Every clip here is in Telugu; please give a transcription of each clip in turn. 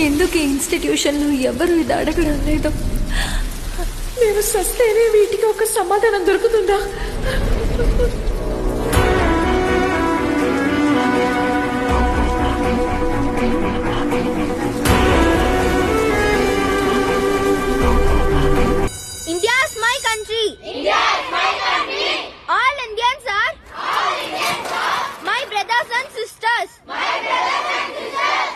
ఎందుకు ఈ ఇన్స్టిట్యూషన్లో ఎవరు ఇది అడగడం లేదు? నేను సస్తేనే వీటికి ఒక సమాధానం దొరుకుతుందా? India is my country. India is my country. All Indians are. All Indians are. My brothers and sisters. My brothers and sisters.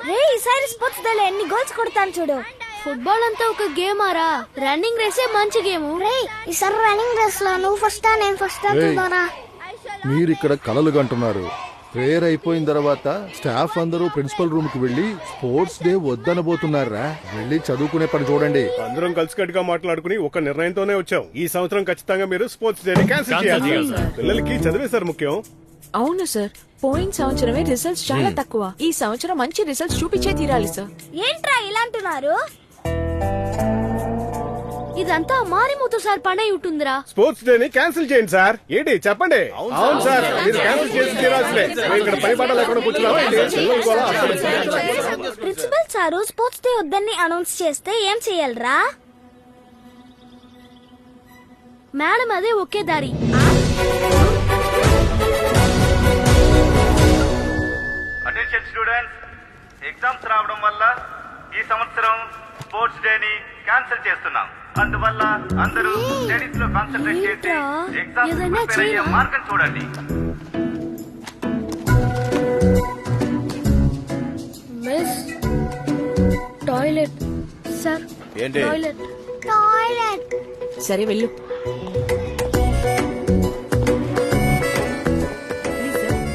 రే ఈసారి స్పోర్ట్స్ డే లో ఎన్ని గోల్స్ కొడతాను చూడు. ఫుట్బాల్ అంతా ఒక గేమ్ ఆరా, రన్నింగ్ రేసే మంచి గేమ్. రే ఈసారి రన్నింగ్ రేస్ లో నువ్వు ఫస్ట్ నేను ఫస్ట్ చూద్దారా. మీరు ఇక్కడ కలలు కంటున్నారు. ప్రేయర్ అయిపోయిన తర్వాత స్టాఫ్ అందరూ ప్రిన్సిపల్ రూమ్ కి వెళ్లి స్పోర్ట్స్ డే వద్దనబోతున్నారా? వెళ్ళి చదువుకునే పని చూడండి. అందరం కలిసికట్టుగా మాట్లాడుకుని ఒక నిర్ణయంతోనే వచ్చాం. ఈ సంవత్సరం ఖచ్చితంగా మీరు స్పోర్ట్స్ డే క్యాన్సిల్ చేయాలి. పిల్లలకి చదివే సార్ ముఖ్యం. అవును సార్, పోయిన సంవత్సరమే రిజల్ట్స్ చాలా తక్కువ. ఈ సంవత్సరం మంచి రిజల్ట్స్ చూపించే తీరాలి సార్. ఏంట్రా ఇలా అంటున్నారు? ఇదంతా మారిమూతు సార్ పని అయి ఉంటుందిరా. స్పోర్ట్స్ డే ని క్యాన్సిల్ చేయండి సార్. ఏంటి చెప్పండి. అవును సార్, మీరు క్యాన్సిల్ చేసి తీరాల్సిందే. ఇక్కడ పని పాట లేకుండా కూర్చున్నావా? ప్రిన్సిపల్ సారు స్పోర్ట్స్ డే వద్దని అనౌన్స్ చేస్తే ఏం చేయాలరా? మేడం అదే ఒకే దారి. అటెన్షన్ స్టూడెంట్స్, ఎగ్జామ్స్ రావడం వల్ల ఈ సంవత్సరం స్పోర్ట్స్ డే ని క్యాన్సిల్ చేస్తున్నాం. అందువల్ల అందరూ స్టడీస్ లో కాన్సంట్రేట్ చేసి ఎగ్జామ్స్ ప్రిపేర్ అయ్యే మార్గం చూడండి. Miss toilet sir. ఏంటి? టాయిలెట్. టాయిలెట్. సరే వెళ్ళు.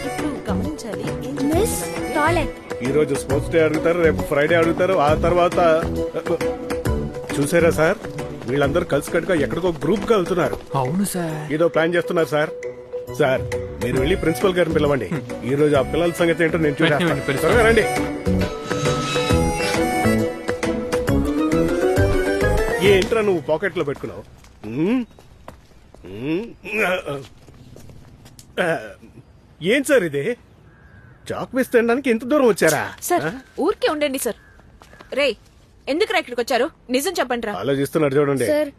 ఇప్పుడు గమనించాలి. Miss toilet. ఈ రోజు స్పోర్ట్స్ డే అడుగుతారు, రేపు ఫ్రైడే అడుగుతారు, ఆ తర్వాత చూసారా సార్, వీళ్ళందరూ కలిసికట్టుగా ఎక్కడికో గ్రూప్ గా వెళ్తున్నారు. అవును సార్, ఏదో ప్లాన్ చేస్తున్నారు సార్. సార్ మీరు వెళ్ళి ప్రిన్సిపల్ గారిని పిలవండి. ఈ రోజు ఆ పిల్లల సంగతి ఏంటో నేను చూసేస్తాను. త్వరగా రండి. ఏంట్రా నువ్వు పాకెట్ లో పెట్టుకున్నావు? ఏం సార్ ఇది? చాక్ పీస్ తినడానికి ఎంత దూరం వచ్చారా? సార్ ఊరికే ఉండండి సార్. రే ఎందుకు ఇక్కడికి వచ్చారు? నిజం చెప్పండి రా. ఆలోచిస్తున్నారు చూడండి. సార్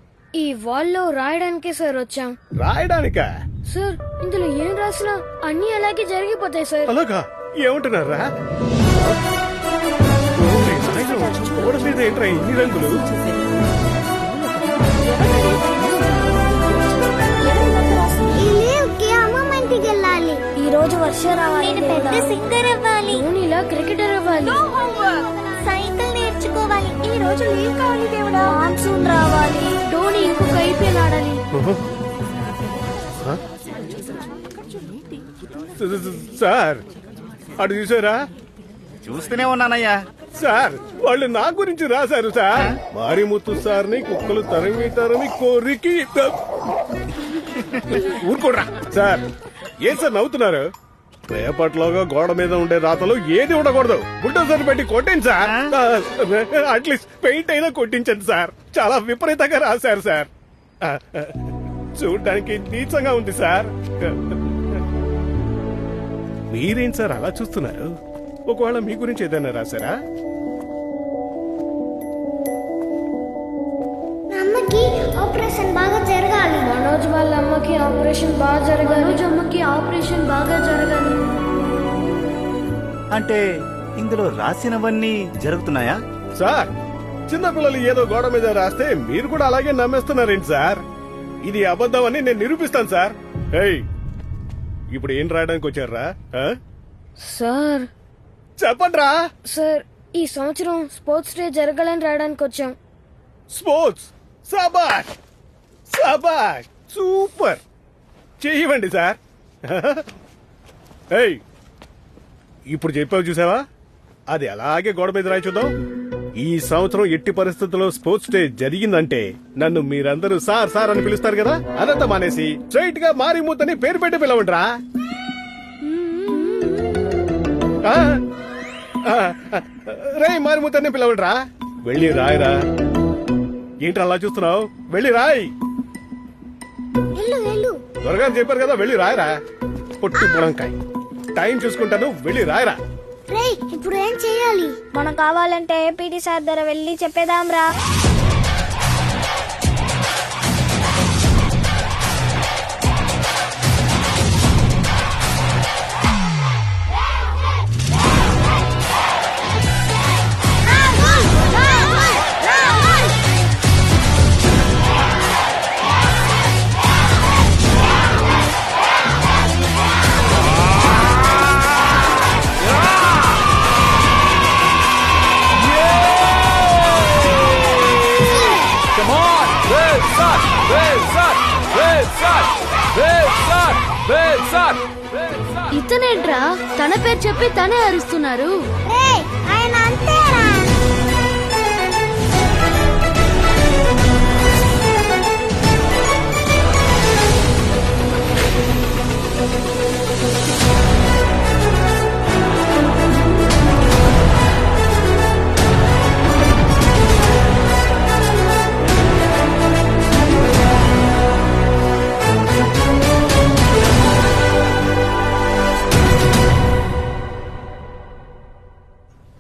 ఈ వాల్ లో రాయడానికే సార్ వచ్చాం. రాయడానికా? సార్ ఇందులో ఏం రాసినా అన్ని అలాగే జరిగిపోతాయి సార్. అలాగా? ఏమంటున్నారా? గోడ మీద ఏంట్రా ఇన్ని రంగులు? ఈ రోజు వర్షం రావాలి. పెద్ద సింగర్ అవ్వాలి. ఇలా క్రికెటర్ అవ్వాలి. సైకిల్ నేర్చుకోవాలి. ఈ రోజు లీవ్ కావాలి దేవుడా. మాన్సూన్ రావాలి. ధోని ఇంకొక ఐపీఎల్ ఆడాలి. సార్ అటు చూసారా? చూస్తూనే ఉన్నానయ్యా. సార్ వాళ్ళు నా గురించి రాశారు సార్. మారిముత్తు సార్ని కుక్కలు తరిమి తరిమి కోరికి ఊరుకోడ్రా. సార్ ఏం సార్ నవ్వుతున్నారు? రేపట్లోగా గోడ మీద ఉండే రాతలు ఏది ఉండకూడదు. బుల్డోజర్ పెట్టి కొట్టండి సార్. అట్లీస్ట్ పెయింట్ అయినా కొట్టించండి సార్. చాలా విపరీతంగా రాశారు సార్. చూడడానికి నీచంగా ఉంది సార్. మీరేం సార్ అలా చూస్తున్నారు? ఒకవేళ మీ గురించి ఏదైనా రాశారా? అమ్మకి ఆపరేషన్ బాగా జరగాలి. మనోజ్ వాళ్ళ అమ్మకి ఆపరేషన్ బాగా జరగాలి. మనోజ్ అమ్మకి ఆపరేషన్ బాగా జరగాలి. అంటే ఇందులో రాసినవన్నీ జరుగుతున్నాయా? సార్ చిన్నపిల్లలు ఏదో గోడ మీద రాస్తే మీరు కూడా అలాగే నమ్మేస్తున్నారేంటి సార్? ఇది అబద్ధం అని నేను నిరూపిస్తాను సార్. ఏయ్ ఇప్పుడు ఏం రాయడానికి వచ్చారా? సార్ చెప్పండ్రా. సార్ ఈ సంవత్సరం స్పోర్ట్స్ డే జరగాలని రాయడానికి వచ్చాం. స్పోర్ట్స్ సబాష్ సబాష్ సూపర్ చేయవండి సార్. ఏయ్ ఇప్పుడు చెప్పావు చూసావా? అది అలాగే గోడ మీద రాయి చూద్దాం. ఈ సంవత్సరం ఎట్టి పరిస్థితుల్లో స్పోర్ట్స్ డే జరిగిందంటే నన్ను మీరందరూ సార్ సార్ అని పిలుస్తారు కదా, అదంతా మానేసి స్ట్రైట్ గా మారిమూతని పేరు పెట్టి పిలవండిరా. రే మారిమూతని పిలవండిరా. వెళ్ళి రాయరా. ఏంటి అలా చూస్తున్నావు? వెళ్ళి రాయ్. త్వరగా చెప్పారు కదా, వెళ్ళి రాయరా. పొట్టి బుడంకాయ్ టైం చూసుకుంటాను. వెళ్ళి రాయరా. రే ఇప్పుడు ఏం చేయాలి? మనం కావాలంటే పీటీ సార్ దగ్గర వెళ్ళి చెప్పేదాం రా. ఇతనేంట్రా తన పేరు చెప్పి తనే అరుస్తున్నారు. ఆయన అంతేరా.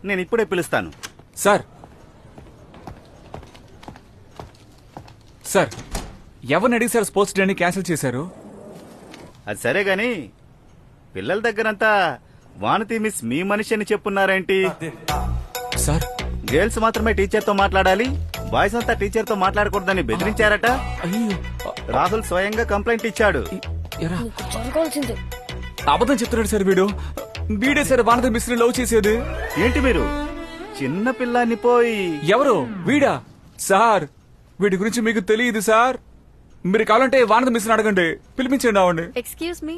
నేను ఇప్పుడే పిలుస్తాను. సార్ సార్ ఎవరిని అడిగి సార్ స్పోర్ట్స్ డేని క్యాన్సిల్ చేశారు? అది సరే గాని పిల్లల దగ్గరంతా వానతి మిస్ మీ మనిషి అని చెప్పున్నారేంటి? సార్ గర్ల్స్ మాత్రమే టీచర్ తో మాట్లాడాలి, బాయ్స్ అంతా టీచర్ తో మాట్లాడకూడదని బెదిరించారట. అయ్యో రాహుల్ స్వయంగా కంప్లైంట్ ఇచ్చాడు. ఎరా జరగాల్సిందే. అబద్ధం చెప్తున్నాడు సార్ వీడే సార్ వానద మిస్ని లవ్ చేసేది. ఏంటి మీరు చిన్న పిల్లాన్ని పోయి? ఎవరు వీడా? సార్ వీడి గురించి మీకు తెలియదు సార్. మీరు కావాలంటే వానద మిస్ని అడగండి, పిలిపించండి ఆవండి. Excuse me.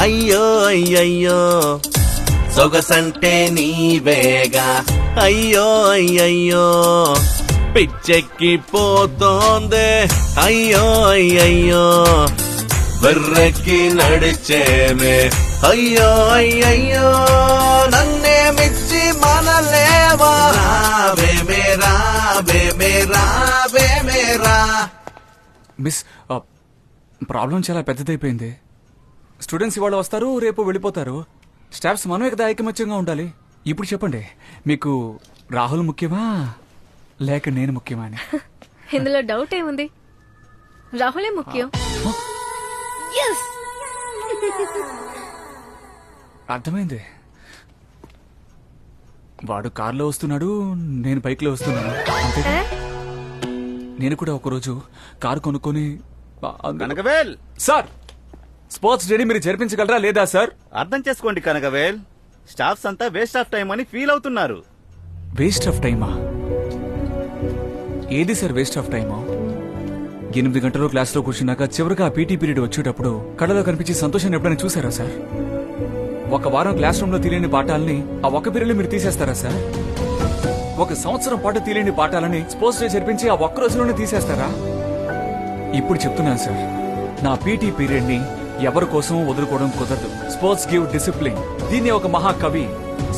అయ్యో అయ్యయ్యో సొగసంటే నీవేగా, అయ్యో అయ్యయ్యో పిచ్చెక్కి పోతోందే, అయ్యో అయ్యయ్యో బర్రెక్కి నడిచేమే, అయ్యో అయ్యయ్యో నన్నే మిచ్చి మనలేవా, రావే మేరా రావే మేరా. మిస్ ప్రాబ్లం చాలా పెద్దదైపోయింది. స్టూడెంట్స్ ఇవాళ వస్తారు, రేపు వెళ్ళిపోతారు. స్టాఫ్స్ మనమే కదా ఐకమత్యంగా ఉండాలి. ఇప్పుడు చెప్పండి, మీకు రాహుల్ ముఖ్యమా లేక నేను ముఖ్యమా అని? ఇందులో డౌట్ ఏముంది? రాహులే ముఖ్యం. అర్థమైంది. వాడు కార్లో వస్తున్నాడు, నేను బైక్లో వస్తున్నాను. అంతేగా? నేను కూడా ఒకరోజు కారు కొనుక్కొని కనకవేల్, సార్ స్పోర్ట్స్ డేని మీరు జరిపించగలరా లేదా సార్? అర్థం చేసుకోండి కనకవేల్, స్టాఫ్స్ అంతా వేస్ట్ ఆఫ్ టైం అని ఫీల్ అవుతున్నారు. వేస్ట్ ఆఫ్ టైమా? ఏది సార్ వేస్ట్ ఆఫ్ టైమా? 8 గంటలు క్లాస్లో కూర్చున్నాక చివరిగా ఆ పీటీ పీరియడ్ వచ్చేటప్పుడు కళ్ళలో కనిపించే సంతోషాన్ని ఎప్పుడైనా చూసారా సార్? ఒక వారం క్లాస్ రూమ్ లో తెలియని పాఠాలని ఆ ఒక్క పీరియడ్ మీరు తీసేస్తారా సార్? ఒక సంవత్సరం పాటు తెలియని పాఠాలని స్పోర్ట్స్ డే జరిపించి ఆ ఒక్క రోజులోనే తీసేస్తారా? ఇప్పుడు చెప్తున్నాను సార్, నా పీటీ పీరియడ్ ని ఎవరి కోసం వదులుకోవడం కుదరదు. Sports give discipline. దీన్ని ఒక మహాకవి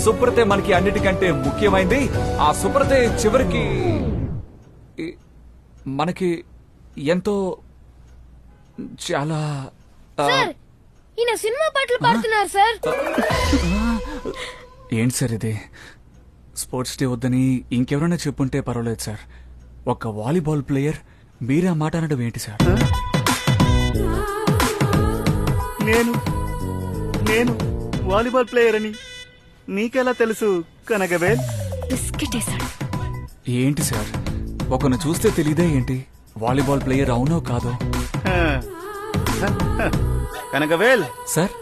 సుప్రతే మనకి అన్నిటికంటే ముఖ్యమైంది. ఆ సుప్రతే చివరికి మనకి ఎంతో చాలా సార్ ఈయన సినిమా పాటలు పాడుతున్నారు సార్. ఏంటి సార్ ఇది? స్పోర్ట్స్ డే వద్దని ఇంకెవరైనా చెప్పుంటే పర్వాలేదు సార్. ఒక వాలీబాల్ ప్లేయర్ మీరే ఆ మాట అనడం ఏంటి సార్? నేను వాలీబాల్ ప్లేయర్ అని నీకెలా తెలుసు కనకవేల్? బిస్కెట్ వేసాడు. ఏంటి సార్, ఒకరిని చూస్తే తెలీదే ఏంటి వాలీబాల్ ప్లేయర్ అవునో కాదో? కనకవేల్ సార్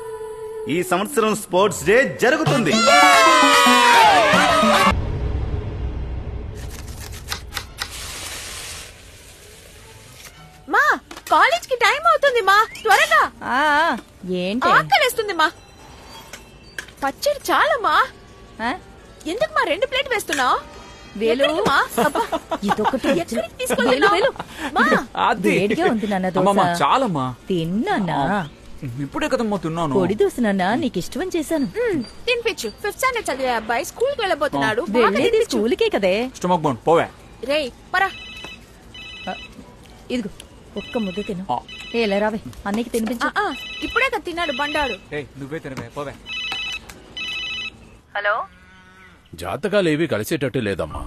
ఈ సంవత్సరం స్పోర్ట్స్ డే జరుగుతుంది. మా కాలేజ్ కి టైం అవుతుంది మా, త్వరగా. ఏంటి ఆకలేస్తుంది మా. పచ్చడి చాలా మా. ఎందుకు మా 2 ప్లేట్ వేస్తున్నావు? వేలు మా ఇదొకటి ఎక్కడికి తీసుకెళ్తున్నావు? మా అది వేడిగా ఉంది నాన్న అమ్మమ్మ, దోశ. చాలమ్మా. తిన్నానా? ఇప్పుడే కదమ్మా తిన్నాను. పొడి దోశ నాన్న నీకు ఇష్టం చేశాను. తినిపించు. 5th స్టాండర్డ్ చదివే అబ్బాయి స్కూల్ కి వెళ్ళబోతున్నాడు. బాగా వెళ్ళేది తినిపించు. స్కూల్కే కదే. స్టమక్ బౌండ్ పోవే. రేయ్ పరా. ఇదిగో ఒక్క ముద్ద తిను. ఆ. ఎలా రావే అన్నయ్యకి తినిపించు. ఇప్పుడే కదా తిన్నాడు బండాడు. ఏయ్, నువ్వే తినవే పోవే. హలో జాతకాలేవి కలిసేటట్టు లేదమ్మా.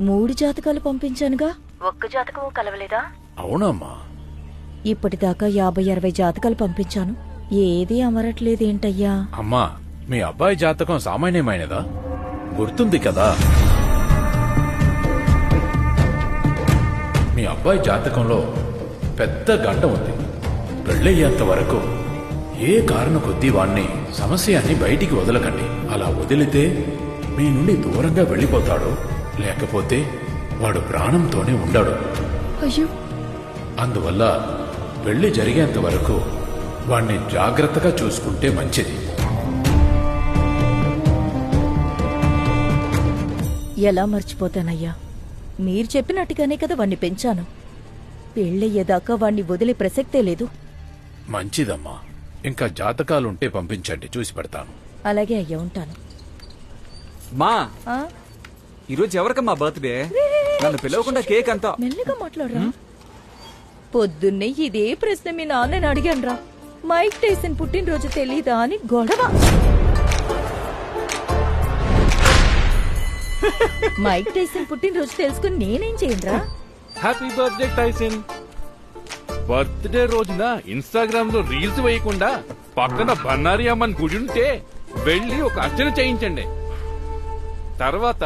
3 జాతకాలు పంపించానుగా, ఒక్క జాతకం కలవలేదా? అవునమ్మా. ఇప్పటిదాకా 50-60 జాతకాలు పంపించాను, ఏది అమరట్లేదేంటయ్యా? అమ్మా, మీ అబ్బాయి జాతకం సామాన్యమైనదా? గుర్తుంది కదా, మీ అబ్బాయి జాతకంలో పెద్ద గంట ఉంది. పెళ్ళయ్యేంత వరకు ఏ కారణం కొద్దీ వాణ్ణి సమస్యని బయటికి వదలకండి. అలా వదిలితే మీ నుండి దూరంగా వెళ్ళిపోతాడు, లేకపోతే వాడు ప్రాణంతోనే ఉండడు. అయ్యో, అందువల్ల పెళ్లి జరిగేంత వరకు వాణ్ణి జాగ్రత్తగా చూసుకుంటే మంచిది. ఎలా మర్చిపోతానయ్యా, మీరు చెప్పినట్టుగానే కదా వాణ్ణి పెంచాను. పెళ్ళయ్యేదాకా వాణ్ణి వదిలే ప్రసక్తే లేదు. మంచిదమ్మా, ఇంకా జాతకాలుంటే పంపించండి, చూసి పెడతాను. అలాగే అయ్యా, ఉంటాను. మా ఆ? ఈరోజు ఎవరికమ్మా బర్త్డే? నన్ను పిలవకుండా కేక్ అంతా. మెల్లిగా మాట్లాడరా. పొద్దున్నే ఇదే ప్రశ్న మీ నాన్నని అడిగానురా. మైక్ టైసన్ పుట్టినరోజు తెలీదా అని గొడవ. మైక్ టైసన్ పుట్టినరోజు తెలుసుకుని నేనేం చేయనురా? Happy birthday Tyson. బర్త్డే రోజున ఇన్స్టాగ్రామ్ లో రీల్స్ వేయకుండా పక్కన బన్నారి అమ్మన్ గుడి ఉంటే వెళ్లి ఒక అర్చన చేయించండి. తర్వాత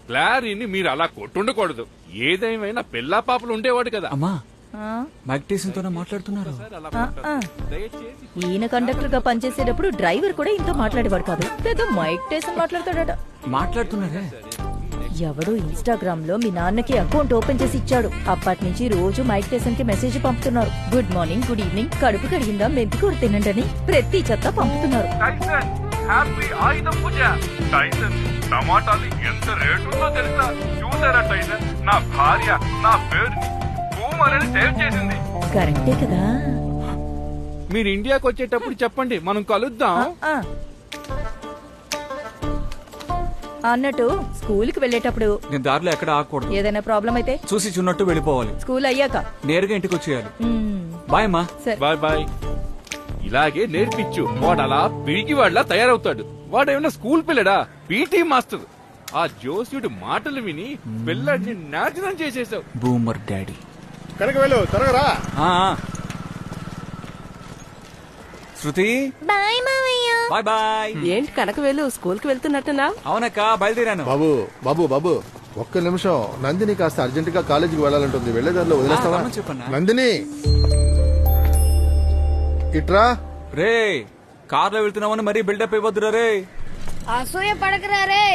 క్లారీని మీరు అలా కొట్టుండకూడదు. ఏదేమైనా పిల్లా పాపలు ఉండేవాడు కదా. అమ్మా, ఆ? మైక్ టైసన్ తోనే మాట్లాడుతున్నారు. ఆ. ఈయన కండక్టర్ గా పనిచేసేటప్పుడు డ్రైవర్ కూడా ఇంతో మాట్లాడేవాడు కాదు. పెద్ద మైక్ టైసన్ మాట్లాడతాడట. మాట్లాడుతున్నారే. ఎవడో ఇన్స్టాగ్రామ్ లో మీ నాన్నకి అకౌంట్ ఓపెన్ చేసి ఇచ్చాడు. అప్పటి నుంచి రోజు మైక్ టైసన్ కి మెసేజ్ పంపుతున్నారు. గుడ్ మార్నింగ్, గుడ్ ఈవినింగ్, కడుపు కడిగిందా, మెంతికూర తినండి, ప్రతి చెత్త పంపుతున్నారు. టైసన్ హ్యాపీ ఆయుధ పూజ. టైసన్ టమాటాలు ఎంత రేటుందో తెలుసా? చూసారా టైసన్, నా భార్య నా పేరుని భూమాలని సేవ్ చేసింది. కరెక్టే కదా. మీరు ఇండియాకి వచ్చేటప్పుడు చెప్పండి, మనం కలుద్దాం. ఆ. అన్నట్టు స్కూల్ కి వెళ్ళేటప్పుడు నేను దారిలో ఎక్కడ ఆగకూడదు. ఏదైనా ప్రాబ్లం అయితే చూసి చున్నట్టు వెళ్ళిపోవాలి. స్కూల్ అయ్యాక నేరుగా ఇంటికి వచ్చేయాలి. మ్మ్. బాయ్ అమ్మా. సరే. Bye bye. ఇలాగే నేర్పించు, వాడు అలా పిరికి వాడిలా తయారవుతాడు. వాడేమైనా స్కూల్ పిల్లడా? PT master. ఆ జోస్యుడి మాటలు విని పిల్లడిని నాశనం చేసేసావు. Boomer daddy. కనుక వెళ్ళు, త్వరగా రా. ఆ, ఆ. శృతి, బాయ్ మావయ్య. Bye bye. ఏంటి కనకవేలు స్కూల్ కి వెళ్తున్నట్టునా? అవునక్క, బయలుదేరాను. బాబు బాబు బాబు, ఒక్క నిమిషం. నందిని కాస్త అర్జెంట్ గా కాలేజీకి వెళ్ళాలంటుంది, వెళ్లేదారిలో వదిలేస్తావా? రమ్మని చెప్పన్నా. నందిని, ఇట్రా. రే, కార్లో వెళ్తున్నామని మరీ బిల్డప్ ఇవ్వద్దురా రే. అసూయ పడకరా రే.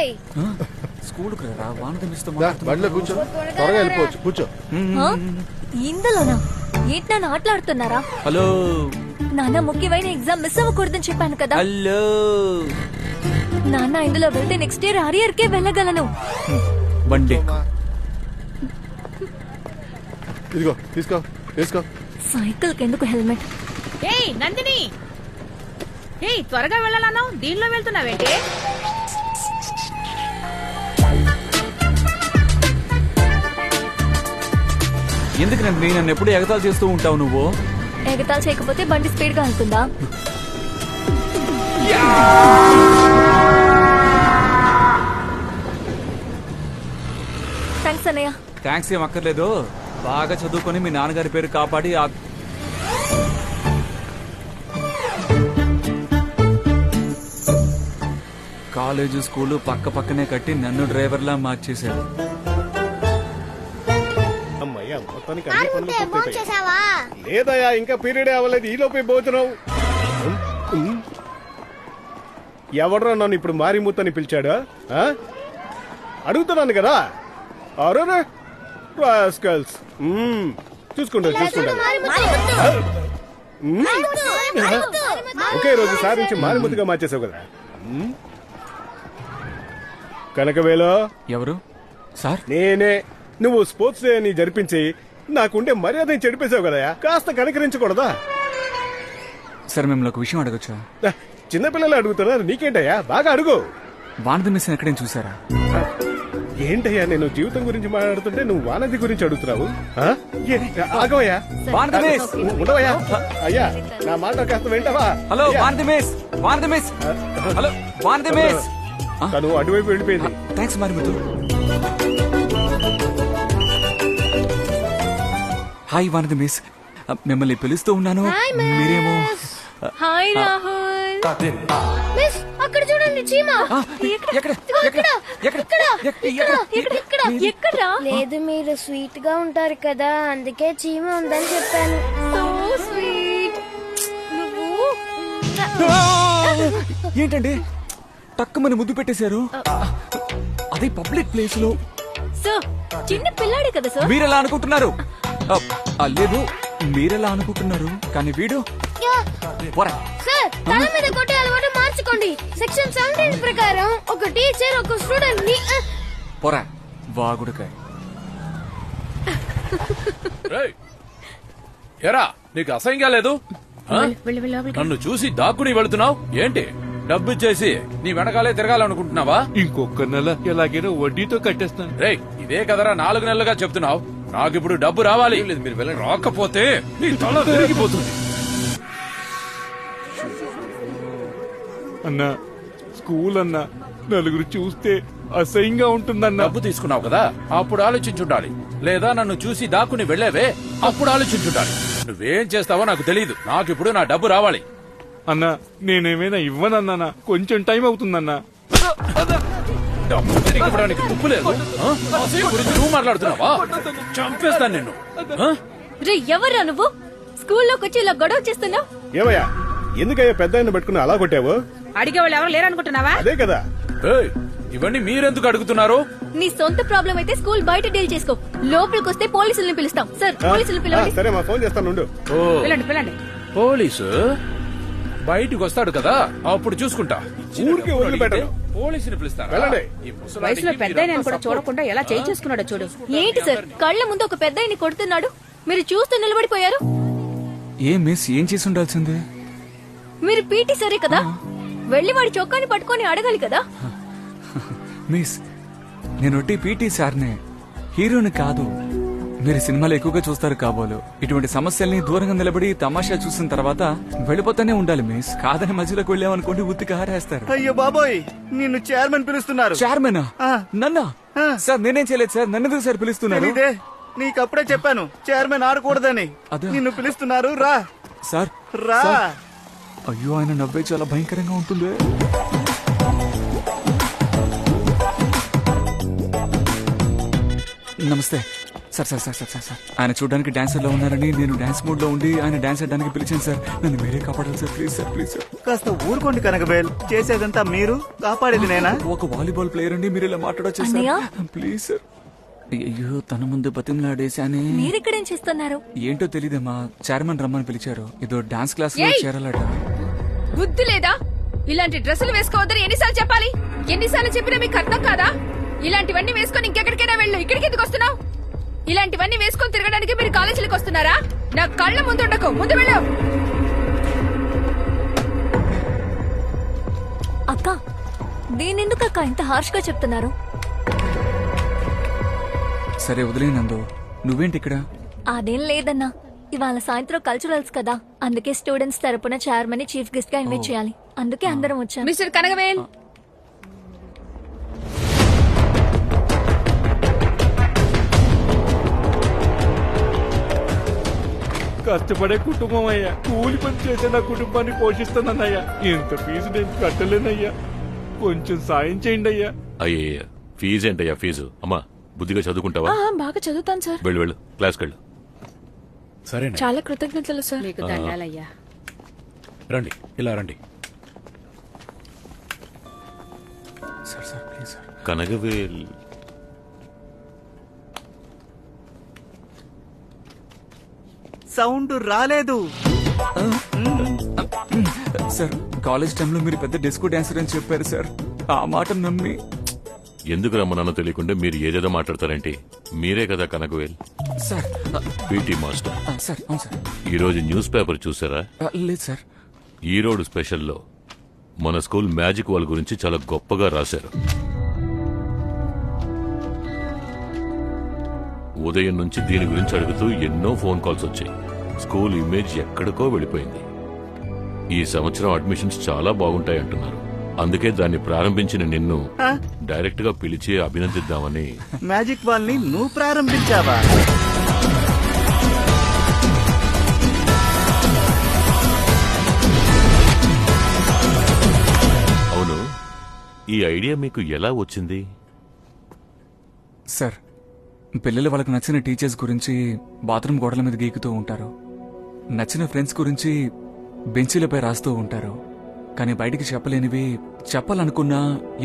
స్కూల్ కు రా, వాన తప్పిస్తూ దా, బండిలో కూర్చో, త్వరగా వెళ్ళిపోవచ్చు. కూర్చో. ఇందులోనా? ఏంటి నన్ను ఆటలాడుతున్నారా? హలో నాన్న, ముఖ్యమైన ఎగ్జామ్ మిస్ అవ్వకూడదని చెప్పాను కదా. హలో నాన్న, ఇందులో వెళ్తే నెక్స్ట్ ఇయర్ అరియర్ కే వెళ్ళగలను. బండి ఇదిగో తీసుకో, తీసుకో. సైకిల్ కెందుకు హెల్మెట్? ఏయ్ నందిని, ఏయ్ త్వరగా వెళ్ళాలను, దీనిలో వెళ్తున్నావేంటి? ఎందుకు నన్ను ఎప్పుడు ఎగతాలు చేస్తూ ఉంటావు నువ్వు? ఎగతాలు చేయకపోతే బండి స్పీడ్ గా వెళ్తుందా? థ్యాంక్స్ అన్నయ్య. థ్యాంక్స్ ఏం అక్కర్లేదు. బాగా చదువుకొని మీ నాన్నగారి పేరు కాపాడి కాలేజీ స్కూలు పక్క పక్కనే కట్టి నన్ను డ్రైవర్లా మార్చేశారు. అమ్మయ్యా, మొత్తానికి అన్ని పనులు ఆడుకుంటే పూర్తయిపోయాయి. భోంచేసావా? లేదయ్యా, ఇంకా పీరియడే అవ్వలేదు, ఈ లోపే భోజనం. ఎవడరా నన్ను ఇప్పుడు మారిమూతని పిలిచాడా? ఆ? అడుగుతున్నాను కదా. అరే రాస్కల్స్. చూసుకుంటాను చూసుకుంటాను. ఒకే రోజు సారించి మారిమూతగా మార్చేసావు కదా. కనకవేలో ఎవరు సార్? నేనే. నువ్వు స్పోర్ట్స్ డే అని జరిపించి నాకుండే మర్యాదని చెడిపేశావు కదా, కాస్త కనకరించకూడదా? సార్, మిమ్మల్ని ఒక విషయం అడగచ్చా? చిన్నపిల్లలు అడుగుతున్నారు, నీకేంటయ్యా? బాగా అడుగు. వానది మిస్ ఎక్కడేం చూసారా? ఏంటయ్యా, నేను జీవితం గురించి మాట్లాడుతుంటే నువ్వు వానది గురించి అడుగుతున్నావు? ఆగవయ్యా, వానది మిస్. ఉండవయ్యా. అయ్యా, నా మాట కాస్త వింటావా? Hello Vanathi miss, Vanathi miss. Hello Vanathi miss. తను అటువైపు వెళ్ళిపోయింది. థ్యాంక్స్ మరి ముద్దు. హాయ్ వానది మిస్, మిమ్మల్ని పిలుస్తూ ఉన్నాను. మీరేమో హాయ్ రాహుల్. మిస్ అక్కడ చూడండి చీమ. ఎక్కడా? లేదు, మీరు స్వీట్ గా ఉంటారు కదా, అందుకే చీమ ఉందని చెప్పాను. So sweet. నువ్వు ఏంటండి టక్కుమని ముద్దు పెట్టేశారు? అది పబ్లిక్ ప్లేస్ లో. సార్ చిన్న పిల్లాడే కదా సార్. మీరెలా అనుకుంటున్నారు? లేదు, మీరెలా అనుకుంటున్నారు, కానీ వీడు పోరా. సార్ తల మీద కొట్టే అలవాటు మార్చుకోండి. సెక్షన్ 17 ప్రకారం ఒక టీచర్ ఒక స్టూడెంట్ ని పోరా వాగుడుకాయ. ఎరా నీకు అసహ్యంగా లేదు? ఆ? నన్ను చూసి దాక్కుని వెళుతున్నావు ఏంటి? డబ్బు ఇచ్చేసి నీ వెనకాలే తిరగాలనుకుంటున్నావా? ఇంకొక నెల ఎలాగైనా వడ్డీతో కట్టేస్తాను. రేయ్ ఇదే కదరా 4 నెలలుగా చెప్తున్నావు. నాకిప్పుడు డబ్బు రావాలి. మీరు వెళ్ళి రాకపోతే నీ తల తిరిగిపోతుంది. అన్నా స్కూల్ అన్నా నలుగురు చూస్తే అసహ్యంగా ఉంటుందన్నా. డబ్బు తీసుకున్నావు కదా, అప్పుడు ఆలోచించుండాలి. లేదా నన్ను చూసి దాక్కుని వెళ్ళేవే, అప్పుడు ఆలోచించుండాలి. నువ్వేం చేస్తావో నాకు తెలియదు. నాకిప్పుడు నా డబ్బు రావాలి. అన్నా నేనేమైనా ఇవ్వనన్నానా? కొంచెం టైం అవుతుందన్నా. డబ్బు తిరిగి ఇవ్వడానికి తుప్పు లేదు. ఆ? అసహ్యం గురించి నువ్వు మాట్లాడుతున్నావా? చంపేస్తాను నిన్ను. ఆ? రే ఎవరా నువ్వు? స్కూల్లోకి వచ్చి ఇలా గొడవ చేస్తున్నావు? ఏమయ్యా, ఎందుకయ్యా పెద్ద ఆయన పెట్టుకుని అలా కొట్టావు? అడిగే వాళ్ళు ఎవరు లేరనుకుంటున్నావా? అదే కదా. ఏయ్, ఇవన్నీ మీరెందుకు అడుగుతున్నారు? నీ సొంత ప్రాబ్లం అయితే స్కూల్ బయట డీల్ చేసుకో. లోపలికి వస్తే పోలీసుల్ని పిలుస్తాం. సార్ పోలీసులు పిలవండి. సరే మా ఫోన్ చేస్తాను ఉండు. పిల్లండి. పోలీసు బయటికి వస్తాడు కదా, అప్పుడు చూసుకుంటా. ఊరికే వదిలిపెట్టను. పోలీసుని పిలుస్తారా? వెళ్ళండి. ఈ ముసలాడికి వయసులో పెద్ద మీరంతా కూడా చూడకుండా ఎలా చేయి చేసుకున్నాడో చూడు. ఏంటి సార్ కళ్ళ ముందు ఒక పెద్దాయని కొడుతున్నాడు, మీరు చూస్తూ నిలబడిపోయారు. ఏ మిస్, ఏం చేసి ఉండాల్సిందే? మీరు పీటీ సరే కదా, వెళ్లి వాడి చొక్కాని పట్టుకొని అడగాలి కదా. మిస్, నేను పీటీ సార్నే, హీరోని కాదు. మీరు సినిమాలు ఎక్కువగా చూస్తారు కాబోలు. ఇటువంటి సమస్యల్ని దూరంగా నిలబడి తమాషా చూసిన తర్వాత వెళ్ళిపోతానే ఉండాలి మిస్. కాదని మధ్యలోకి వెళ్ళామనుకోండి ఉత్తికి హారేస్తారు. అయ్యో బాబోయ్, నిన్ను చైర్మన్ పిలుస్తున్నారు. చైర్మన్ నన్నా? సార్ నేనేం చేయలేదు సార్, నన్నెందుకు సార్ పిలుస్తున్నారు? ఇదే నీకప్పుడే చెప్పాను చైర్మన్ ఆడకూడదని. అదే. నిన్ను పిలుస్తున్నారు, రా. సార్ రా. సార్. అయ్యో ఆయన నవ్వే చాలా భయంకరంగా ఉంటుంది. నమస్తే sir. Sir sir sir sir sir ఆయన చూడడానికి డాన్సర్ లో ఉన్నారని నేను డాన్స్ మూడ్ లో ఉండి ఆయన డాన్స్ చేయడానికి పిలిచాను సార్. నన్ను మీరే కాపాడాలి sir, please sir, please sir. కాస్త ఊరుకోండి కనకబేల్, చేసేదంతా మీరు, కాపాడేది నేనా? ఒక వాలీబాల్ ప్లేయర్ అండి, మీరు ఇలా మాట్లాడొచ్చు అన్నయ్య? Sir, please sir. అయ్యో తన ముందు బతిమలాడేశానే. మీరిక్కడేం చేస్తున్నారు? ఏంటో తెలీదమ్మా, చైర్మన్ రమ్మని పిలిచారు. ఏదో డాన్స్ క్లాస్ లో చేరాలట. బుద్ధి లేదా? ఇలాంటి డ్రెస్సులు వేసుకోవద్దని ఎన్నిసార్లు చెప్పాలి? ఎన్నిసార్లు చెప్పినా మీకు అర్థం కాదా? ఇలాంటివన్నీ వేసుకొని ఇంకెక్కడికైనా వెళ్ళు. ఇక్కడికి ఎందుకు వస్తున్నావు? ఇలాంటివన్నీ వేసుకొని తిరగడానికి మీరు కాలేజీలకు వస్తున్నారా? నా కళ్ళ ముందు ఉండకు, ముందు వెళ్ళు. అక్క దీనెందుకు అక్క ఇంత హార్ష్ గా చెప్తున్నారు? సరే వదిలేనందు, నువ్వేంటి ఇక్కడ? అదేం లేదన్నా, ఇవాళ సాయంత్రం కల్చరల్స్ కదా, అందుకే స్టూడెంట్స్ తరపున చైర్మన్ ని చీఫ్ గెస్ట్ గా ఇన్వైట్ చేయాలి. అందుకే అందరం వచ్చాం. మిస్టర్ కనగవేల్, కష్టపడే కుటుంబం అయ్యా, కూలి పని చేసే నా కుటుంబాన్ని పోషిస్తానన్నయ్యా. ఇంత ఫీజు నేను కట్టలేనయ్యా, కొంచెం సాయం చేయండి అయ్యా. అయ్యయ్య, ఫీజు ఏంటయ్యా ఫీజు? అమ్మా బుద్ధిగా చదువుకుంటావా? బాగా చదువుతాను సార్. వెళ్ళు వెళ్ళు, క్లాస్కి వెళ్ళు. సరే చాలా కృతజ్ఞతలు సార్. మీకు దండాలయ్యా. రండి, ఇలా రండి. Sir sir please sir. Kanagavel sound రాలేదు. సార్ కాలేజ్ టైంలో మీరు పెద్ద డిస్కో డాన్సర్ అని చెప్పారు సార్, ఆ మాట నమ్మి. ఎందుకు రమ్మన్నానో తెలియకుండా మీరు ఏదేదో మాట్లాడతారేంటి? మీరే కదా Kanagavel, sir PT master. Sir అవును సార్. ఈ రోజు న్యూస్ పేపర్ చూసారా? లేదు సార్. ఈరోడు స్పెషల్లో మన స్కూల్ మ్యాజిక్ వాల్ గురించి చాలా గొప్పగా రాశారు. ఉదయం నుంచి దీని గురించి అడుగుతూ ఎన్నో ఫోన్ కాల్స్ వచ్చాయి. స్కూల్ ఇమేజ్ ఎక్కడికో వెళ్ళిపోయింది. ఈ సంవత్సరం అడ్మిషన్స్ చాలా బాగుంటాయి అంటున్నారు. అందుకే దాన్ని ప్రారంభించిన నిన్ను డైరెక్ట్ గా పిలిచి అభినందిద్దామని. మ్యాజిక్ బాల్ ని నువ్వు ప్రారంభించావా? అవును, ఈ ఐడియా మీకు ఎలా వచ్చింది? సార్, పిల్లలు వాళ్ళకి నచ్చిన టీచర్స్ గురించి బాత్రూమ్ గోడల మీద గీకుతూ ఉంటారు, నచ్చిన ఫ్రెండ్స్ గురించి బెంచీలపై రాస్తూ ఉంటారు. కానీ బయటికి చెప్పలేనివి, చెప్పాలనుకున్న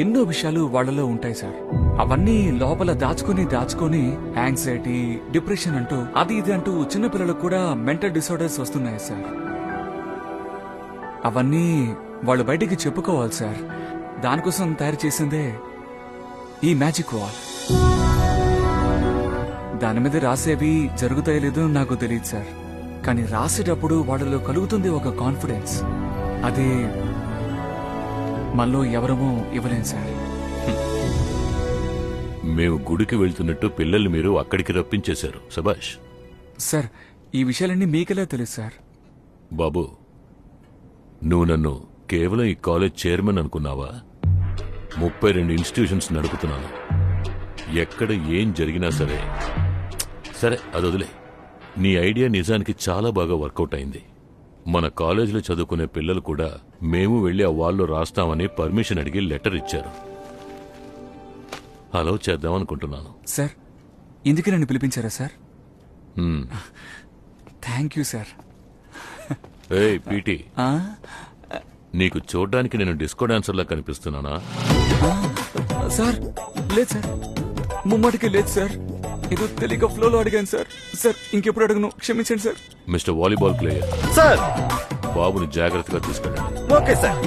ఎన్నో విషయాలు వాళ్ళలో ఉంటాయి సార్. అవన్నీ లోపల దాచుకొని యాంగ్జైటీ, డిప్రెషన్ అంటూ అది ఇది అంటూ చిన్నపిల్లలకు కూడా మెంటల్ డిసార్డర్స్ వస్తున్నాయి సార్. అవన్నీ వాళ్ళు బయటికి చెప్పుకోవాలి సార్. దానికోసం తయారు చేసిందే ఈ మ్యాజిక్ వాల్. దాని మీద రాసేవి జరుగుతాయో లేదో నాకు తెలియదు సార్, కానీ రాసేటప్పుడు వాళ్ళలో కలుగుతుంది ఒక కాన్ఫిడెన్స్. అది మనలో ఎవరమో ఇవ్వలేం సార్. మేము గుడికి వెళ్తున్నట్టు పిల్లల్ని మీరు అక్కడికి రప్పించేశారు. సబాష్ సార్. ఈ విషయాలన్నీ మీకెలా తెలుసు సార్? బాబు, నువ్వు నన్ను కేవలం ఈ కాలేజ్ చైర్మన్ అనుకున్నావా? 32 ఇన్స్టిట్యూషన్స్ నడుపుతున్నాను. ఎక్కడ ఏం జరిగినా సరే అది వదిలే. నీ ఐడియా నిజానికి చాలా బాగా వర్కౌట్ అయింది. మన కాలేజీలో చదువుకునే పిల్లలు కూడా మేము వెళ్లి ఆ వాల్లో రాస్తామని పర్మిషన్ అడిగి లెటర్ ఇచ్చారు. అలౌ చేద్దాం అనుకుంటున్నాను. సార్, ఇందుకే నన్ను పిలిపించారా సార్? Thank you sir. ఏయ్ పీటీ, నీకు చూడ్డానికి నేను డిస్కో డాన్సర్లా కనిపిస్తున్నానా? సార్ లేదు సార్, ముమ్మటికి లేదు సార్. ఏదో తెలియక ఫ్లోలో అడిగాను సార్. సార్ ఇంకెప్పుడు అడగను, క్షమించండి sir. Mister volleyball player sir, బాబుని జాగ్రత్తగా తీసుకెళ్ళండి. Okay sir.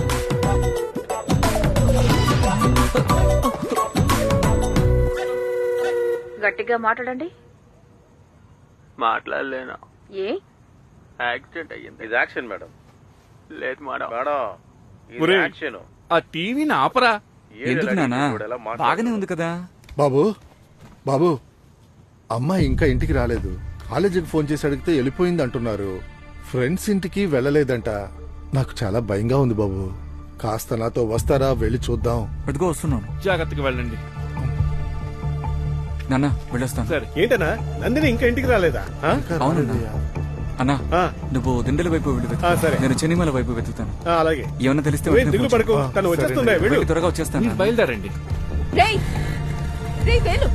గట్టిగా మాట్లాడండి. మాట్లాడలేనా? ఏ యాక్సిడెంట్ అయ్యింది. ఇది యాక్షన్ మేడం. లేదు మేడం. మేడం, ఇది యాక్షన్. ఆ టీవీని ఆపరా. ఎందుకు నానా, బాగానే ఉంది కదా. బాబు అమ్మాయి ఇంకా ఇంటికి రాలేదు. కాలేజీకి ఫోన్ చేసి అడిగితే వెళ్ళిపోయింది అంటున్నారు. ఫ్రెండ్స్ ఇంటికి వెళ్ళలేదంట. నాకు చాలా భయంగా ఉంది బాబు. కాస్త నాతో వస్తారా? వెళ్ళి చూద్దాం. పెద్దగా వస్తున్నాను. జాగ్రత్తగా వెళ్ళండి. నాన్న వెళ్ళొస్తాను. సరే. ఏంటన్నా, నందిని ఇంకా ఇంటికి రాలేదా? అవునన్నా. అన్నా, నువ్వు దిండల వైపు వెళ్ళు. సరే. నేను చెన్నిమల వైపు వెతుకుతాను. అలాగే. ఏమన్నా తెలిస్తే నువ్వేం దిగులు పడకు, తను వచ్చేస్తుందే. వెళ్ళు. త్వరగా వచ్చేస్తాను. బయలుదేరండి. రేయ్ రేయ్ వేలు,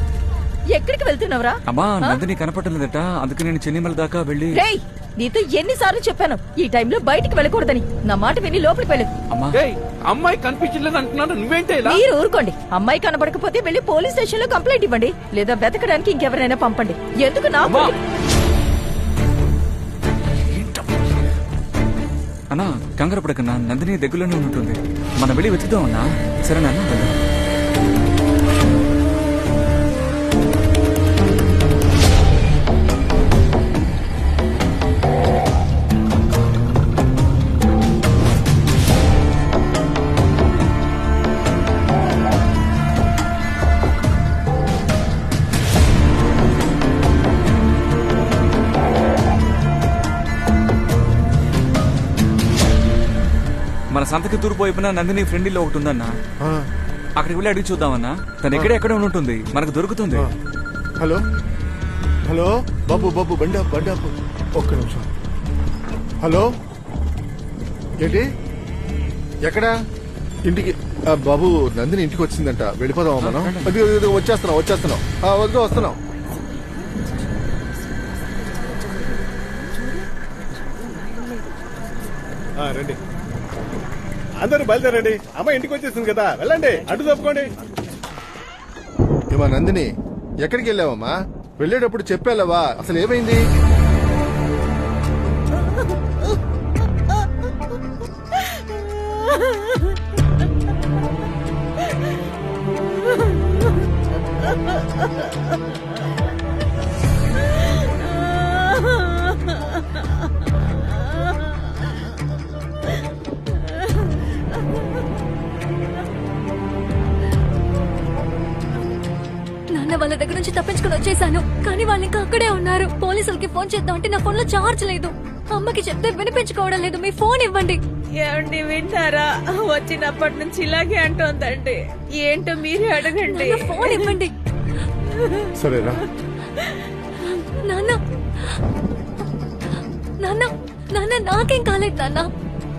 ఎక్కడికి వెళ్తున్నావురా? అమ్మా, నందిని కనపడలేదట, అందుకే నేను చెన్నిమల దాకా వెళ్ళి. రేయ్, నీతో ఎన్నిసార్లు చెప్పాను ఈ టైంలో బయటికి వెళ్ళకూడదని. నా మాట విని లోపలికి వెళ్ళు. అమ్మా, అమ్మాయి కనిపించలేదు అంటున్నాను, నువ్వేంటే ఇలా? మీరు ఊరుకోండి. అమ్మాయి కనబడకపోతే వెళ్ళి పోలీస్ స్టేషన్ లో కంప్లైంట్ ఇవ్వండి, లేదా వెతకడానికి ఇంకెవరైనా పంపండి. ఎందుకు నా అన్నా కంగారు పడకన్నా, నందిని దగ్గరలోనే ఉంటుంది. మనం వెళ్ళి వెతుకుదాం అన్నా. సరేనా? మన సంతకి తూర్పు వైపున నందిని ఫ్రెండ్ ఇల్లు ఒకటి ఉందన్నా. అక్కడికి వెళ్ళి అడిగి చూద్దామన్నా. తను ఎక్కడ ఉంటుంది, మనకు దొరుకుతుంది. హలో బాబు బండి ఆపు. ఒక్క నిమిషం. హలో, ఏంటి? ఎక్కడా? ఇంటికి. బాబు, నందిని ఇంటికి వచ్చిందంట. వెళ్ళిపోదామా మనం? అది వచ్చేస్తున్నాం. వస్తున్నాం. రండి, అందరూ బయలుదేరండి. అమ్మ ఇంటికి వచ్చేసింది కదా, వెళ్ళండి. అడ్డు తప్పుకోండి. ఏమా నందిని, ఎక్కడికి వెళ్ళావమ్మా? వెళ్ళేటప్పుడు చెప్పావా? అసలు ఏమైంది? నాన్న వాళ్ళ దగ్గర నుంచి తప్పించుకుని వచ్చేసాను, కానీ వాళ్ళు ఇంకా అక్కడే ఉన్నారు. పోలీసులకి ఫోన్ చేద్దాం అంటే నా ఫోన్ లో చార్జ్ లేదు. అమ్మకి చెప్తే వినిపించుకోవడం లేదు. మీ ఫోన్ ఇవ్వండి. ఏమండి వింటారా? వచ్చినప్పటి నుంచి ఇలాగే అంటోందండి. ఏంటో మీరే అడగండి. ఫోన్ ఇవ్వండి. సరేనా? నాన్న నాన్న నాన్న నాకేం కాలేదు నాన్న.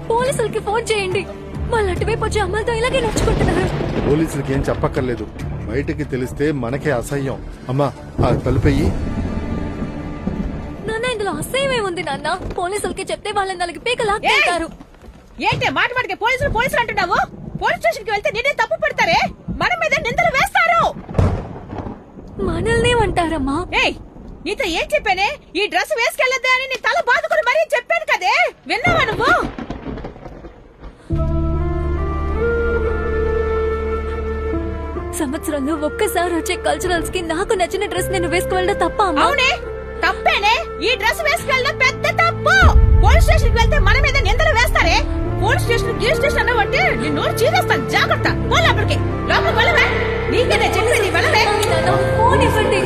పోలీసులకి ఫోన్ చేయండి. వాళ్ళు అటువైపు వచ్చి అమ్మాయితో ఇలాగే నడుచుకుంటున్నారు. పోలీసులకి ఏం చెప్పక్కర్లేదు. బయటకి తెలిస్తే మనకే అసహ్యం. అమ్మా ఆ తలుపెయ్యి. నాన్న ఇందులో అసహ్యమే ఉంది నాన్న. పోలీసులకి చెప్తే వాళ్ళని నలుగు పీక లాక్కుంటారు. ఏంటి మాట మాటకి పోలీసులు పోలీసులు అంటున్నావు? పోలీస్ స్టేషన్ కి వెళ్తే నేనే తప్పు పెడతారే, మన మీద నిందలు వేస్తారు. మనల్ని అంటారమ్మా. ఏయ్, నీతో ఏం చెప్పానే? ఈ డ్రెస్ వేసుకెళ్ళద్దే అని నీ తల బాదుకుని మరీ చెప్పాను కదే, విన్నావా నువ్వు? సంవత్సరంలో ఒక్కసారి వచ్చే కల్చరల్స్ కి నాకు నచ్చిన డ్రెస్ నేను వేసుకువెళ్ళడం తప్ప అమ్మా? అవునే, తప్పేనే. ఈ డ్రెస్ వేసుకెళ్ళడం పెద్ద తప్పు. పోలీస్ స్టేషన్ కి వెళ్తే మన మీద నిందలు వేస్తారే. పోలీస్ స్టేషన్ గిల్ స్టేషన్ అన్నవంటే నిన్ను చీరేస్తాను. జాగ్రత్త. లోపలికి వెళ్ళవే. నీకేనే చెప్పేది, వెళ్ళవే. ఫోన్ ఇవ్వండి.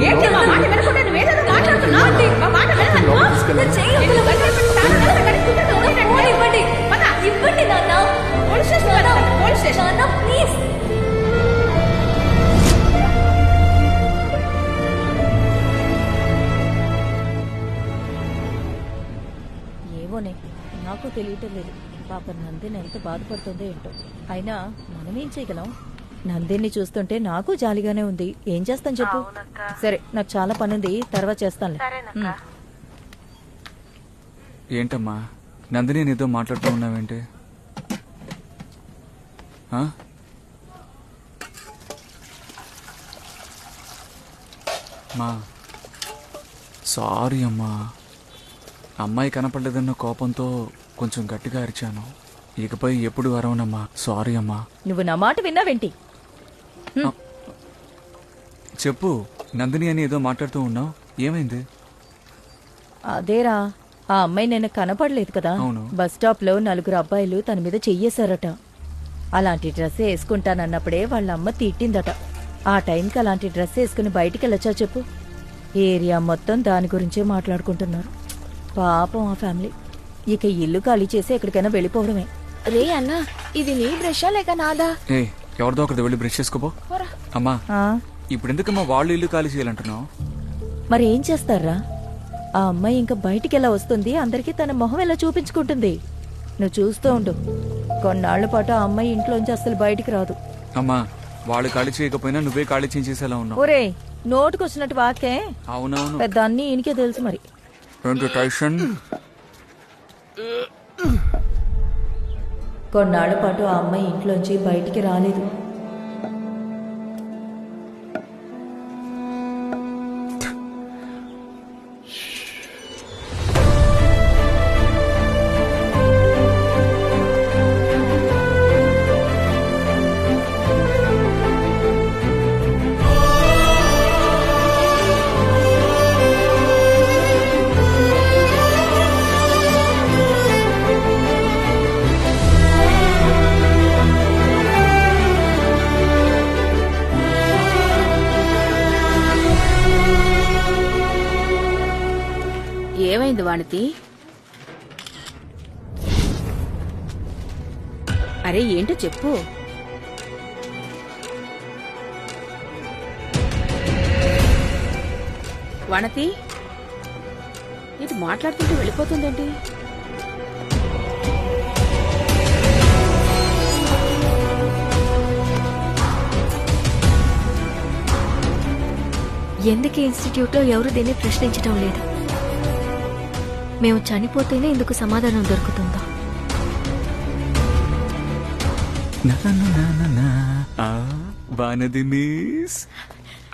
ఏంటి మా మాట వినకుండా నువ్వు ఏదో మాట్లాడుతున్నావు? మా మాట వినలేదు. ఫోన్ ఇవ్వండి. ఇవ్వండి నాన్న. Police station, police station. నాన్న ప్లీజ్. ఏమోనే, నాకు తెలియటం లేదు. పాప నందిని ఎంత బాధపడుతుందో ఏంటో. అయినా మనమేం చేయగలం? నందిని చూస్తుంటే నాకు జాలిగానే ఉంది. ఏం చేస్తాం చెప్పు? సరే, నాకు చాలా పనుంది, తర్వాత చేస్తానులే. ఏంటమ్మా నందిని నీతో మాట్లాడుతూ ఉన్నావేంటి? ఆ? మా సారీ అమ్మా. అమ్మాయి కనపడలేదన్న కోపంతో కొంచెం గట్టిగా అరిచాను. ఇకపై ఎప్పుడు అరవనమ్మా. సారీ అమ్మా. నువ్వు నా మాట విన్నావేంటి? చెప్పు, నందిని అని ఏదో మాట్లాడుతూ ఉన్నావు, ఏమైంది? అదేరా, ఆ అమ్మాయి నేను కనపడలేదు కదా. అవును. బస్ స్టాప్ లో 4 అబ్బాయిలు తన మీద చెయ్యేశారట. అలాంటి డ్రెస్ వేసుకుంటానన్నప్పుడే వాళ్ళ అమ్మ తిట్టిందట. ఆ టైంకి అలాంటి డ్రెస్ వేసుకుని బయటికి వెళ్ళొచ్చా చెప్పు? ఏరియా మొత్తం దాని గురించే మాట్లాడుకుంటున్నారు. పాపం ఆ ఫ్యామిలీ. ఇక ఇల్లు ఖాళీ చేసి ఎక్కడికైనా వెళ్ళిపోవడమే. రే అన్న, ఇది నీ బ్రషా లేక నాదా? ఏ ఎవరిదో ఒకటి వెళ్ళి బ్రష్ చేసుకోపో. అమ్మా ఇప్పుడు ఎందుకమ్మా వాళ్ళు ఇల్లు ఖాళీ చేయాలంటున్నావు? మరి ఏం చేస్తారా? ఆ అమ్మాయి ఇంకా బయటికి ఎలా వస్తుంది? అందరికీ తన మొహం ఎలా చూపించుకుంటుంది? నువ్వు చూస్తూ ఉండు. కొన్నాళ్ల పాటు ఆ అమ్మాయి ఇంట్లోంచి అసలు బయటికి రాదు. అమ్మా వాళ్ళు ఖాళీ చేయకపోయినా నువ్వే ఖాళీ చేసేలా ఉన్నావు. ఒరే, నోటుకొచ్చినట్టు వాకే. అవునవును, పెద్ద అన్ని ఈయనకే తెలుసు. మరి కొన్నాళ్ల పాటు ఆ అమ్మాయి ఇంట్లోంచి బయటికి రాలేదు. ఏమైంది వాణితి? అరే ఏంటో చెప్పు. వాణతి, ఇది మాట్లాడుతుంటే వెళ్ళిపోతుందేంటి? ఎందుకు ఇన్స్టిట్యూట్ లో ఎవరు దీన్ని ప్రశ్నించడం లేదు? మేము చనిపోతేనే ఇందుకు సమాధానం దొరుకుతుందా? వానది మిస్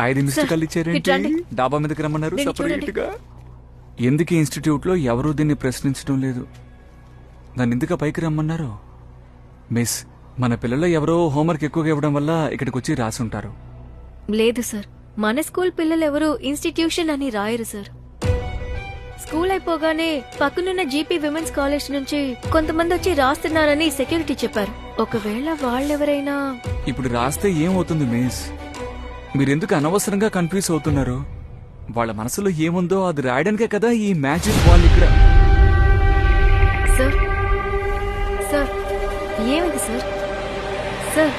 5 మిస్డ్ కాల్ ఇచ్చారేంటి? డాబా మీదకి రమ్మన్నారు సపరేట్ గా. ఎందుకు ఇన్స్టిట్యూట్ లో ఎవరూ దీన్ని ప్రశ్నించడం లేదు? నన్ను ఎందుకు పైకి రమ్మన్నారు? మిస్, మన పిల్లలు ఎవరో హోంవర్క్ ఎక్కువగా ఇవ్వడం వల్ల ఇక్కడికి వచ్చి రాసుంటారు. లేదు సార్, మన స్కూల్ పిల్లలు ఎవరు ఇన్స్టిట్యూషన్ అని రాయరు సార్. స్కూల్ అయిపోగానే పక్కనున్న జీపీ విమెన్స్ కాలేజ్ నుంచి కొంతమంది వచ్చి రాస్తున్నారని సెక్యూరిటీ చెప్పారు. ఒకవేళ వాళ్ళెవరైనా ఇప్పుడు రాస్తే ఏమవుతుంది మిస్? మీరెందుకు అనవసరంగా కన్ఫ్యూజ్ అవుతున్నారు? వాళ్ళ మనసులో ఏముందో అది రాయడానికే కదా ఈ మ్యాజిక్ వాల్ ఇక్కడ. సార్ ఏమిటి సార్? సార్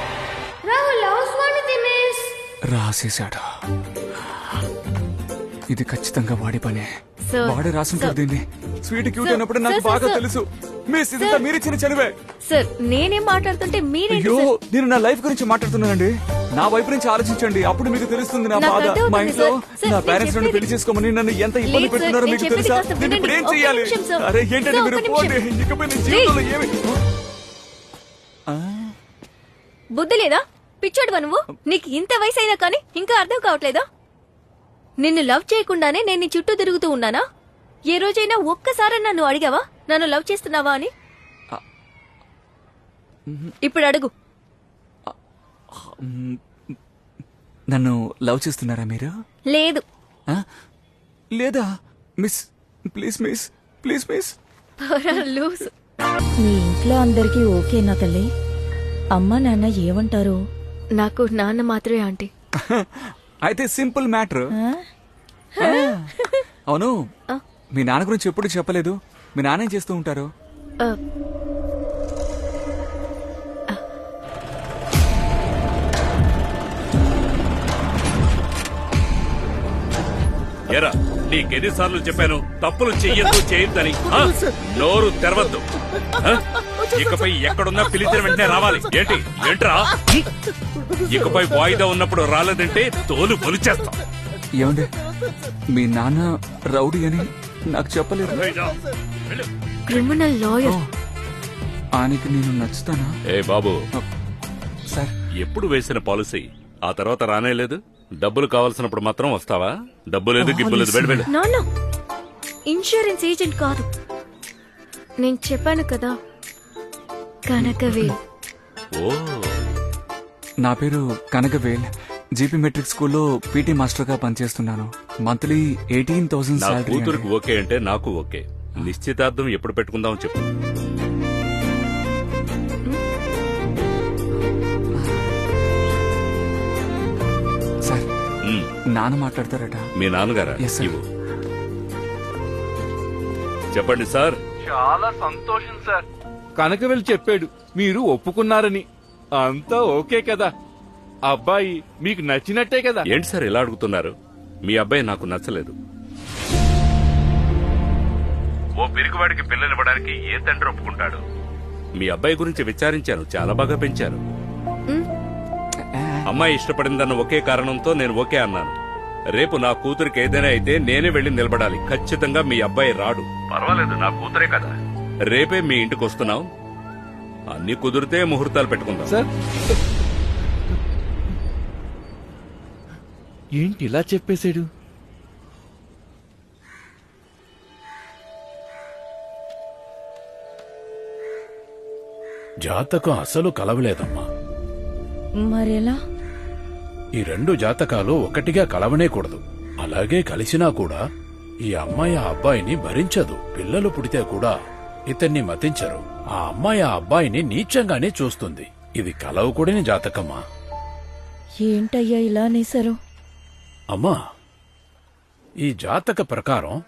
రాహుల్ అవసరానికి మిస్ రాసేశాడు. ఇది ఖచ్చితంగా వాడి పనే. సార్, వాడే రాసుంటాడు సార్. దీన్ని. స్వీట్ క్యూట్ సార్, అన్నప్పుడు నాకు సార్, బాగా సార్. తెలుసు. మిస్ ఇదంతా సార్. మీరిచ్చిన చనివే. సార్ నేనేం మాట్లాడుతుంటే మీరేంటి అయ్యో సార్? నేను నా లైఫ్ గురించి మాట్లాడుతున్నానండి. నా వైపు నుంచి ఆలోచించండి, అప్పుడు మీకు తెలుస్తుంది నా నాకు బాధ. అర్థమవుతుంది మా ఇంట్లో సార్. సార్, నా నేను పేరెంట్స్ నన్ను చెప్పేది- పెళ్లి చేసుకోమని నన్ను ఎంత ఇబ్బంది లేదు సార్, పెట్టున్నారో నేను మీకు చెప్పేది తెలుసా? కాస్త నేను ఇప్పుడు ఏం వినండి. చెయ్యాలి? ఒక్క నిమిషం సార్. అరే ఏంటండి సార్, మీరు ఒక్క పోండి. నిమిషం. ఇకపై నేను జీవితంలో ఏమి బుద్ధి లేదా? పిచ్చోడువా నువ్వు? నీకు ఇంత వయసు అయినా కానీ ఇంకా అర్థం కావట్లేదా? నిన్ను లవ్ చేయకుండానే నేను నీ చుట్టూ తిరుగుతూ ఉన్నానా? ఏ రోజైనా ఒక్కసారి నన్ను అడిగావా నన్ను లవ్ చేస్తున్నావా అని? ఇప్పుడు అడుగు. నన్ను లవ్ చేస్తున్నారా మీరు? లేదు. ఆ? లేదా miss please miss please miss. Loose. మీ ఇంట్లో అందరికీ ఓకేనా తల్లి? అమ్మా నాన్న ఏమంటారు? నాకు నాన్న మాత్రమే ఆంటీ. అయితే సింపుల్ మ్యాటర్. అవును, మీ నాన్న గురించి ఎప్పుడు చెప్పలేదు. మీ నాన్న ఏం చేస్తూ ఉంటారు? ఎరా నీకెన్నిసార్లు చెప్పాను తప్పులు చెయ్యొద్దు చేయొద్దని. ఆ? నోరు తెరవద్దు. ఆ? ఇకపై ఎక్కడున్నా పిలిచిన వెంటనే రావాలి. ఏంట్రా ఇకపై వాయిదా ఉన్నప్పుడు రాలేదంటే తోలు పొలిచేస్తాం. ఏమండి మీ నాన్న రౌడీ అని నాకు చెప్పలేదు. Criminal lawyer. ఆయనకి నేను నచ్చుతానా? ఏ బాబు సార్, ఎప్పుడు వేసిన పాలసీ ఆ తర్వాత రానేలేదు. డబ్బులు కావాల్సినప్పుడు మాత్రం వస్తావా? డబ్బు లేదు గిబ్బు లేదు. వెళ్ళు. నాన్న ఇన్సూరెన్స్ ఏజెంట్ కాదు. నేను చెప్పాను కదా కనకవేల్. ఓ నా పేరు కనకవేల్. జీపీ మెట్రిక్ స్కూల్లో పీటీ మాస్టర్ గా పనిచేస్తున్నాను. మంత్లీ 18,000 నా సాలరీ. కూతురికి ఓకే అంటే నాకు ఓకే. నిశ్చితార్థం ఎప్పుడు పెట్టుకుందాం చెప్పు. సార్ నాన్న మాట్లాడతారట. మీ నాన్నగారా? Yes, sir. ఇవ్వు. చెప్పండి సార్. చాలా సంతోషం సార్. కనకవెల్లి చెప్పాడు మీరు ఒప్పుకున్నారని. అంతా ఓకే కదా? అబ్బాయి మీకు నచ్చినట్టే కదా? ఏంటి సార్ ఇలా అడుగుతున్నారు? మీ అబ్బాయి నాకు నచ్చలేదు. ఓ పిరికివాడికి పిల్లనివ్వడానికి ఏ తండ్రి ఒప్పుకుంటాడు? మీ అబ్బాయి గురించి విచారించాను, చాలా బాగా పెంచారు. అమ్మాయి ఇష్టపడిందన్న ఒకే కారణంతో నేను ఓకే అన్నాను. రేపు నా కూతురికి ఏదైనా అయితే నేనే వెళ్లి నిలబడాలి. ఖచ్చితంగా మీ అబ్బాయి రాడు. పర్వాలేదు, నా కూతురే కదా. రేపే మీ ఇంటికి వస్తున్నాం. అన్ని కుదిరితే ముహూర్తాలు పెట్టుకుందాం. సార్ ఏంటి ఇలా చెప్పేశాడు? జాతకం అసలు కలవలేదమ్మా. మరెలా? ఈ 2 జాతకాలు ఒకటిగా కలవనేకూడదు. అలాగే కలిసినా కూడా ఈ అమ్మాయి ఆ అబ్బాయిని భరించదు. పిల్లలు పుడితే కూడా ఇతన్ని మతించరు. ఆ అమ్మాయి ఆ అబ్బాయిని నీచంగానే చూస్తుంది. ఇది కలవకూడని జాతకమ్మా. ఏంటయ్యా ఇలా నేశారు? అమ్మా, ఈ జాతక ప్రకారం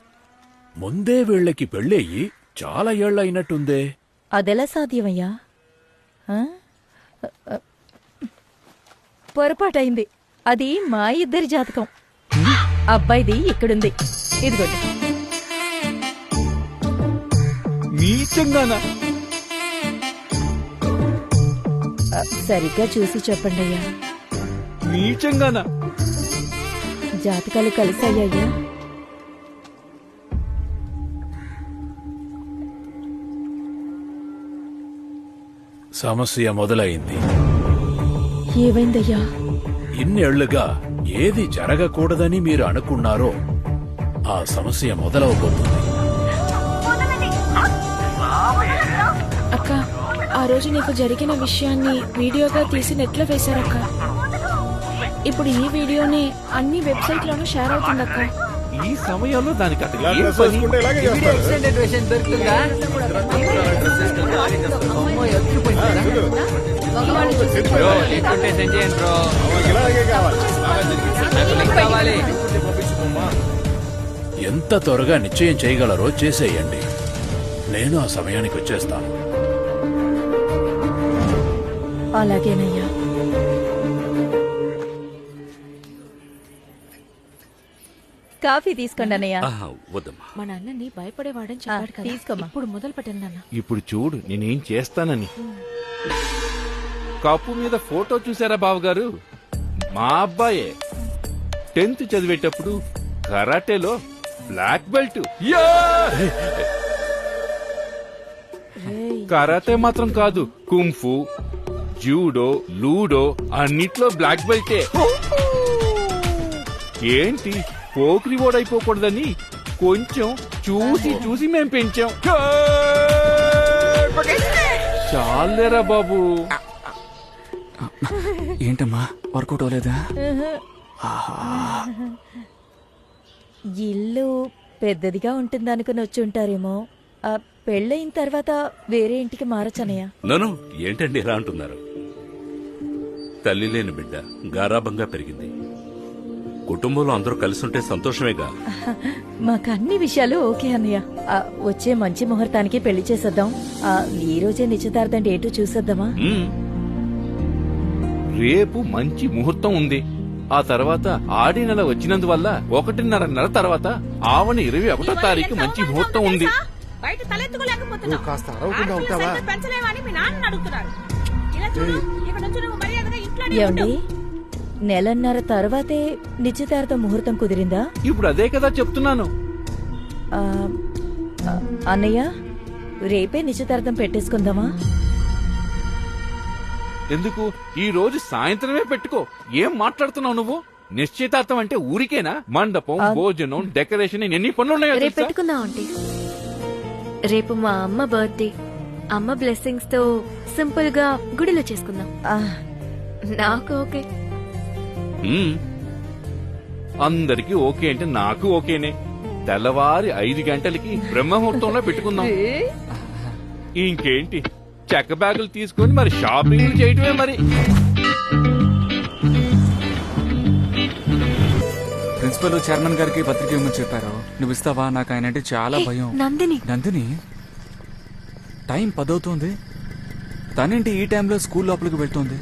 ముందే వీళ్ళకి పెళ్ళయ్యి చాలా ఏళ్లయినట్టుందే. అదెలా సాధ్యమయ్యా? ఆ? పొరపాటైంది. అది మా ఇద్దరి జాతకం. అబ్బాయిది ఇక్కడుంది. ఇదిగోండి. నీచంగానా? సరిగ్గా చూసి చెప్పండి అయ్యా. నీచంగానా? జాతకాలు కలిసాయ్యా? సమస్య మొదలైంది. ఏమైందయ్యా? ఇన్నేళ్లుగా ఏది జరగకూడదని మీరు అనుకున్నారో ఆ సమస్య మొదలవబోతుంది. అక్క, ఆ రోజు నీకు జరిగిన విషయాన్ని వీడియోగా తీసి నెట్లో వేశారక్క. ఇప్పుడు ఈ వీడియోని అన్ని వెబ్సైట్లోనూ షేర్ అవుతుందక్క. ఈ సమయంలో దానికి అసలు ఇలా ఏం డ్రెస్ పని? వేసుకుంటే ఇలాగే చేస్తారు. ఇలాగే కావాలి. ఎంత త్వరగా నిశ్చయం చేయగలరో చేసేయండి. నేను ఆ సమయానికి వచ్చేస్తాను. అలాగేనయ్యా. కాఫీ తీసుకోండి అన్నయ్య. వద్దమ్మా. మా నాన్నని భయపడేవాడని చెప్పాడు కదా, తీసుకోమ్మా. ఇప్పుడు మొదలు పెట్టండి నాన్న. ఇప్పుడు చూడు నేనేం చేస్తానని. కప్పు మీద ఫోటో చూసారా బావగారు? మా అబ్బాయే 10th చదివేటప్పుడు కరాటేలో బ్లాక్ బెల్ట్. కరాటే మాత్రం కాదు, కుంఫు, జూడో, లూడో అన్నిట్లో బ్లాక్ బెల్టే. ఏంటి పోకిరి ఓడైపోకూడదని కొంచెం చూసి చూసి మేం పెంచాం. చాలేరా బాబు. ఏంటమ్మా వర్కౌట్ అవ్వలేదా? ఇల్లు పెద్దదిగా ఉంటుందనుకుని వచ్చి ఉంటారేమో. పెళ్ళయిన తర్వాత వేరే ఇంటికి మారచ్చనయ్య. నన్ను ఏంటండి ఇలా అంటున్నారు? తల్లి లేని బిడ్డ గారాబంగా పెరిగింది. కుటుంబంలో అందరూ కలిసి ఉంటే సంతోషమేగా. మాకు అన్ని విషయాలు ఓకే అన్నయ్య. వచ్చే మంచి ముహూర్తానికి పెళ్లి చేసేద్దాం. ఈ రోజే నిశ్చితార్థం డేటు చూసేద్దామా? రేపు మంచి ముహూర్తం ఉంది. ఆ తర్వాత ఆడి నెల వచ్చినందువల్ల 1.5 నెల తర్వాత ఆవని 21వ తారీఖు మంచి ముహూర్తం ఉంది. బయట తలెత్తుకోలేకపోతున్నావు. కాస్త అరవకుండా ఉంటావా? పెంచలేవని మీ నాన్న అడుగుతున్నారు. ఇలా చూడు, ఇక్కడ నుంచి నువ్వు మర్యాదగా ఇంట్లోనే ఏమండి, ఉండు. నెలన్నర తర్వాతే నిశ్చితార్థ ముహూర్తం కుదిరిందా? ఇప్పుడు అదే కదా చెప్తున్నాను. అన్నయ్య, రేపే నిశ్చితార్థం పెట్టేసుకుందామా? ఎందుకు ఈ రోజు సాయంత్రమే పెట్టుకో. ఏం మాట్లాడుతున్నావు నువ్వు? నిశ్చితార్థం అంటే ఊరికేనా? మండపం, భోజనం, డెకరేషన్ ఎన్ని పనులున్నాయో రేపు పెట్టుకుందాం ఆంటీ. రేపు మా అమ్మ బర్త్డే. అమ్మ బ్లెస్సింగ్స్ తో సింపుల్ గా గుడిలో చేసుకుందాం. నాకు ఓకే. అందరికి ఓకే అంటే నాకు ఓకేనే. తెల్లవారి 5 గంటలకి బ్రహ్మముహూర్తంలో పెట్టుకుందాం. ఇంకేంటి, చెక్క బ్యాగులు తీసుకొని మరి షాపింగ్ చేయటమే. మరి ప్రిన్సిపల్ చైర్మన్ గారికి పత్రిక ఇవ్వమని చెప్పారు. నువ్వు ఇస్తావా? నాకు ఆయన అంటే చాలా భయం. నందిని, టైం 10 అవుతుంది. తనేంటి ఈ టైంలో స్కూల్ లోపలికి వెళ్తోంది?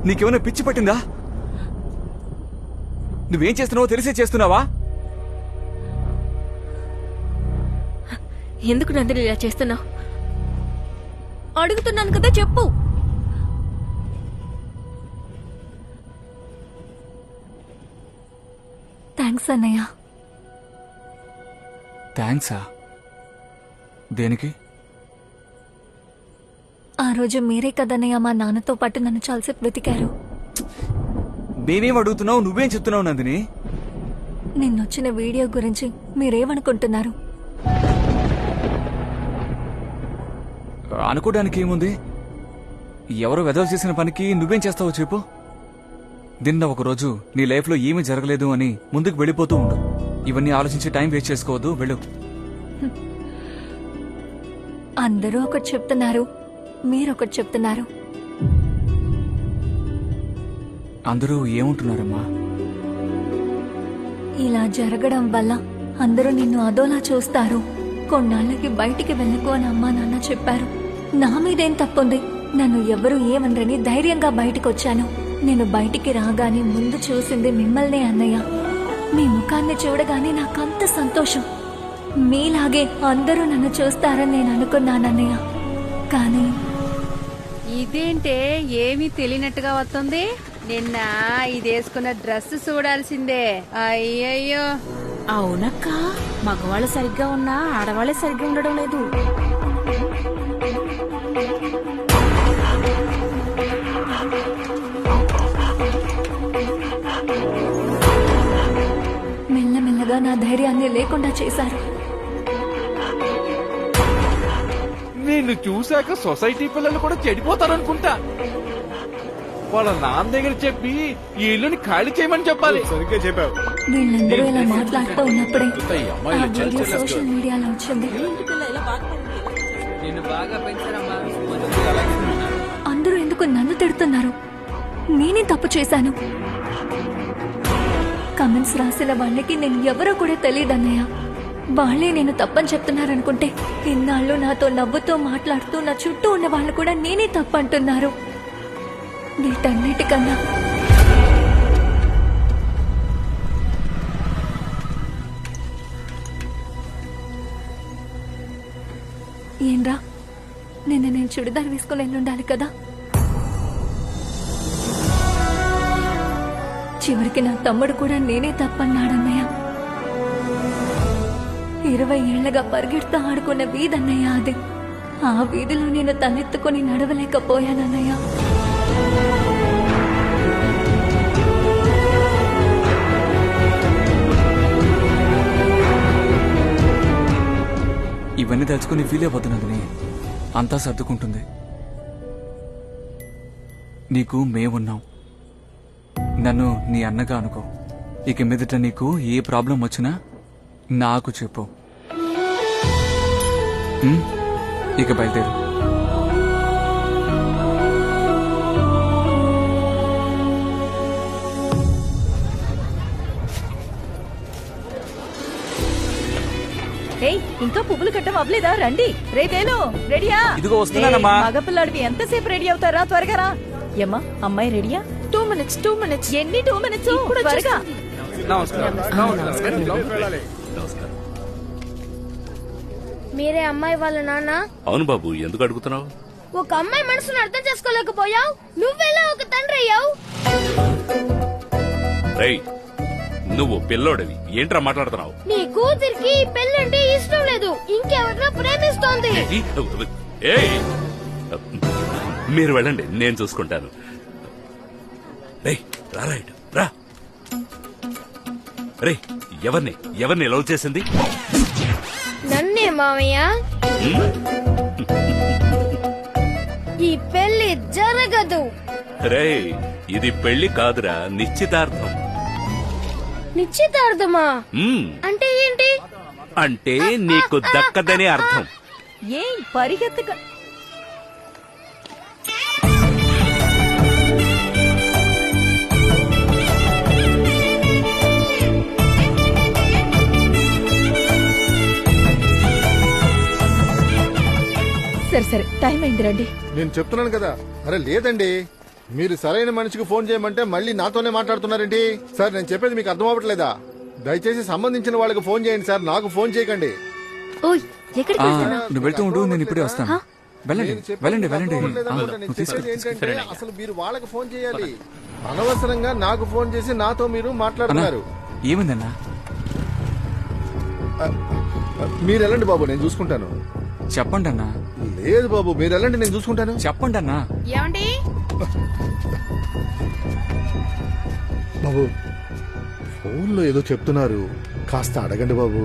నీకేమైనా పిచ్చి పట్టిందా? నువ్వేం చేస్తున్నావో తెలిసే చేస్తున్నావా? ఎందుకు నందిని ఇలా చేస్తున్నావు? అడుగుతున్నాను కదా, చెప్పు. థ్యాంక్స్ అన్నయ్య. థ్యాంక్సా? దేనికి? ఆ రోజు మీరే కదన్నయ్య మా నాన్నతో పాటు నన్ను చాలాసేపు వెతికారు. నేనేం అడుగుతున్నావు, నువ్వేం చెప్తున్నావు నందిని? నిన్నొచ్చిన వీడియో గురించి మీరేమనుకుంటున్నారు? అనుకోవడానికి ఏముంది? ఎవరో వెదవ చేసిన పనికి నువ్వేం చేస్తావో చెప్పు. నిన్న ఒకరోజు నీ లైఫ్ లో ఏమీ జరగలేదు అని ముందుకు వెళ్ళిపోతూ ఉండు. ఇవన్నీ ఆలోచించి టైం వేస్ట్ చేసుకోవద్దు, వెళ్ళు. అందరూ ఒకటి చెప్తున్నారు, మీరొకటి చెప్తున్నారు. అందరూ ఏముంటున్నారమ్మా? ఇలా జరగడం వల్ల అందరూ నిన్ను అదోలా చూస్తారు. కొన్నాళ్ళకి బయటికి వెళ్ళకు అని అమ్మా నాన్న చెప్పారు. నా మీదేం తప్పుంది? నన్ను ఎవరు ఏమనరని ధైర్యంగా బయటకొచ్చాను. నేను బయటికి రాగానే ముందు చూసింది మిమ్మల్నే అన్నయ్య. మీ ముఖాన్ని చూడగానే నాకంత సంతోషం. మీలాగే అందరూ నన్ను చూస్తారని నేను అనుకున్నానన్నయ్య. కానీ ఇదేంటే ఏమీ తెలియనట్టుగా వస్తుంది? నిన్న ఇదేసుకున్న డ్రెస్ చూడాల్సిందే. అయ్యయ్యో. అవునక్క, మగవాళ్ళు సరిగ్గా ఉన్నా ఆడవాళ్ళే సరిగ్గా ఉండడం లేదు. మెల్లమెల్లగా నా ధైర్యాన్ని లేకుండా చేశారు. నిన్ను చూశాక సొసైటీ పిల్లలు కూడా చెడిపోతారనుకుంటా. వాళ్ళ నాన్న దగ్గర చెప్పి ఈ ఇల్లుని ఖాళీ చేయమని చెప్పాలి. సరిగ్గా చెప్పావు. వీళ్ళందరూ ఇలా మాట్లాడుతూ ఉన్నప్పుడే ఈ ఆ అమ్మాయిలు వీడియో సోషల్ మీడియాలో వచ్చింది. అందరూ ఎందుకు నన్ను తిడుతున్నారు? నేనే తప్పు చేశాను. కమెంట్స్ రాసిన వాళ్ళకి నేను ఎవరో కూడా తెలియదన్నయ్య. వాళ్ళే నేను తప్పని చెప్తున్నారనుకుంటే ఇన్నాళ్ళు నాతో నవ్వుతూ మాట్లాడుతూ నా చుట్టూ ఉన్న వాళ్ళు కూడా నేనే తప్పంటున్నారు. వీటన్నిటికన్నా ఏంరా, నిన్న నేను చుడిదార్ వేసుకుని వెళ్ళుండాలి కదా. చివరికి నా తమ్ముడు కూడా నేనే తప్పన్నాడన్నయ్య. 20 ఏళ్లగా పరిగెడుతూ ఆడుకున్న వీధన్నయ్య అది. ఆ వీధిలో నేను తలెత్తుకుని నడవలేకపోయానన్నయ్య. ఇవన్నీ తలుచుకుని ఫీల్ అయిపోతున్నది. అంతా సర్దుకుంటుంది. నీకు మేమున్నాం. నన్ను నీ అన్నగా అనుకో. ఇక మీదట నీకు ఏ ప్రాబ్లం వచ్చినా నాకు చెప్పు. ఇక బయలుదేరు. ఏయ్, ఇంకా పువ్వులు కట్టం అవ్వలేదా? రండి. రేపేను రెడీయా? ఇదిగో వస్తున్నానమ్మా. మగపిల్లాడివి ఎంతసేపు రెడీ అవుతారా? త్వరగా రా. ఏమ్మా, అమ్మాయి రెడీయా? 2 minutes. ఎన్ని 2 minutes? త్వరగా. మీరే అమ్మాయి వాళ్ళ నాన్న? అవును బాబు, ఎందుకు అడుగుతున్నావు? ఒక అమ్మాయి మనసును అర్థం చేసుకోలేకపోయావు, నువ్వెలా ఒక తండ్రి అయ్యావు? రేయ్, నువ్వు పిల్లోడివి, ఏంట్రా మాట్లాడుతున్నావు? నీ కూతురికి పెళ్ళంటే ఇష్టం లేదు, ఇంకెవరినో ప్రేమిస్తోంది. ఏయ్, మీరు వెళ్ళండి, నేను చూసుకుంటాను. రేయ్, రా రైట్ రా. రే, ఎవరిని లవ్ చేసింది? నన్నే మావయ్య. ఈ పెళ్లి జరగదు. రేయ్, ఇది పెళ్లి కాదురా, నిశ్చితార్థం. నిశ్చితార్థమా? అంటే ఏంటి? అంటే నీకు దక్కదనే అర్థం. ఏం పరిగెత్తక. సరే టైం అయింది, రండి. నేను చెప్తున్నాను కదా. అరే లేదండి, మీరు సరైన మనిషికి ఫోన్ చేయమంటే మళ్ళీ నాతోనే మాట్లాడుతున్నారేంటి? సార్, నేను చెప్పేది మీకు అర్థం అవ్వట్లేదా? దయచేసి సంబంధించిన వాళ్ళకి ఫోన్ చేయండి సార్, నాకు ఫోన్ చేయకండి. ఓయ్, ఎక్కడికి వెళ్తున్నావ్? నువ్వు వెళ్తూ ఉండు, నేను ఇప్పుడే వస్తాను. వెళ్ళండి నేను చెప్పేది వెళ్ళండి మీకు వెళ్ళండి. అర్థం అవ్వట్లేదనుకుంటా. నేను చెప్పేది ఏంటంటే అసలు మీరు వాళ్ళకి ఫోన్ చేయాలి. అనవసరంగా నాకు ఫోన్ చేసి నాతో మీరు మాట్లాడుతున్నారు. ఏమైందన్నా? మీరు వెళ్ళండి బాబు, నేను చూసుకుంటాను. చెప్పండి అన్నా. లేదు బాబు, మీరు వెళ్ళండి, నేను చూసుకుంటాను. చెప్పండి అన్నా. ఏమండి? బాబు, ఫోన్లో ఏదో చెప్తున్నారు, కాస్త అడగండి బాబు.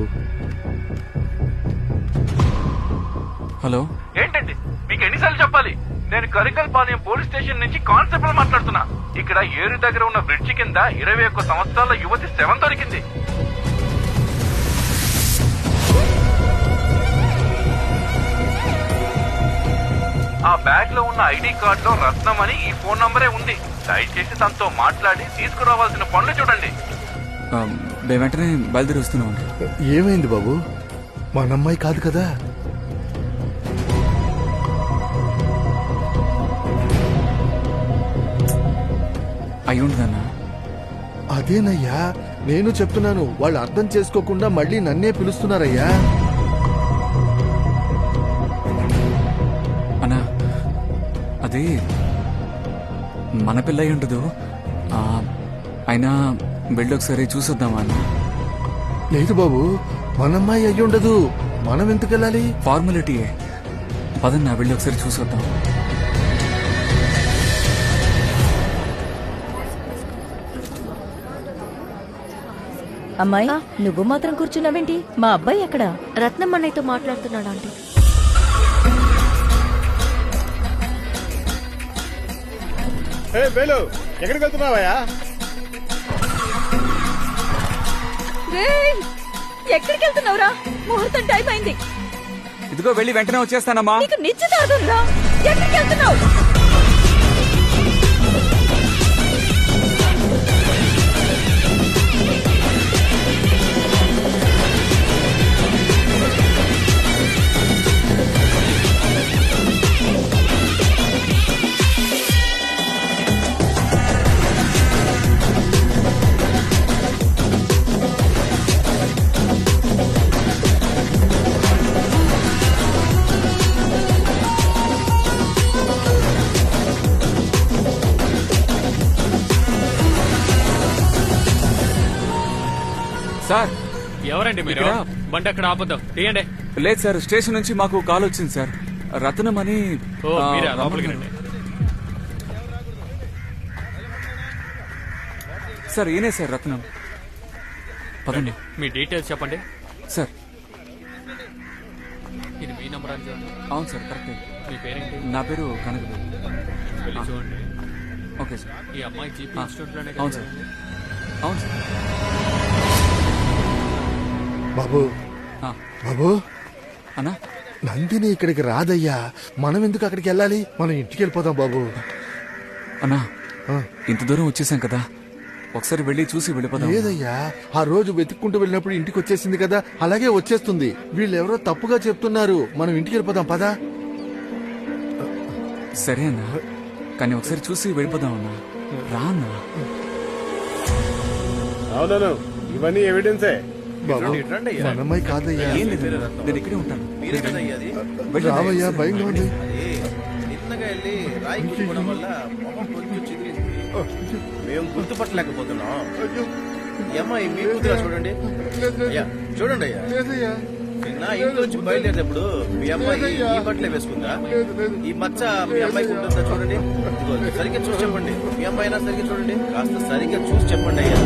హలో, ఏంటండి మీకు ఎన్నిసార్లు చెప్పాలి? నేను కరికల్పాలెం పోలీస్ స్టేషన్ నుంచి కానిస్టేబుల్ మాట్లాడుతున్నా. ఇక్కడ ఏరు దగ్గర ఉన్న బ్రిడ్జి కింద 21 సంవత్సరాల యువతి శవం దొరికింది. ఆ బ్యాగ్ లో ఉన్న ఐడి కార్డ్ లో రత్నం అని ఈ ఫోన్ నంబరే ఉంది. దయచేసి తనతో మాట్లాడి తీసుకురావాల్సిన పనులు చూడండి. మేము వెంటనే బయలుదేరి వస్తున్నాం. ఏమైంది బాబు? మా అమ్మాయి కాదు కదా? అయి ఉండదన్నా. అదేనయ్యా నేను చెప్తున్నాను, వాళ్ళు అర్థం చేసుకోకుండా మళ్ళీ నన్నే పిలుస్తున్నారయ్యా. అన్నా, అది మన పిల్ల అయి ఉండదు. అయినా వెళ్ళి ఒకసారి చూసొద్దామా అన్న? లేదు బాబు, మనమ్మాయి అయ్యి ఉండదు. మనం ఎందుకు వెళ్ళాలి? ఫార్మాలిటీయే. పదన్నా, వెళ్ళి ఒకసారి చూసొద్దాం. అమ్మాయి, నువ్వు మాత్రం కూర్చున్నావేంటి? మా అబ్బాయి ఎక్కడా? రత్నం అన్నయ్యతో మాట్లాడుతున్నాడు ఆంటీ. వేలు ఎక్కడికి వెళ్తున్నావయ్యా? ఎక్కడికి వెళ్తున్నావురా? ముహూర్తం టైం అయింది. ఇదిగో వెళ్ళి వెంటనే వచ్చేస్తానమ్మా. నీకు నిశ్చితార్థం రా. ఎక్కడికి వెళ్తున్నావు? సార్ ఎవరండి మీరు? బండి అక్కడ ఆపొద్దాం, తీయండి. లేదు సార్, స్టేషన్ నుంచి మాకు కాల్ వచ్చింది సార్. రత్నం అని. ఓ, మీరా? లోపలికి రండి. సార్ ఈయనే సార్ రత్నం. పదండి. మీ డీటెయిల్స్ చెప్పండి సార్. ఇది మీ నంబర్ అని చూడండి. అవును సార్, కరెక్టే. మీ పేరేంటి? నా పేరు కనక. వెళ్ళి చూడండి. Okay sir. ఈ అమ్మాయి జీపీ ఇన్స్టిట్యూట్ లోనే. అవును సార్, అవును సార్. బాబు బాబు అన్నా, నందిని ఇక్కడికి రాదయ్యా. మనం ఎందుకు అక్కడికి వెళ్ళాలి? మనం ఇంటికి వెళ్ళిపోదాం బాబు. అన్నా, ఇంత దూరం వచ్చేసాం కదా, ఒకసారి వెళ్ళి చూసి వెళ్ళిపోదాం. లేదయ్యా, ఆ రోజు వెతుక్కుంటూ వెళ్ళినప్పుడు ఇంటికి వచ్చేసింది కదా, అలాగే వచ్చేస్తుంది. వీళ్ళెవరో తప్పుగా చెప్తున్నారు. మనం ఇంటికి వెళ్ళిపోదాం పదా. సరే అన్నా, కానీ ఒకసారి చూసి వెళ్ళిపోదాం అన్నా. రా అన్నా. అవునవును, ఇవన్నీ ఎవిడెన్సే. మన అమ్మాయి కాదయ్యా. ఏం లేదు, నేను ఇక్కడే ఉంటాను. రావయ్యా, భయంగా ఉంది. మేము గుర్తుపట్టలేకపోతున్నాం. ఈ అమ్మాయి మీ కూతురా? చూడండి అయ్యా, చూడండి అయ్యా. నిన్న ఇంటి నుంచి బయలుదేరేటప్పుడు మీ అమ్మాయి ఈ బట్టలే వేసుకుందా? ఈ మచ్చ మీ అమ్మాయికి ఉంటుందా? చూడండి. సరిగ్గా చూసి చెప్పండి. మీ అమ్మాయి అయినా సరిగ్గా చూడండి. కాస్త సరిగ్గా చూసి చెప్పండి అయ్యా.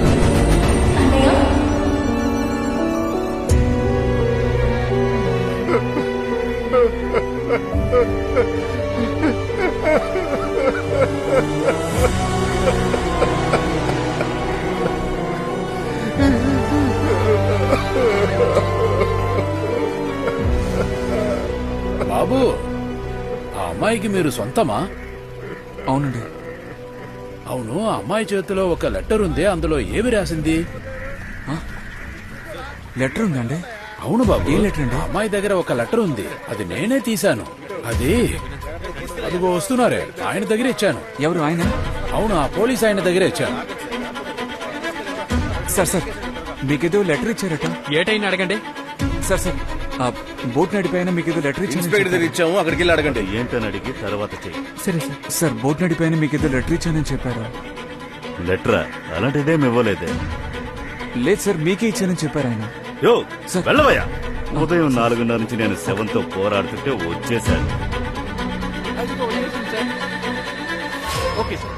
బాబు, ఆ అమ్మాయికి మీరు సొంతమా? అవునండి. అవును, ఆ అమ్మాయి చేతిలో ఒక లెటర్ ఉంది. అందులో ఏమి రాసింది? లెటర్ ఉందండి? అవును బాబు. ఏ లెటర్ అండి? అమ్మాయి దగ్గర ఒక లెటర్ ఉంది. అది నేనే తీశాను. అదిగో వస్తున్నారే, ఆయన దగ్గర ఇచ్చాను. ఎవరు ఆయన? అవును, ఆ పోలీస్ ఆయన దగ్గర ఇచ్చాను. సార్ సార్, మీకేదో లెటర్ ఇచ్చారట. ఏటైనా అడగండి. సార్ సార్, ఆ బోట్ నడిపోయిన మీకేదో లెటర్ ఇన్స్పెక్టర్ దగ్గర ఇచ్చాము, అక్కడికి వెళ్ళి అడగండి. ఏంటని అడిగి తర్వాత చెయ్యి. సరే సార్. సార్, బోట్ నడిపోయిన మీకేదో లెటర్ ఇచ్చానని చెప్పారు. లెటరా? అలాంటిదేం ఇవ్వలేదే. లేదు సార్, మీకే ఇచ్చానని చెప్పారు ఆయన. యో వెళ్ళవయ్యా. ఉదయం 4:30 నుంచి నేను శవంతో పోరాడుతుంటే వచ్చేశాను. Okay sir.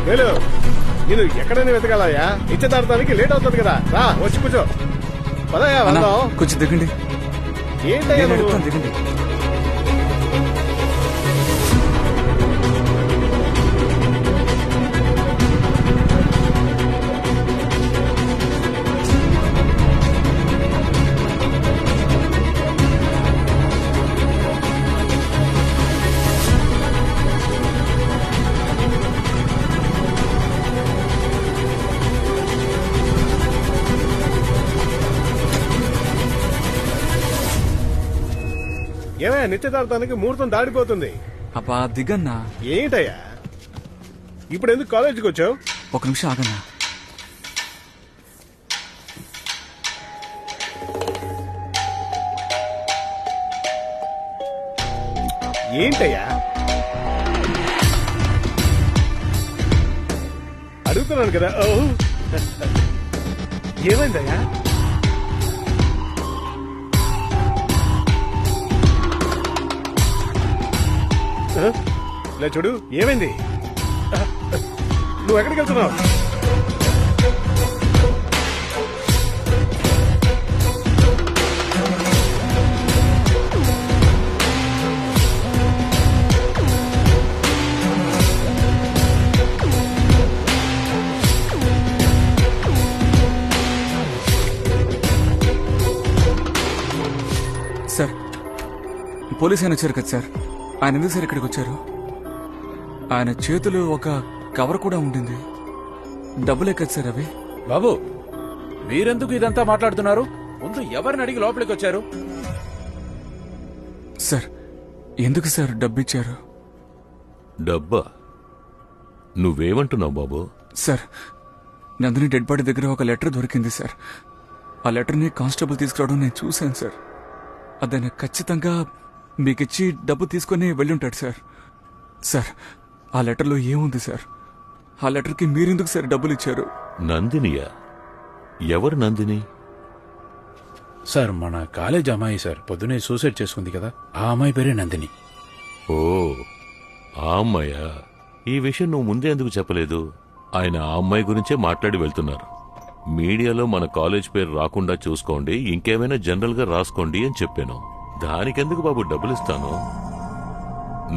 వేలు, నేను ఎక్కడైనా వెతకాలయ్యా. నిశ్చితార్థానికి లేట్ అవుతుంది కదా. రా, వచ్చి కూర్చో. పదయ్యా, వెళ్దాం. కొంచెం దిగండి. ఏంటయ్యా నువ్వు? దిగండి. ఏమయ్యా, నిశ్చితార్థానికి ముహూర్తం దాడిపోతుంది. అబ్బా దిగన్నా. ఏంటయ్యా, ఇప్పుడు ఎందుకు కాలేజీకి వచ్చావు? ఒక నిమిషం ఆగన్నా. ఏంటయ్యా అడుగుతున్నాను కదా. ఓ ఏమైందయ్యా? ఇలా చూడు, ఏమైంది? నువ్వు ఎక్కడికి వెళ్తున్నావు? సార్ పోలీస్ ఆయన వచ్చారు కదా సార్, ఆయన ఎందుకు సార్ ఇక్కడికి వచ్చారు? ఆయన చేతులు ఒక కవర్ కూడా ఉండింది. డబ్బులే కదా సార్ అవి? బాబు మీరెందుకు ఇదంతా మాట్లాడుతున్నారు? ముందు ఎవరిని అడిగి లోపలికి వచ్చారు? సార్ ఎందుకు సార్ డబ్బు ఇచ్చారు? డబ్బా? నువ్వేమంటున్నావు బాబు? సార్ నందిని డెడ్ బాడీ దగ్గర ఒక లెటర్ దొరికింది సార్. ఆ లెటర్ని కానిస్టేబుల్ తీసుకురావడం నేను చూశాను సార్. అదైనా ఖచ్చితంగా మీకిచ్చి డబ్బు తీసుకుని వెళ్ళుంటాడు సార్. సార్ ఆ లెటర్లో ఏముంది సార్? ఆ లెటర్కి మీరెందుకు సార్ డబ్బులు ఇచ్చారు? నందినియా? ఎవరు నందిని? సార్ మన కాలేజ్ అమ్మాయి సార్, పొద్దునే సూసైడ్ చేసుకుంది కదా, ఆ అమ్మాయి పేరే నందిని. ఓ ఆ అమ్మాయా? ఈ విషయం నువ్వు ముందే ఎందుకు చెప్పలేదు? ఆయన ఆ అమ్మాయి గురించే మాట్లాడి వెళ్తున్నారు. మీడియాలో మన కాలేజ్ పేరు రాకుండా చూసుకోండి, ఇంకేమైనా జనరల్ గా రాసుకోండి అని చెప్పాను. దానికెందుకు బాబు డబ్బులు ఇస్తాను?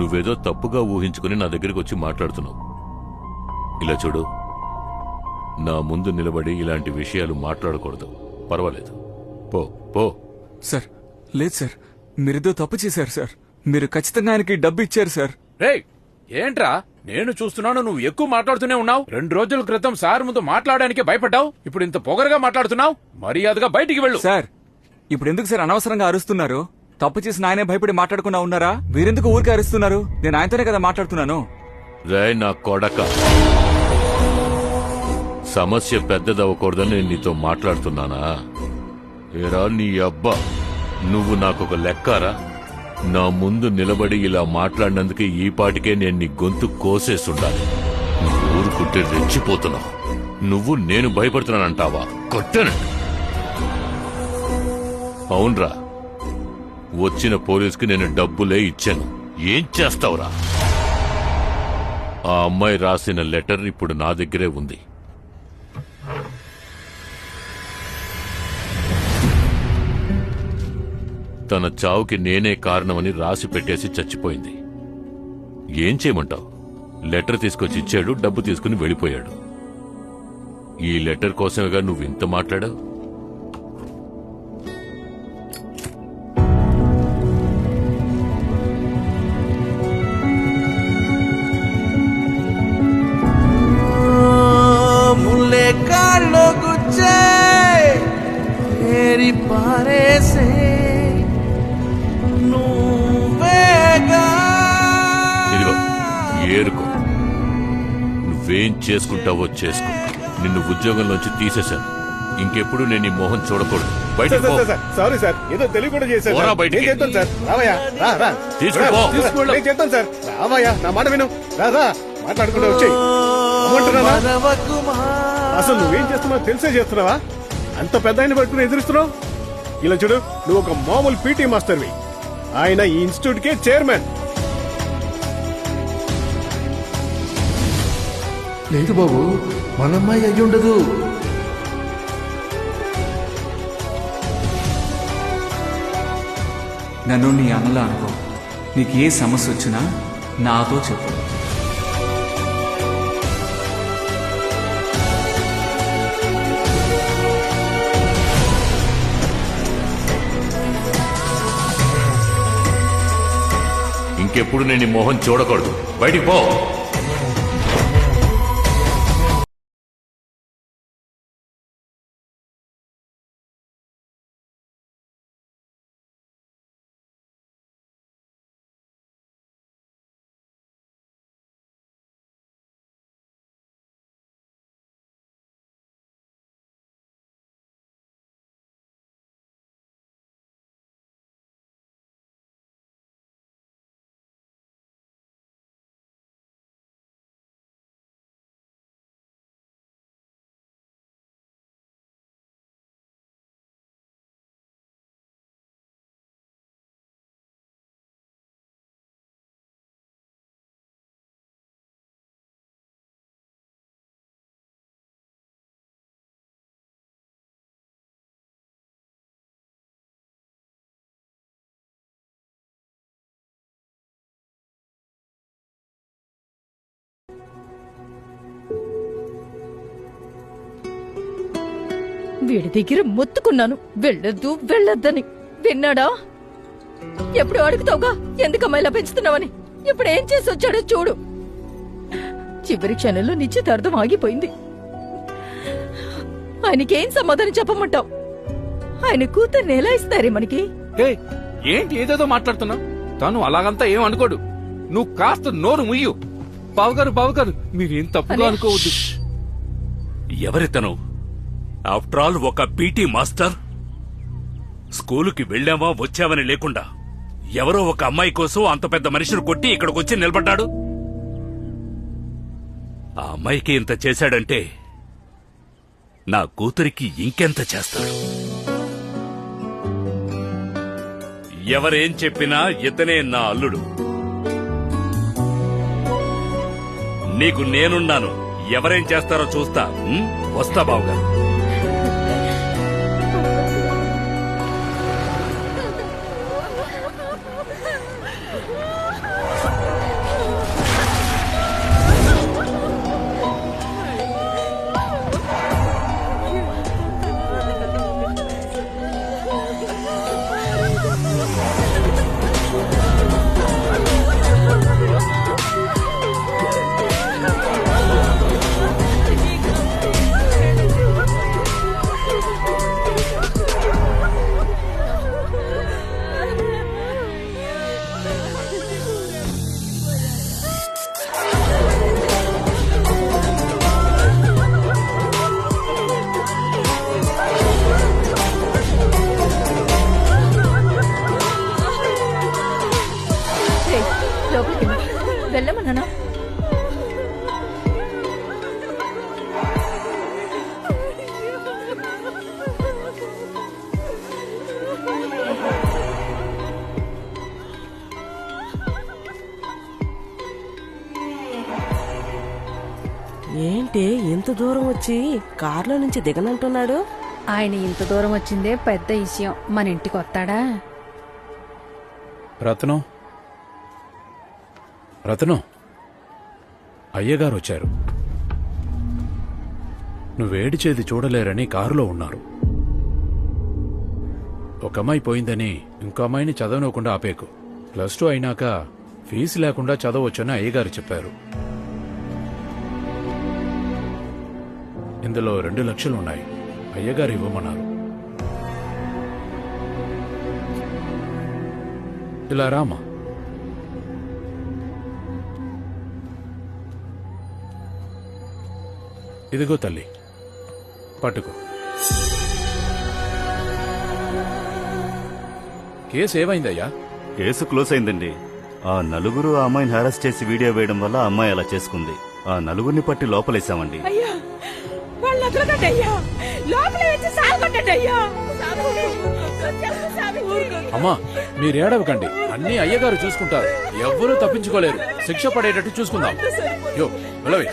నువ్వేదో తప్పుగా ఊహించుకుని నా దగ్గరికి వచ్చి మాట్లాడుతున్నావు. ఇలా చూడు, నా ముందు నిలబడి ఇలాంటి విషయాలు మాట్లాడకూడదు. పర్వాలేదు, పో పో. సార్ లేదు సార్, మీరేదో తప్పు చేశారు సార్. మీరు ఖచ్చితంగా ఆయనకి డబ్బు ఇచ్చారు సార్. రేయ్ ఏంట్రా, నేను చూస్తున్నాను నువ్వు ఎక్కువ మాట్లాడుతూనే ఉన్నావు. 2 రోజుల క్రితం సార్ ముందు మాట్లాడడానికి భయపడ్డావు, ఇప్పుడు ఇంత పొగరగా మాట్లాడుతున్నావు. మర్యాదగా బయటికి వెళ్ళు. సార్ ఇప్పుడు ఎందుకు సార్ అనవసరంగా అరుస్తున్నారు? తప్పు చేసిన ఆయనే భయపడి మాట్లాడకుండా ఉన్నారా? మీరెందుకు ఊరికే అరుస్తున్నారు? నేను ఆయనతోనే కదా మాట్లాడుతున్నాను. రే నా కొడక, సమస్య పెద్దదవ్వకూడదని నేను నీతో మాట్లాడుతున్నానా? ఏరా నీ అబ్బా, నువ్వు నాకొక లెక్కారా? నా ముందు నిలబడి ఇలా మాట్లాడినందుకే ఈ పాటికే నేను నీ గొంతు కోసేస్తుండాలి. నువ్వు ఊరుకుంటే రెచ్చిపోతున్నావు. నువ్వు నేను భయపడుతున్నానంటావా? కొట్టానండి. అవునరా, వచ్చిన పోలీసుకి నేను డబ్బులే ఇచ్చాను. ఏం చేస్తావురా? ఆ అమ్మాయి రాసిన లెటర్ ఇప్పుడు నా దగ్గరే ఉంది. తన చావుకి నేనే కారణమని రాసి పెట్టేసి చచ్చిపోయింది. ఏం చేయమంటావు? లెటర్ తీసుకొచ్చి ఇచ్చాడు, డబ్బు తీసుకుని వెళ్ళిపోయాడు. ఈ లెటర్ కోసమేగా నువ్వు ఇంత మాట్లాడావు. ముల్లే కాళ్ళో గుచ్చే ఏరి పారేసే ఇదిగో ఏరుకో. నువ్వేం చేసుకుంటావో చేసుకో. నిన్ను ఉద్యోగంలోంచి తీసేశాను. ఇంకెప్పుడు నేను ఈ మోహన్ చూడకూడదు. బయటికి పో. సారీ సార్, ఏదో తెలియకుండా చేశాను. పోరా బయటికి. నేను చేస్తాను సార్. రావయ్యా, రా రా. తీసుకుపో. నేను చేస్తాను సార్. రావయ్యా, నా మాట విను. రా రా, మాట్లాడుకుంటూ వచ్చేయి. అమ్మంటున్నావా? అసలు నువ్వేం చేస్తున్నావు తెలిసే చేస్తున్నావా? అంత పెద్ద ఆయన పట్టుకుని ఎదురుస్తున్నావు. ఇలా చూడు, నువ్వు ఒక మామూలు పీటీ మాస్టర్వి. ఆయన ఈ ఇన్స్టిట్యూట్ కే చైర్మన్. లేదు బాబు, మన అమ్మాయి అయ్యి ఉండదు. నన్ను నీ అన్నలా అనుకో. నీకు ఏ సమస్య వచ్చినా నాతో చెప్పు. ఇంకెప్పుడు నేను ఈ మోహన్ చూడకూడదు. బయటికి పో. వీడి దగ్గర మొత్తుకున్నాను వెళ్ళొద్దని విన్నాడా? ఎప్పుడు అడుగుతావుగా ఎందుకమ్మా ఇలా పెంచుతున్నావని. ఇప్పుడు ఏం చేసి వచ్చాడో చూడు. చివరి క్షణంలో నిశ్చితార్థం ఆగిపోయింది. ఆయనకేం సమాధానం చెప్పమంటావు? ఆయన కూతుర్ని ఎలా ఇస్తారే మనకి? ఏయ్, ఏంటి ఏదేదో మాట్లాడుతున్నావు? తను అలాగంతా ఏం అనుకోడు. నువ్వు కాస్త నోరు ముయ్యు. బావగారు మీరేం తప్పుగా అనుకోవద్దు. ఎవరితను? ఆఫ్టర్ ఆల్ ఒక పీటీ మాస్టర్. స్కూలుకి వెళ్ళామా వచ్చామని లేకుండా ఎవరో ఒక అమ్మాయి కోసం అంత పెద్ద మనిషిని కొట్టి ఇక్కడికొచ్చి నిలబడ్డాడు. ఆ అమ్మాయికి ఇంత చేశాడంటే నా కూతురికి ఇంకెంత చేస్తాడు? ఎవరేం చెప్పినా ఇతనే నా అల్లుడు. నీకు నేనున్నాను. ఎవరేం చేస్తారో చూస్తా. వస్తా బావగారు. వెళ్ళమన్నానా? ఏంటి ఇంత దూరం వచ్చి కార్లో నుంచి దిగనంటున్నాడు? ఆయన ఇంత దూరం వచ్చిందే పెద్ద విషయం. మన ఇంటికి వస్తాడా? రత్నం, అయ్యగారు వచ్చారు. నువ్వేడిచేది చూడలేరని కారులో ఉన్నారు. ఒక అమ్మాయి పోయిందని ఇంకో అమ్మాయిని చదవనకుండా ఆపేకు. +2 అయినాక ఫీజు లేకుండా చదవచ్చని అయ్యగారు చెప్పారు. ఇందులో 2 లక్షలు ఉన్నాయి. అయ్యగారు ఇవ్వమన్నారు. ఇలా రామా. ఇదిగో తల్లి, పట్టుకో. కేసు ఏమైందయ్యా? కేసు క్లోజ్ అయిందండి. ఆ నలుగురు ఆ అమ్మాయిని హెరాస్ చేసి వీడియో వేయడం వల్ల ఆ అమ్మాయి అలా చేసుకుంది. ఆ నలుగురిని పట్టి లోపలేసామండి. అమ్మా, మీరేడవకండి. అన్నీ అయ్యగారు చూసుకుంటారు. ఎవ్వరూ తప్పించుకోలేరు. శిక్ష పడేటట్టు చూసుకుందాం. యో వెళ్ళవే.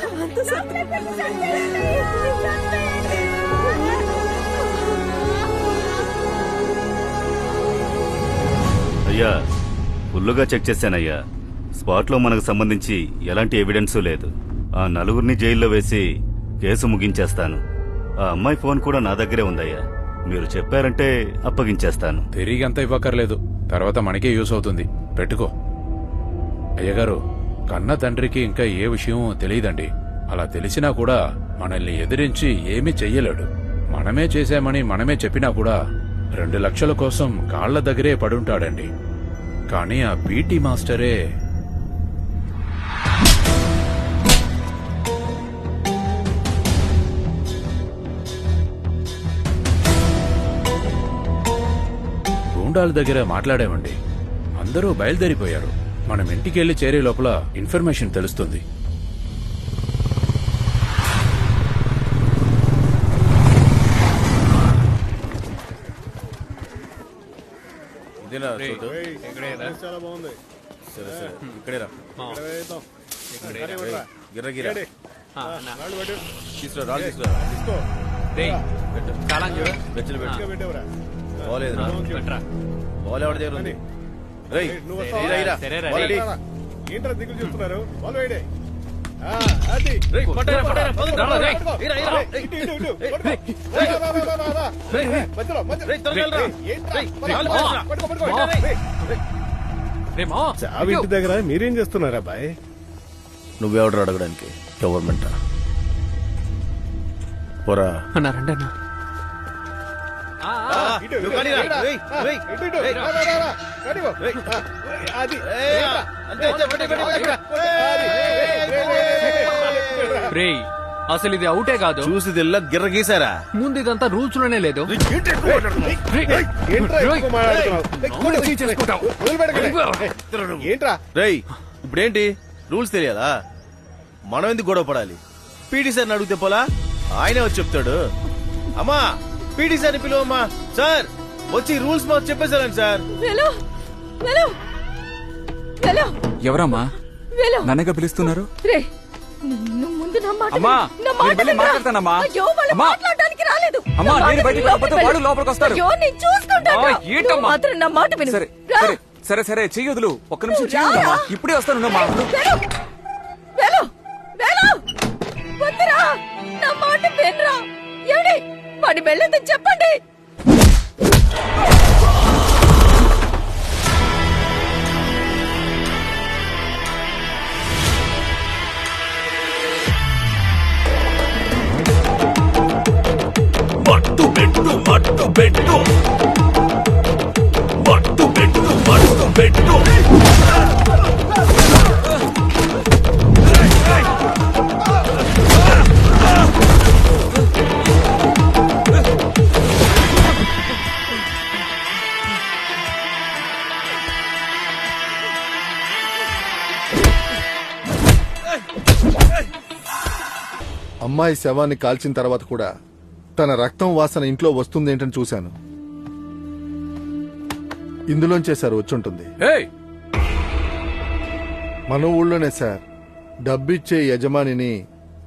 అయ్యా, ఫుల్లుగా చెక్ చేశానయ్యా. స్పాట్లో మనకు సంబంధించి ఎలాంటి ఎవిడెన్సూ లేదు. ఆ నలుగురిని జైల్లో వేసి కేసు ముగించేస్తాను. ఆ అమ్మాయి ఫోన్ కూడా నా దగ్గరే ఉందయ్యా. మీరు చెప్పారంటే అప్పగించేస్తాను. తిరిగంతా ఇవ్వక్కర్లేదు. తర్వాత మనకే యూస్ అవుతుంది. పెట్టుకో. అయ్యగారు, కన్న తండ్రికి ఇంకా ఏ విషయం తెలియదండి. అలా తెలిసినా కూడా మనల్ని ఎదిరించి ఏమీ చెయ్యలేడు. మనమే చేశామని మనమే చెప్పినా కూడా 2 లక్షల కోసం కాళ్ల దగ్గరే పడుంటాడండి. కానీ ఆ పీటీ మాస్టరే గూండాల దగ్గర మాట్లాడామండి. అందరూ బయలుదేరిపోయారు. మనం ఇంటికెళ్లి చేరే లోపల ఇన్ఫర్మేషన్ తెలుస్తుంది. చాలా బాగుంది. ఇక్కడేరా గిర్రగిరా తీసుకురా. రాళ్ళు తీసుకురా. బెచ్చలు పెట్టు. పోలేదురా. పోలే ఎవరి దగ్గర ఉంది? ఏంట్రా దిగులు చెప్తున్నారు? అది రేయ్, పట్టరా, పట్టరా, పదండి, రా, రేయ్. ఇరా, ఇరా, రేయ్. ఇటు, ఇటు, ఇటు. రేయ్, మధ్యలో, మధ్యలో. రేయ్, త్వరగా వెళ్ళరా. ఏంట్రా? రేయ్, పట్టుకో, కాలు పట్టుకో, పట్టుకో. పట్టుకో, పట్టుకో. రేయ్. చావి ఇంటి దగ్గర మీరేం చేస్తున్నారా బాయ్? నువ్వెవడు అడగడానికి? గవర్నమెంట్ పోరా అన్నా రండి అన్నా. ఇటు, నువ్వు ఇటు, కానీరా. ఇటు, రేయ్, రేయ్, ఇటు, ఇటు. రేయ్. రా, రా, రా, రా. కానివ్వు. అది ఏయ్, అంతే, అంతే, పట్టు, పట్టు, పట్టు. రేయ్ అసలు ఇది అవుటే కాదు. చూసి తెల్ల గిర్ర గీసారా? ముందు ఇదంతా రూల్స్ లోనే లేదు. ఏంట్రా ఎక్కువ మాట్లాడుతున్నావు? వదిలిపెట్టకండి. ఏంట్రా? రేయ్, ఇప్పుడేంటి రూల్స్ తెలియదా? మనం ఎందుకు గొడవ పడాలి? పీటీ సార్ని అడిగితే పోలా, ఆయనే వచ్చి చెప్తాడు. అమ్మా పీటీ సార్ని పిలువమ్మా. సార్ వచ్చి రూల్స్ మాకు చెప్పేశారండి సార్. ఎవరమ్మా నన్నగా పిలుస్తున్నారు? నువ్వు ముందు నా మాట అమ్మా విను. నా మాట నేను వెళ్ళి వినరా? మాట్లాడతానమ్మా. అయ్యో, వాళ్ళు అమ్మా. మాట్లాడడానికి రాలేదు. అమ్మా, నా మాట నేను బయటికి విను, వెళ్ళిపోతే లోపలికి వాళ్ళు వెళ్ళు. లోపలికి వస్తారు. అయ్యో, నేను చూసుకుంటాను. ఆ, ఏంటమ్మా? నువ్వు మాత్రం నా మాట విను. సరే రా. సరే సరే సరే చెయ్యొదులు. ఒక్క నిమిషం నువ్వు రారా? చెయ్యొద్దమ్మా. ఇప్పుడే వస్తానున్నమ్మా. వెళ్ళు, వెళ్ళు. వద్దురా, నా మాట వినరా. ఏమిటి వాడి వెళ్ళొద్దని చెప్పండి. మట్టు పెట్టు మట్టు పెట్టు మట్టు పెట్టు మట్టు పెట్టు అమ్మాయి శవాన్ని కాల్చిన తర్వాత కూడా తన రక్తం వాసన ఇంట్లో వస్తుందేంటని చూశాను. ఇందులోంచే సార్ వచ్చుంటుంది. మన ఊళ్ళోనే సార్ డబ్బిచ్చే యజమానిని,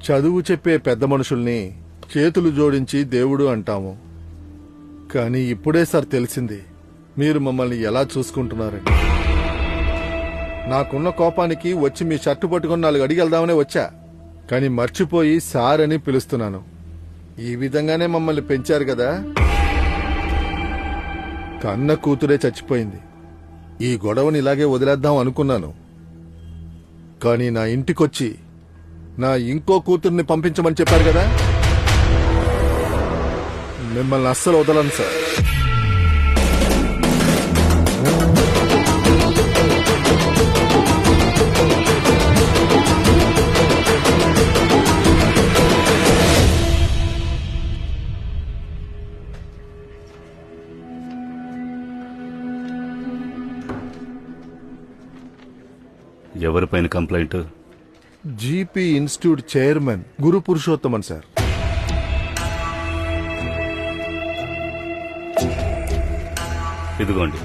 చదువు చెప్పే పెద్ద మనుషుల్ని చేతులు జోడించి దేవుడు అంటాము. కానీ ఇప్పుడే సార్ తెలిసింది మీరు మమ్మల్ని ఎలా చూసుకుంటున్నారని. నాకున్న కోపానికి వచ్చి మీ షర్టు పట్టుకుని 4 అడిగి వెళ్దామనే వచ్చా, కానీ మర్చిపోయి సార్ అని పిలుస్తున్నాను. ఈ విధంగానే మమ్మల్ని పెంచారు కదా. కన్న కూతురే చచ్చిపోయింది. ఈ గొడవని ఇలాగే వదిలేద్దాం అనుకున్నాను. కానీ నా ఇంటికొచ్చి నా ఇంకో కూతుర్ని పంపించమని చెప్పారు కదా. మిమ్మల్ని అస్సలు వదలను సార్. ఎవరిపైన complaint? GP institute chairman Guru Purushothaman sir. ఇదిగోండి,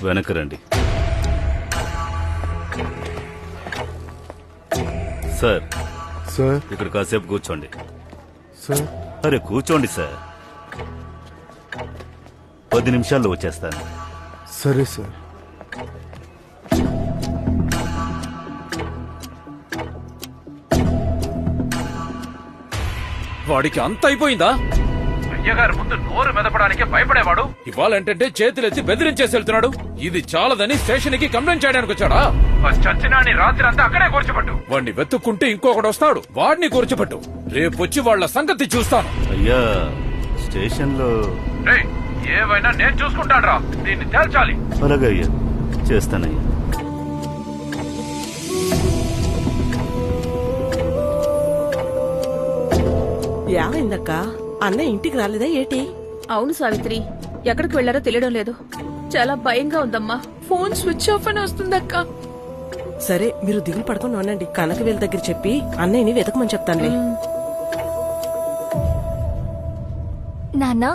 వెనక్కి రండి. సార్ సార్ ఇక్కడ కాసేపు కూర్చోండి. సార్ అరే కూర్చోండి సార్. 10 నిమిషాల్లో వచ్చేస్తాను. సరే సార్. వాడికి అంత అయిపోయిందా? అయ్యగారు ముందు నోరు మెదపడానికి భయపడేవాడు ఇవాళంటే చేతులెత్తి బెదిరించేసి వెళ్తున్నాడు. ఇది చాలదని స్టేషన్ కి కంప్లైంట్ చేయడానికి వచ్చాడా? చచ్చినాని రాత్రి అంతా అక్కడే కూర్చోబట్టు. వాడిని వెతుక్కుంటే ఇంకొకటి వస్తాడు, వాడిని కూర్చోబట్టు. రేపొచ్చి వాళ్ళ సంగతి చూస్తాను. అయ్యా స్టేషన్లో ఏవైనా నేను చూసుకుంటాను రా, దీన్ని తేల్చాలి. అలాగే అయ్యా, చేస్తానయ్యా. ఏమైందక్క? అన్న ఇంటికి రాలేదా ఏటి? అవును సావిత్రి, ఎక్కడికి వెళ్లారో తెలియడం లేదు. చాలా భయంగా ఉందమ్మా. ఫోన్ స్విచ్ ఆఫ్ అని వస్తుందక్క. సరే మీరు దిగులు పడుకొని ఉండండి. కనకవేలు దగ్గర చెప్పి అన్నయ్యని వెతకమని చెప్తానులే. నాన్నా,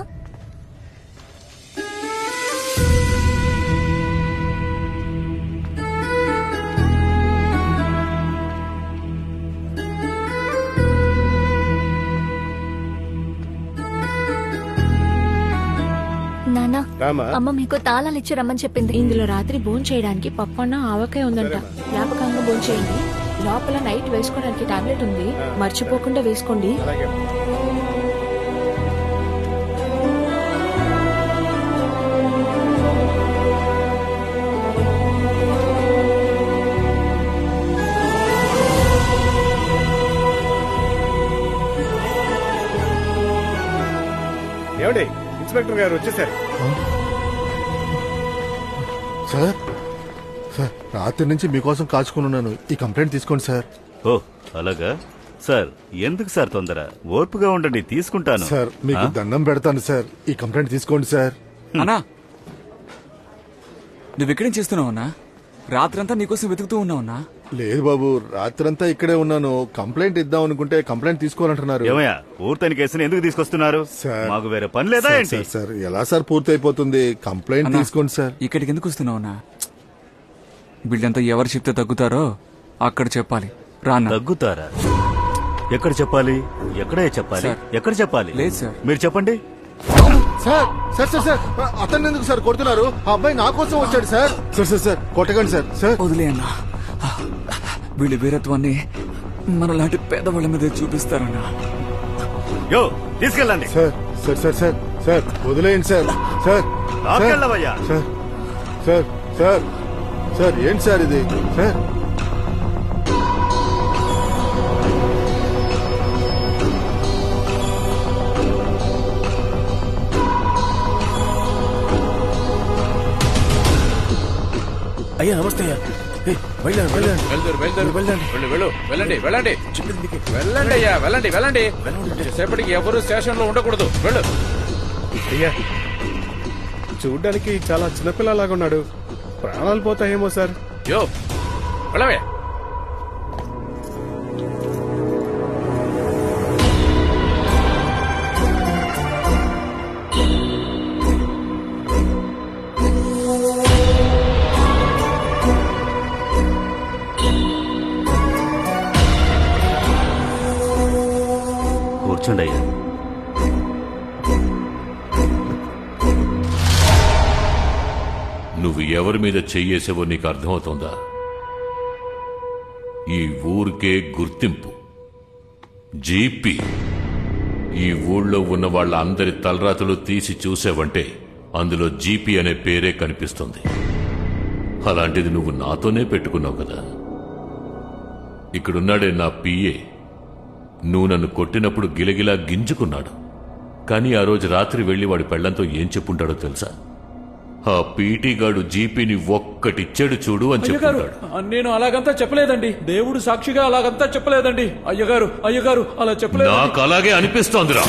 నాన్నా, అమ్మ మీకు తాళాలు ఇచ్చి రమ్మని చెప్పింది. ఇందులో రాత్రి భోజనం చేయడానికి పప్పన్న ఆవకాయ ఉందంట. జ్ఞాపకంగా భోజనం చేయండి. లోపల నైట్ వేసుకోవడానికి టాబ్లెట్ ఉంది, మర్చిపోకుండా వేసుకోండి. అలాగే ఏమండి, ఇన్స్పెక్టర్ గారు వచ్చేసారు. సార్ సార్ రాత్రి నుంచి మీకోసం కాచుకుని ఉన్నాను. ఈ కంప్లైంట్ తీసుకోండి సార్. ఓ అలాగా సార్, ఎందుకు సార్ తొందర? ఓర్పుగా ఉండండి, తీసుకుంటాను. సార్ మీకు దండం పెడతాను సార్, ఈ కంప్లైంట్ తీసుకోండి సార్. అన్నా, నువ్వు ఇక్కడేం చేస్తున్నావు అన్నా? రాత్రంతా నీకోసం వెతుకుతూ ఉన్నావన్నా? లేదు బాబు, రాత్రంతా ఇక్కడే ఉన్నాను. కంప్లైంట్ ఇద్దాం అనుకుంటే కంప్లైంట్ తీసుకోవాలంటున్నారు. ఏమయ్యా, పూర్తయిన కేసుని ఎందుకు తీసుకొస్తున్నారు? మాకు వేరే పని లేదా ఏంటి? సార్ ఎలా సార్ పూర్తి అయిపోతుంది? కంప్లైంట్ అన్నా, తీసుకోండి సార్. ఇక్కడికి ఎందుకు వస్తున్నావునా? వీళ్ళంతా ఎవరు చెప్తే తగ్గుతారో అక్కడ చెప్పాలి. రానా? తగ్గుతారా? ఎక్కడ చెప్పాలి? ఎక్కడే చెప్పాలి? ఎక్కడ చెప్పాలి? లేదు సార్. మీరు చెప్పండి. సార్ సార్ సార్ సార్ అతన్ని ఎందుకు సార్ కొడుతున్నారు? ఆ అబ్బాయి నా కోసం వచ్చాడు సార్. సార్ సార్ సార్ కొట్టకండి సార్. సార్ వదిలే అన్నా, వీళ్ళ వీరత్వాన్ని మనలాంటి పేదవాళ్ళ మీద చూపిస్తారన్నా. యో తీసుకెళ్ళండి. Sir sir sir sir sir వదిలేయండి సార్. సార్ తీసుకెళ్ళవయ్యా. సార్ సార్ సార్ సార్ ఏంటి సార్ ఇది? సార్ అయ్యా నమస్తే అయ్యా. వెళ్ళండి అయ్యా, వెళ్ళండి. సేపటికి ఎవరు స్టేషన్ లో ఉండకూడదు. వెళ్ళు. అయ్యా, చూడ్డానికి చాలా చిన్నపిల్లలాగా ఉన్నాడు. ప్రాణాలు పోతాయేమో సార్. యో వెళ్ళవే. కూర్చోండి అయ్యా. నువ్వు ఎవరి మీద చెయ్యేసావో నీకు అర్థమవుతోందా? ఈ ఊరికే గుర్తింపు జీపీ. ఈ ఊళ్ళో ఉన్న వాళ్ళ అందరి తలరాతలు తీసి చూసావంటే అందులో జీపీ అనే పేరే కనిపిస్తుంది. అలాంటిది నువ్వు నాతోనే పెట్టుకున్నావు కదా. ఇక్కడున్నాడే నా పిఏ, నువ్వు నన్ను కొట్టినప్పుడు గిలగిలా గింజుకున్నాడు. కానీ ఆ రోజు రాత్రి వెళ్లి వాడి పెళ్లంతో ఏం చెప్పుంటాడో తెలుసా? ఆ పీటీ గాడు జీపీని ఒక్కటిచ్చాడు చూడు అని చెప్పుంటాడు. నేను అలాగంతా చెప్పలేదండి, దేవుడు సాక్షిగా అలాగంతా చెప్పలేదండి. అయ్యగారు అలా చెప్పలేదు. నాకు అలాగే అనిపిస్తోందిరా.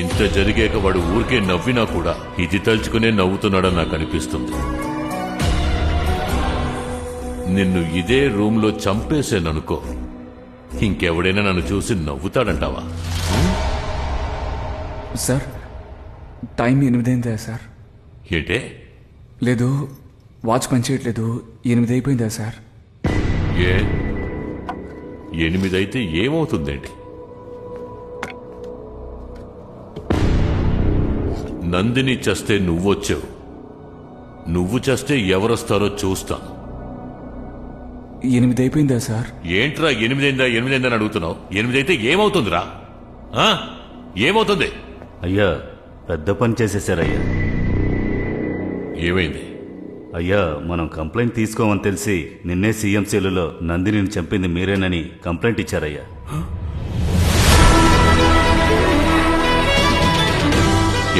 ఇంత జరిగాక వాడు ఊరికే నవ్వినా కూడా ఇది తలుచుకునే నవ్వుతున్నాడని నాకు అనిపిస్తుంది. నిన్ను ఇదే రూమ్ లో చంపేశాననుకో, ఇంకెవడైనా నన్ను చూసి నవ్వుతాడంటావా? సార్ టైం 8 అయిందా సార్? ఏంటే? లేదు, వాచ్ పనిచేయట్లేదు. 8 అయిపోయిందా సార్? ఏ 8 అయితే ఏమవుతుందేంటి? నందిని చస్తే నువ్వొచ్చావు, నువ్వు చస్తే ఎవరొస్తారో చూస్తాను. 8 అయిపోయిందా సార్? ఏంట్రా 8 అయిందని అడుగుతున్నావు? 8 అయితే ఏమవుతుందిరా? ఏమవుతుంది? అయ్యా, పెద్ద పని చేసేసారయ్యా. ఏమైంది? అయ్యా, మనం కంప్లైంట్ తీసుకోమని తెలిసి నిన్నే సీఎం సెల్లులో నందినిని చంపింది మీరేనని కంప్లైంట్ ఇచ్చారయ్యా.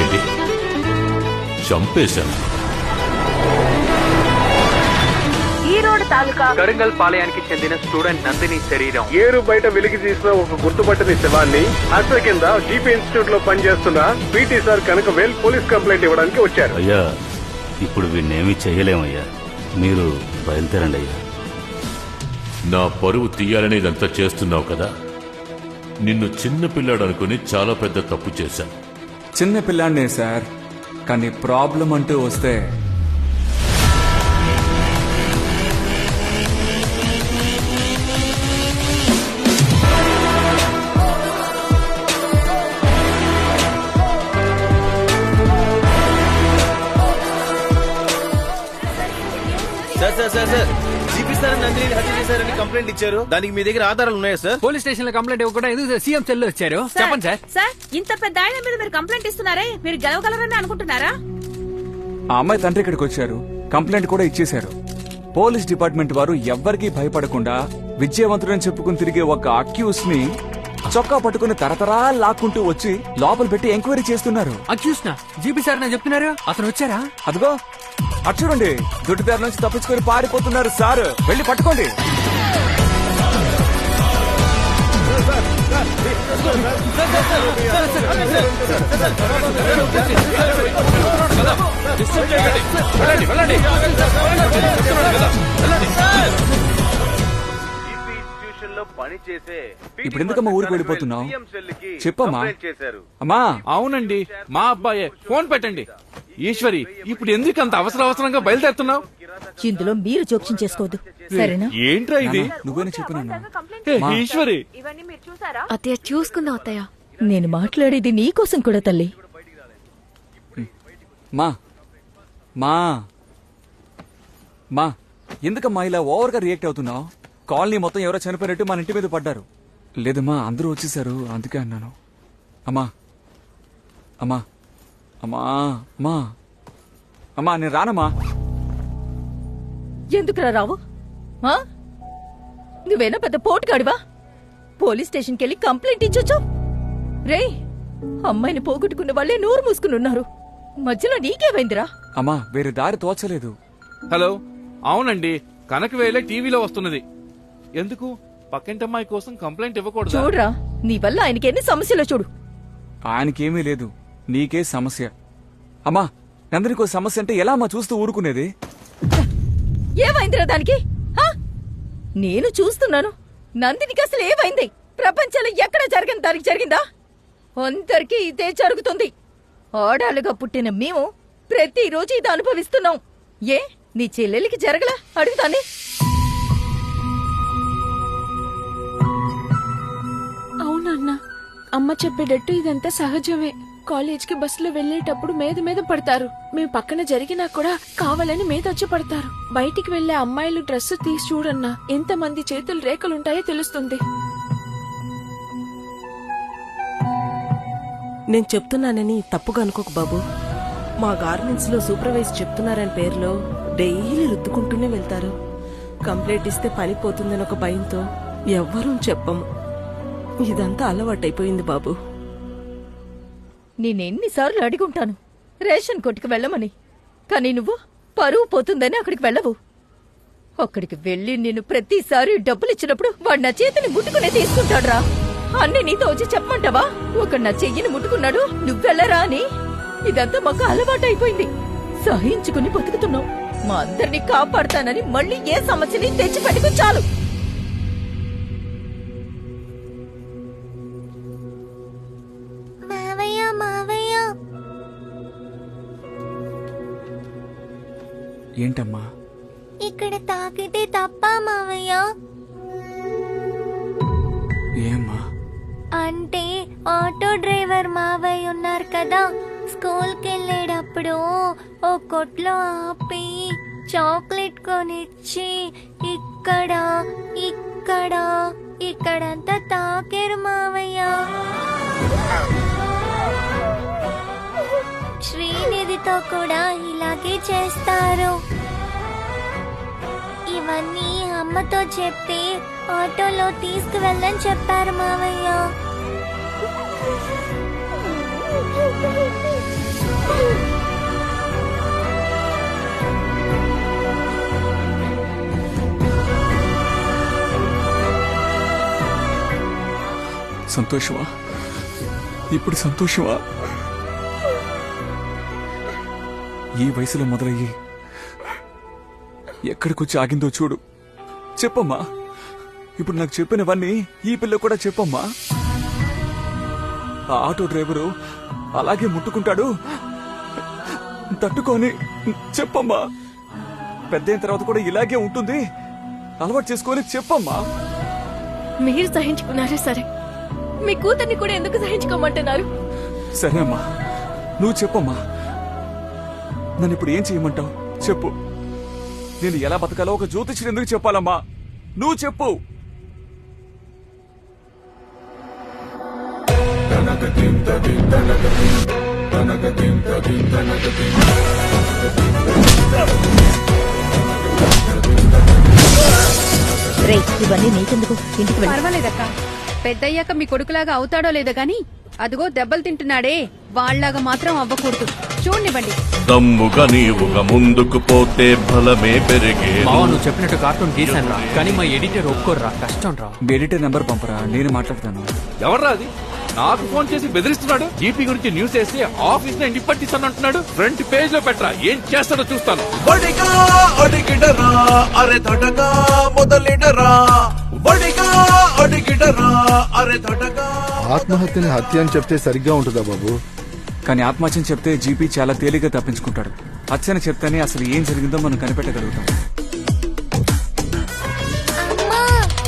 ఏంటి? చంపేశాను? ఈరోడ్ తాలూకా కరింగల్ పాలయానికి చెందిన స్టూడెంట్ నందిని శరీరం ఏరు బయట వెలికి తీసిన ఒక గుర్తుపట్టని శవాన్ని హత్య కింద జీపీ ఇన్స్టిట్యూట్ లో పనిచేస్తున్న PT sir Kanakavel police complaint ఇవ్వడానికి వచ్చారు. అయ్యా, ఇప్పుడు వీణ్ణేమీ చెయ్యలేమయ్యా, మీరు బయలుదేరండి అయ్యా. నా పరువు తీయాలని ఇదంతా చేస్తున్నావు కదా. నిన్ను చిన్న పిల్లాడు అనుకుని చాలా పెద్ద తప్పు చేశాను. చిన్న పిల్లాడినే సార్, కానీ ప్రాబ్లం అంటూ వస్తే నందిని హత్య చేశారని కంప్లైంట్ ఇచ్చారు. దానికి మీ దగ్గర ఆధారాలు ఉన్నాయా సార్? పోలీస్ స్టేషన్ లో కంప్లైంట్ ఇవ్వకుండా ఎందుకు సీఎం సెల్ లో వచ్చారు? చెప్పండి సార్. సార్ ఇంత పెద్ద ఆయన మీద మీరు కంప్లైంట్ ఇస్తున్నారే, మీరు గెలవగలరని అనుకుంటున్నారా? ఆ అమ్మాయి తండ్రి ఇక్కడికి వచ్చారు, కంప్లైంట్ కూడా ఇచ్చేశారు. పోలీస్ డిపార్ట్మెంట్ వారు ఎవ్వరికీ భయపడకుండా విజయవంతుడని చెప్పుకుని తిరిగే ఒక అక్యూస్ ని చొక్కా పట్టుకుని తరతరా లాక్కుంటూ వచ్చి లోపల పెట్టి ఎంక్వైరీ చేస్తున్నారు. అక్యూస్ నా జీపీ సార్ నా చెప్తున్నారు. అతను వచ్చారా? అదిగో అటు చూడండి, దుడ్డిదారి నుంచి తప్పించుకొని పారిపోతున్నారు. సార్ వెళ్ళి పట్టుకోండి. ఇప్పుడు ఎందుకమ్మా ఊరికి వెళ్ళిపోతున్నావు? చెప్పమ్మా. అమ్మా. అవునండి, మా అబ్బాయే. ఫోన్ పెట్టండి. ఈశ్వరి, ఇప్పుడు ఎందుకు అంత అవసరంగా బయలుదేరుతున్నావు? ఇందులో మీరు జోక్యం చేసుకోవద్దు, సరేనా? ఏంట్రా ఇది? నువ్వేనా చెప్పినా? ఈశ్వరి, అత్తయ్య చూసుకుందాం అత్తయ్య. నేను మాట్లాడేది నీకోసం కూడా తల్లి. మా మా మా ఎందుకమ్మా ఇలా ఓవర్ గా రియాక్ట్ అవుతున్నావు? కాలనీ మొత్తం ఎవరో చనిపోయినట్టు మన ఇంటి మీద పడ్డారు. లేదమ్మా, అందరూ వచ్చేసారు, అందుకే అన్నాను. అమ్మా అమ్మా అమ్మా అమ్మా అమ్మా నేను రానమ్మా. ఎందుకురా రావు? ఆ? నువ్వేనా పెద్ద పోటుగాడివా? పోలీస్ స్టేషన్కి వెళ్ళి కంప్లైంట్ ఇచ్చొచ్చు. రే, అమ్మాయిని పోగొట్టుకున్న వాళ్ళే నోరు మూసుకుని ఉన్నారు, మధ్యలో నీకేమైందిరా? అమ్మా వేరే దారి తోచలేదు. హలో, అవునండి, కనకవేలే టీవీలో వస్తున్నది. ఎందుకు? పక్కింటమ్మాయి కోసం కంప్లైంట్ ఇవ్వకూడదు. చూడరా, నీ వల్ల ఆయనకి ఎన్ని సమస్యలో చూడు. ఆయనకేమీ లేదు, నీకే సమస్య. అమ్మా నందినికో సమస్య అంటే ఎలా అమ్మా చూస్తూ ఊరుకునేది? ఏమైందిరా దానికి? ఆ? నేను చూస్తున్నాను, నందినికి అసలు ఏమైంది? ప్రపంచంలో ఎక్కడ జరగని దానికి జరిగిందా? అందరికీ ఇదే జరుగుతుంది. ఆడాలుగా పుట్టిన మేము ప్రతిరోజు ఇది అనుభవిస్తున్నాం. ఏ నీ చెల్లెలికి జరగలా? అడుగుతానే. అవునన్నా, అమ్మ చెప్పేటట్టు ఇదంతా సహజమే. కాలేజ్కి బస్సులో వెళ్లేటప్పుడు మీద మీద పడతారు. మేము పక్కన జరిగినా కూడా కావాలని మీద వచ్చి పడతారు. బయటికి వెళ్లే అమ్మాయిలు డ్రెస్ తీసి చూడన్నా, ఎంతమంది చేతులు రేఖలుంటాయో తెలుస్తుంది. నేను చెప్తున్నానని తప్పుగా అనుకోకు బాబు. మా గార్మెంట్స్ లో సూపర్వైజర్ చెప్తున్నారని పేరులో డైలీ రుద్దుకుంటూనే వెళ్తారు. కంప్లైంట్ ఇస్తే పని పోతుందని ఒక భయంతో ఎవ్వరూ చెప్పము. ఇదంతా అలవాటైపోయింది బాబు. నేనెన్నిసార్లు అడిగుంటాను రేషన్ కొట్టుకు వెళ్ళమని, కానీ నువ్వు పరువు పోతుందని అక్కడికి వెళ్ళవు. అక్కడికి వెళ్ళి నేను ప్రతిసారి డబ్బులిచ్చినప్పుడు వాడు నా చేతిని ముట్టుకునే తీసుకుంటాడురా. అన్నీ నీతో వచ్చి చెప్పమంటావా? ఒక నా చెయ్యిని ముట్టుకున్నాడు, నువ్వెళ్ళరా అని. ఇదంతా మాకు అలవాటైపోయింది. సహించుకుని బతుకుతున్నావు. మా అందరినీ కాపాడతానని మళ్ళీ ఏ సమస్యని తెచ్చి పెట్టుకు చాలు. ఏంటమ్మా? ఇక్కడ తాకితే తప్ప మావయ్య? ఏమ్మా? అంటే ఆటో డ్రైవర్ మావయ్య ఉన్నారు కదా, స్కూల్కి వెళ్ళేటప్పుడు ఓ కొట్లో ఆపి చాక్లెట్ కొనిచ్చి ఇక్కడ ఇక్కడ ఇక్కడంతా తాకేరు మావయ్య. శ్రీనిధితో కూడా ఇలాగే చేస్తారు. ఇవన్నీ అమ్మతో చెప్పి ఆటోలో తీసుకువెళ్ళని చెప్పారు మావయ్య. సంతోషమా? ఇప్పుడు సంతోషమా? ఈ వయసులో మొదలయ్యి ఎక్కడికొచ్చి ఆగిందో చూడు. చెప్పమ్మా, ఇప్పుడు నాకు చెప్పినవన్నీ ఈ పిల్ల కూడా చెప్పమ్మా. ఆ ఆటో డ్రైవరు అలాగే ముట్టుకుంటాడు, తట్టుకొని చెప్పమ్మా. పెద్దయిన తర్వాత కూడా ఇలాగే ఉంటుంది, అలవాటు చేసుకొని చెప్పమ్మా. మీరు సహించుకున్నారా సరే, మీ కూతుర్ని కూడా ఎందుకు సహించుకోమంటున్నారు? సరే అమ్మా, నువ్వు చెప్పమ్మా. నన్ను ఇప్పుడు ఏం చేయమంటావు చెప్పు. నేను ఎలా బతకాలో ఒక జ్యోతిష్యుడు ఎందుకు చెప్పాలమ్మా? నువ్వు చెప్పు. రే ఇవన్నీ నీకెందుకు, ఇంటికి వెళ్ళి. పర్వాలేదక్క, పెద్దయ్యాక మీ కొడుకులాగా అవుతాడో లేదో గాని అదిగో దెబ్బలు తింటున్నాడే వాళ్ళలాగా మాత్రం అవ్వకూడదు. చూడండివ్వండి. దమ్ముగా నీవుగా ముందుకు పోతే బలమే పెరిగే. నువ్వు చెప్పినట్టు కార్టూన్ గీసాను రా, కానీ మా ఎడిటర్ ఒప్పుకోర్రా, కష్టం రా. మీ ఎడిటర్ నెంబర్ పంపరా, నేను మాట్లాడతాను. ఎవర్రా అది? నాకు ఫోన్ చేసి బెదిరిస్తున్నాడు. జీపీ గురించి న్యూస్ వేసి ఆఫీస్ లో పట్టిస్తాను అంటున్నాడు. ఫ్రంట్ పేజ్ లో పెట్టరా, ఏం చేస్తాడో చూస్తాను. బడిగా అడిగిడరా అరే తడగా మొదలెడరా, బడిగా అడిగిడరా అరే తడగా. ఆత్మహత్యని హత్య అని చెప్తే సరిగ్గా ఉంటుందా బాబు? కానీ ఆత్మహత్యని చెప్తే జీపీ చాలా తేలిగ్గా తప్పించుకుంటాడు. హత్యని చెప్తేనే అసలు ఏం జరిగిందో మనం కనిపెట్టగలుగుతాం.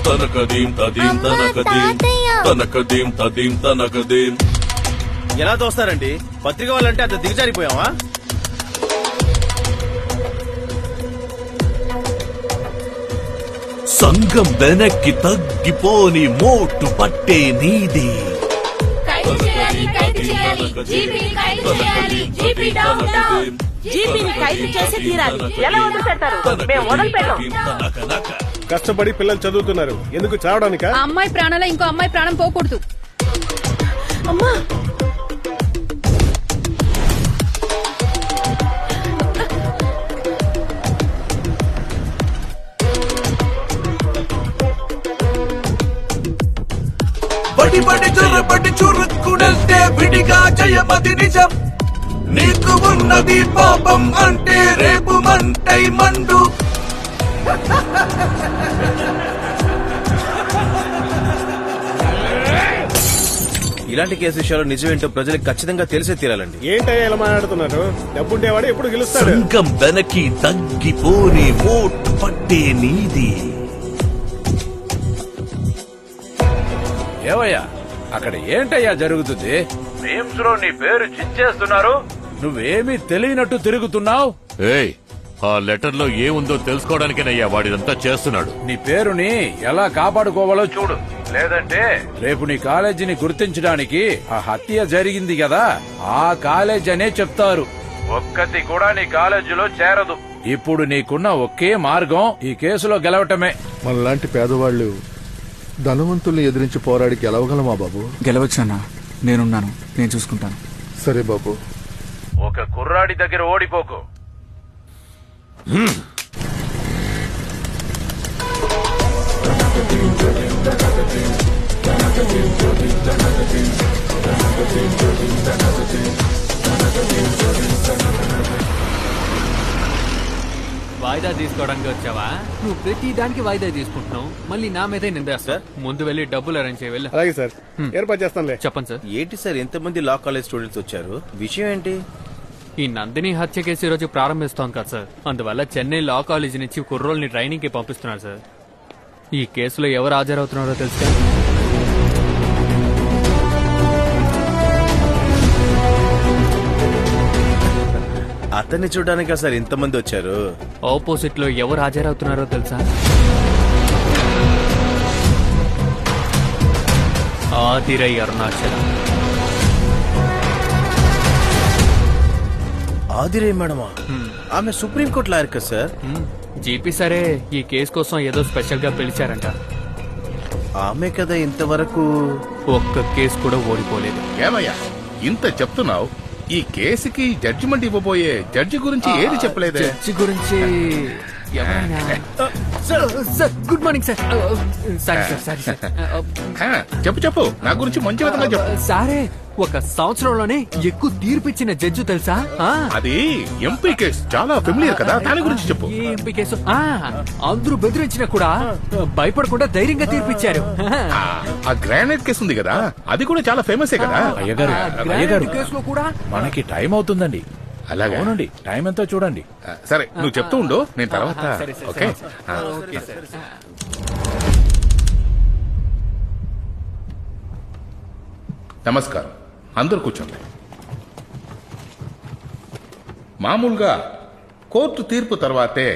తనకదీం తదీం తనకదీం తనకదీం తదీం తనకదీం. ఎలా తోస్తారండి? పత్రిక వాళ్ళంటే అంత దిగజారిపోయావా? సంఘం వెనక్కి తగ్గిపోని మోటు పట్టే నీది. కష్టపడి పిల్లలు చదువుతున్నారు, ఎందుకు చావడానిక? ఆ అమ్మాయి ప్రాణాల ఇంకో అమ్మాయి ప్రాణం పోకూడదు. అమ్మా బడి బడి చొరబడి చురుక్కునంటే విడిగా జయమది నిజం. నీకు ఉన్నది పాపం అంటే రేపు మంటై మండు. ఇలాంటి కేసు విషయాలు నిజమేంటో ప్రజలకు ఖచ్చితంగా తెలిసే తీరాలండి. ఏంటయ్యా ఇలా మాట్లాడుతున్నారు? డబ్బుండేవాడు ఎప్పుడు గెలుస్తాడు. సంఘం వెనక్కి తగ్గిపోని మోటు పట్టే నీది. ఏవయ్యా అక్కడ ఏంటయ్యా జరుగుతుంది? మేమ్స్ లో నీ పేరు చించేస్తున్నారు, నువ్వేమీ తెలియనట్టు తిరుగుతున్నావు. ఏయ్, ఆ లెటర్ లో ఏముందో తెలుసుకోవడానికేనయ్యా వాడిదంతా చేస్తున్నాడు. నీ పేరుని ఎలా కాపాడుకోవాలో చూడు, లేదంటే రేపు నీ కాలేజీని గుర్తించడానికి ఆ హత్య జరిగింది కదా, ఆ కాలేజ్ అనే చెప్తారు. ఒక్కటి కూడా నీ కాలేజీలో చేరదు. ఇప్పుడు నీకున్న ఒకే మార్గం ఈ కేసులో గెలవటమే. మనలాంటి పేదవాళ్లు ధనవంతుల్ని ఎదిరించి పోరాడి గెలవగలమా బాబు? గెలవచ్చన్నా, నేనున్నాను, నేను చూసుకుంటాను. సరే బాబు. ఒక కుర్రాడి దగ్గర ఓడిపోకు. వాయిదా తీసుకోవడానికి వచ్చావా? నువ్వు ప్రతి దానికి వాయిదా తీసుకుంటున్నావు, మళ్ళీ నా మీదే నిందేస్తా. ముందు వెళ్ళి డబ్బులు అరేంజ్ చేయాలి. అలాగే సార్, ఏర్పాటు చేస్తానులే. చెప్పండి సార్. ఏంటి సార్ ఎంతమంది లా కాలేజ్ స్టూడెంట్స్ వచ్చారు? విషయం ఏంటి? ఈ నందిని హత్య కేసు ఈ రోజు ప్రారంభిస్తాం కదా సార్, అందువల్ల చెన్నై లా కాలేజ్ నుంచి కుర్రోల్ని ట్రైనింగ్ కి పంపిస్తున్నారు సార్. ఈ కేసులో ఎవరు హాజరవుతున్నారో తెలుసా? అతన్ని చూడడానికా సార్ ఇంతమంది వచ్చారు? ఆపోజిట్ లో ఎవరు హాజరవుతున్నారో తెలుసా? ఆదిరై అరుణాచలం. ఆదిరే మేడమా? ఆమె సుప్రీంకోర్టు లాయర్ కదా సార్? జీపీ సరే ఈ కేసు కోసం ఏదో స్పెషల్ గా పిలిచారంట. ఆమె కదా ఇంతవరకు ఒక్క కేసు కూడా ఓడిపోలేదు. ఏమయ్యా ఇంత చెప్తున్నావు, ఈ కేసుకి జడ్జిమెంట్ ఇవ్వబోయే జడ్జి గురించి ఏది చెప్పలేదే? జడ్జి గురించి sir, good morning sir. Sorry sir, sorry sir. చెప్పు, నా గురించి మంచి విధంగా చెప్పు. సారే, ఒక సంవత్సరంలోనే ఎక్కువ తీర్పిచ్చిన జడ్జి తెలుసా? అది ఎంపీ కేసు, చాలా ఫెమిలియర్ కదా, దాని గురించి చెప్పు. ఏ ఎంపీ కేసు? అందరూ బెదిరించినా కూడా భయపడకుండా ధైర్యంగా తీర్పిచ్చారు. ఆ గ్రానైట్ కేసు ఉంది కదా, అది కూడా చాలా ఫేమస్ కదా. అయ్యగారు కేసులో కూడా మనకి టైం అవుతుందండి. అలాగే అవునండి, టైం ఎంతో చూడండి. సరే, నువ్వు చెప్తూ ఉండు, నేను తర్వాత. ఓకే. నమస్కారం, అందరూ కూర్చోండి. మామూలుగా కోర్టు తీర్పు తర్వాతే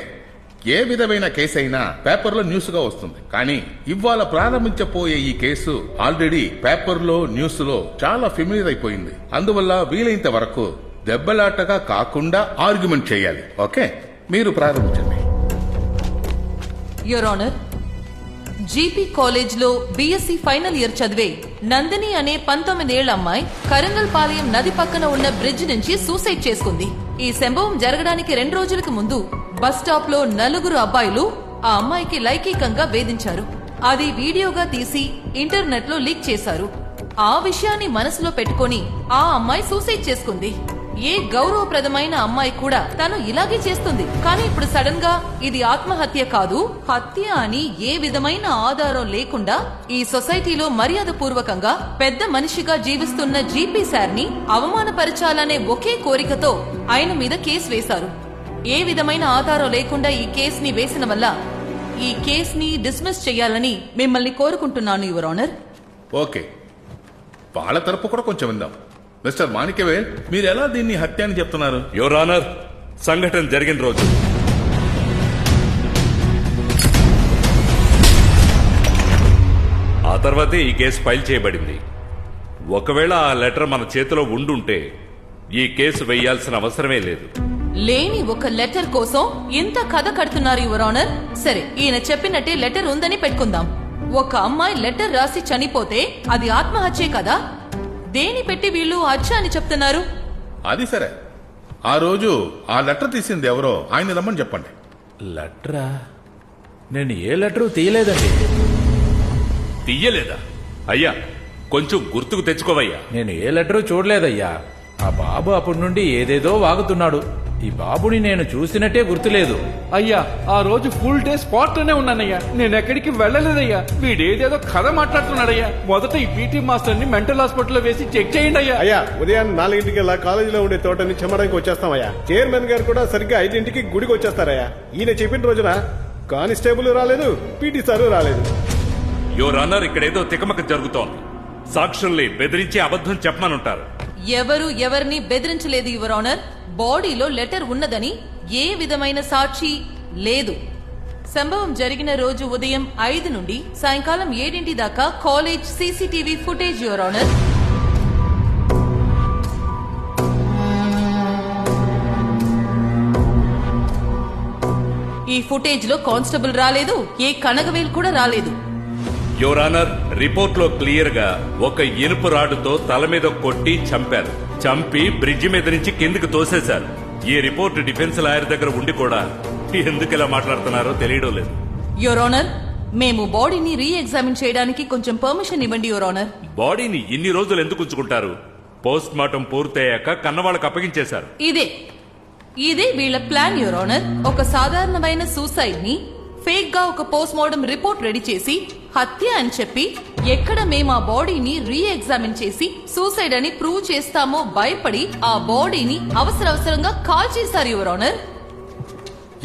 ఏ విధమైన కేసు అయినా పేపర్లో న్యూస్ గా వస్తుంది. కానీ ఇవాళ ప్రారంభించబోయే ఈ కేసు ఆల్రెడీ పేపర్లో న్యూస్ లో చాలా ఫెమిలియర్ అయిపోయింది. అందువల్ల వీలైనంత వరకు దెబ్బలాటగా కాకుండా ఆర్గ్యుమెంట్ చేయాలి. ఓకే, మీరు ప్రారంభించండి. యువర్ ఆనర్, జీపీ కాలేజ్ లో బీఎస్సీ ఫైనల్ ఇయర్ చదివే నందిని అనే 19 ఏళ్ల అమ్మాయి కరంగల్ పాలెం నది పక్కన ఉన్న బ్రిడ్జ్ నుంచి సూసైడ్ చేసుకుంది. ఈ సంభవం జరగడానికి 2 రోజులకు ముందు బస్ స్టాప్ లో 4 అబ్బాయిలు ఆ అమ్మాయికి లైంగికంగా వేధించారు. అది వీడియోగా తీసి ఇంటర్నెట్ లో లీక్ చేశారు. ఆ విషయాన్ని మనసులో పెట్టుకుని ఆ అమ్మాయి సూసైడ్ చేసుకుంది. ఏ గౌరవప్రదమైన అమ్మాయి కూడా తను ఇలాగే చేస్తుంది. కానీ ఇప్పుడు సడన్ గా ఇది ఆత్మహత్య కాదు, హత్య అని ఏ విధమైన ఆధారం లేకుండా ఈ సొసైటీలో మర్యాద పూర్వకంగా పెద్ద మనిషిగా జీవిస్తున్న జీపీ సార్ ని అవమానపరచాలనే ఒకే కోరికతో ఆయన మీద కేసు వేశారు. ఏ విధమైన ఆధారం లేకుండా ఈ కేసుని వేసిన వల్ల ఈ కేసుని డిస్మిస్ చేయాలని మిమ్మల్ని కోరుకుంటున్నాను యువర్ ఆనర్. ఓకే, వాళ్ళ తరపు కూడా కొంచెం విందాం. మిస్టర్ మాణిక్యవేల్, మీరు ఎలా దీన్ని హత్య అని చెప్తున్నారు? యువర్ ఆనర్, సంఘటన జరిగిన రోజు ఆ తర్వాతే ఈ కేసు ఫైల్ చేయబడింది. ఒకవేళ ఆ లెటర్ మన చేతిలో ఉండుంటే ఈ కేసు వేయాల్సిన అవసరమే లేదు. లేని ఒక లెటర్ కోసం ఇంత కథ కడుతున్నారు యువర్ ఆనర్. సరే, ఈయన చెప్పినట్టే లెటర్ ఉందని పెట్టుకుందాం. ఒక అమ్మాయి లెటర్ రాసి చనిపోతే అది ఆత్మహత్యే కదా? దేని పెట్టి వీళ్ళు హత్య అని చెప్తున్నారు? అది సరే, ఆ రోజు ఆ లెటర్ తీసింది ఎవరో ఆయన రమ్మని చెప్పండి. లెటరా? నేను ఏ లెటరు తీయలేదండి. తీయలేదా? అయ్యా, కొంచెం గుర్తుకు తెచ్చుకోవయ్యా. నేను ఏ లెటరు చూడలేదయ్యా. ఆ బాబు అప్పటి నుండి ఏదేదో వాగుతున్నాడు. ఈ బాబుని నేను చూసినట్టే గుర్తులేదు. అయ్యా, ఆ రోజు ఫుల్ డే స్పాట్ లోనే ఉన్నానయ్యా. నేను ఎక్కడికి వెళ్ళలేదయ్యా. వీడేదేదో కథ మాట్లాడుతున్నాడయ్యా. మొదట ఈ పీటీ మాస్టర్ ని మెంటల్ హాస్పిటల్ వేసి చెక్ చేయండి అయ్యా. అయ్యా, ఉదయం 4 కాలేజీలో ఉండే తోటని చెమ్మడానికి వచ్చేస్తామయ్యా. చైర్మన్ గారు కూడా సరిగ్గా 5 గుడికి వచ్చేస్తారయ్యా. ఈయన చెప్పిన రోజున కానిస్టేబుల్ రాలేదు, పీటీ సారు రాలేదు. యువర్ ఆనర్, ఇక్కడేదో తికమక జరుగుతోంది. సాక్షుల్ని బెదిరించి అబద్ధం చెప్పమనుంటారు. ఎవరు ఎవరిని బెదిరించలేదు యువర్ ఆనర్. బాడీలో లెటర్ ఉన్నదని ఏ విధమైన సాక్షి లేదు. సంభవం జరిగిన రోజు ఉదయం 5 నుండి సాయంకాలం 7 దాకా college CCTV footage your honour. ఈ ఫుటేజ్ లో కానిస్టేబుల్ రాలేదు, ఏ కనగవేల్ కూడా రాలేదు. యువర్ ఆనర్, రిపోర్ట్ లో క్లియర్ గా ఒక ఇనుపు రాడుతో తల మీద కొట్టి చంపారు. చంపి బ్రిడ్జి మీద నుంచి కిందికి తోసేశారు. ఈ రిపోర్ట్ డిఫెన్స్ లాయర్ దగ్గర ఉండి కూడా ఎందుకు ఇలా మాట్లాడుతున్నారో తెలియడం లేదు. యువర్ ఆనర్, మేము బాడీని రీ ఎగ్జామిన్ చేయడానికి కొంచెం పర్మిషన్ ఇవ్వండి యువర్ ఆనర్. బాడీని ఇన్ని రోజులు ఎందుకు ఉంచుకుంటారు? పోస్ట్ మార్టం పూర్తయ్యాక కన్నవాళ్ళకి అప్పగించేశారు. ఇదే వీళ్ళ ప్లాన్ యువర్ ఆనర్. ఒక సాధారణమైన సూసైడ్ ని ఫేక్ గా ఒక పోస్ట్ మార్టం రిపోర్ట్ రెడీ చేసి హత్య అని చెప్పి ఎక్కడ మేము ఆ బాడీని రీ ఎగ్జామిన్ చేసి సూసైడ్ అని ప్రూవ్ చేస్తామో భయపడి ఆ బాడీని అవసరంగా కాల్ చేశారు యువర్ ఆనర్.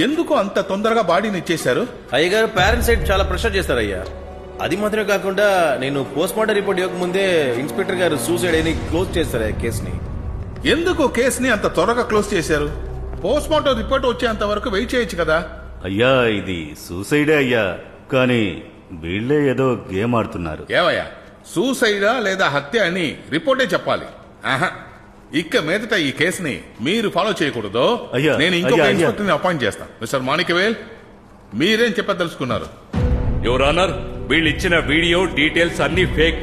ఎందుకు అంత తొందరగా బాడీని ఇచ్చేశారు? అయ్యగారు పేరెంట్స్ సైడ్ చాలా ప్రెషర్ చేస్తారయ్యా. అది మాత్రమే కాకుండా నేను పోస్ట్ మార్టం రిపోర్ట్ ఇవ్వకముందే ఇన్స్పెక్టర్ గారు సూసైడ్ అని క్లోజ్ చేస్తారు కేసుని. ఎందుకు కేసుని అంత త్వరగా క్లోజ్ చేశారు? పోస్ట్ మార్టం రిపోర్ట్ వచ్చేంత వరకు వెయిట్ చేయొచ్చు కదా. అయ్యా, ఇది సూసైడే అయ్యా, కానీ వీళ్లే ఏదో గేమ్ ఆడుతున్నారు. ఏవయ్యా, సూసైడా లేదా హత్య అని రిపోర్టే చెప్పాలి. ఆహా, ఇక మీదట ఈ కేసుని మీరు ఫాలో చేయకూడదు. నేను ఇంకొక ఇన్స్పెక్టర్ ని అపాయింట్ చేస్తాను. మిస్టర్ మాణిక్యవేల్, మీరేం చెప్పదలుచుకున్నారు? యువర్ ఆనర్, వీళ్ళు ఇచ్చిన వీడియో డీటెయిల్స్ అన్ని ఫేక్.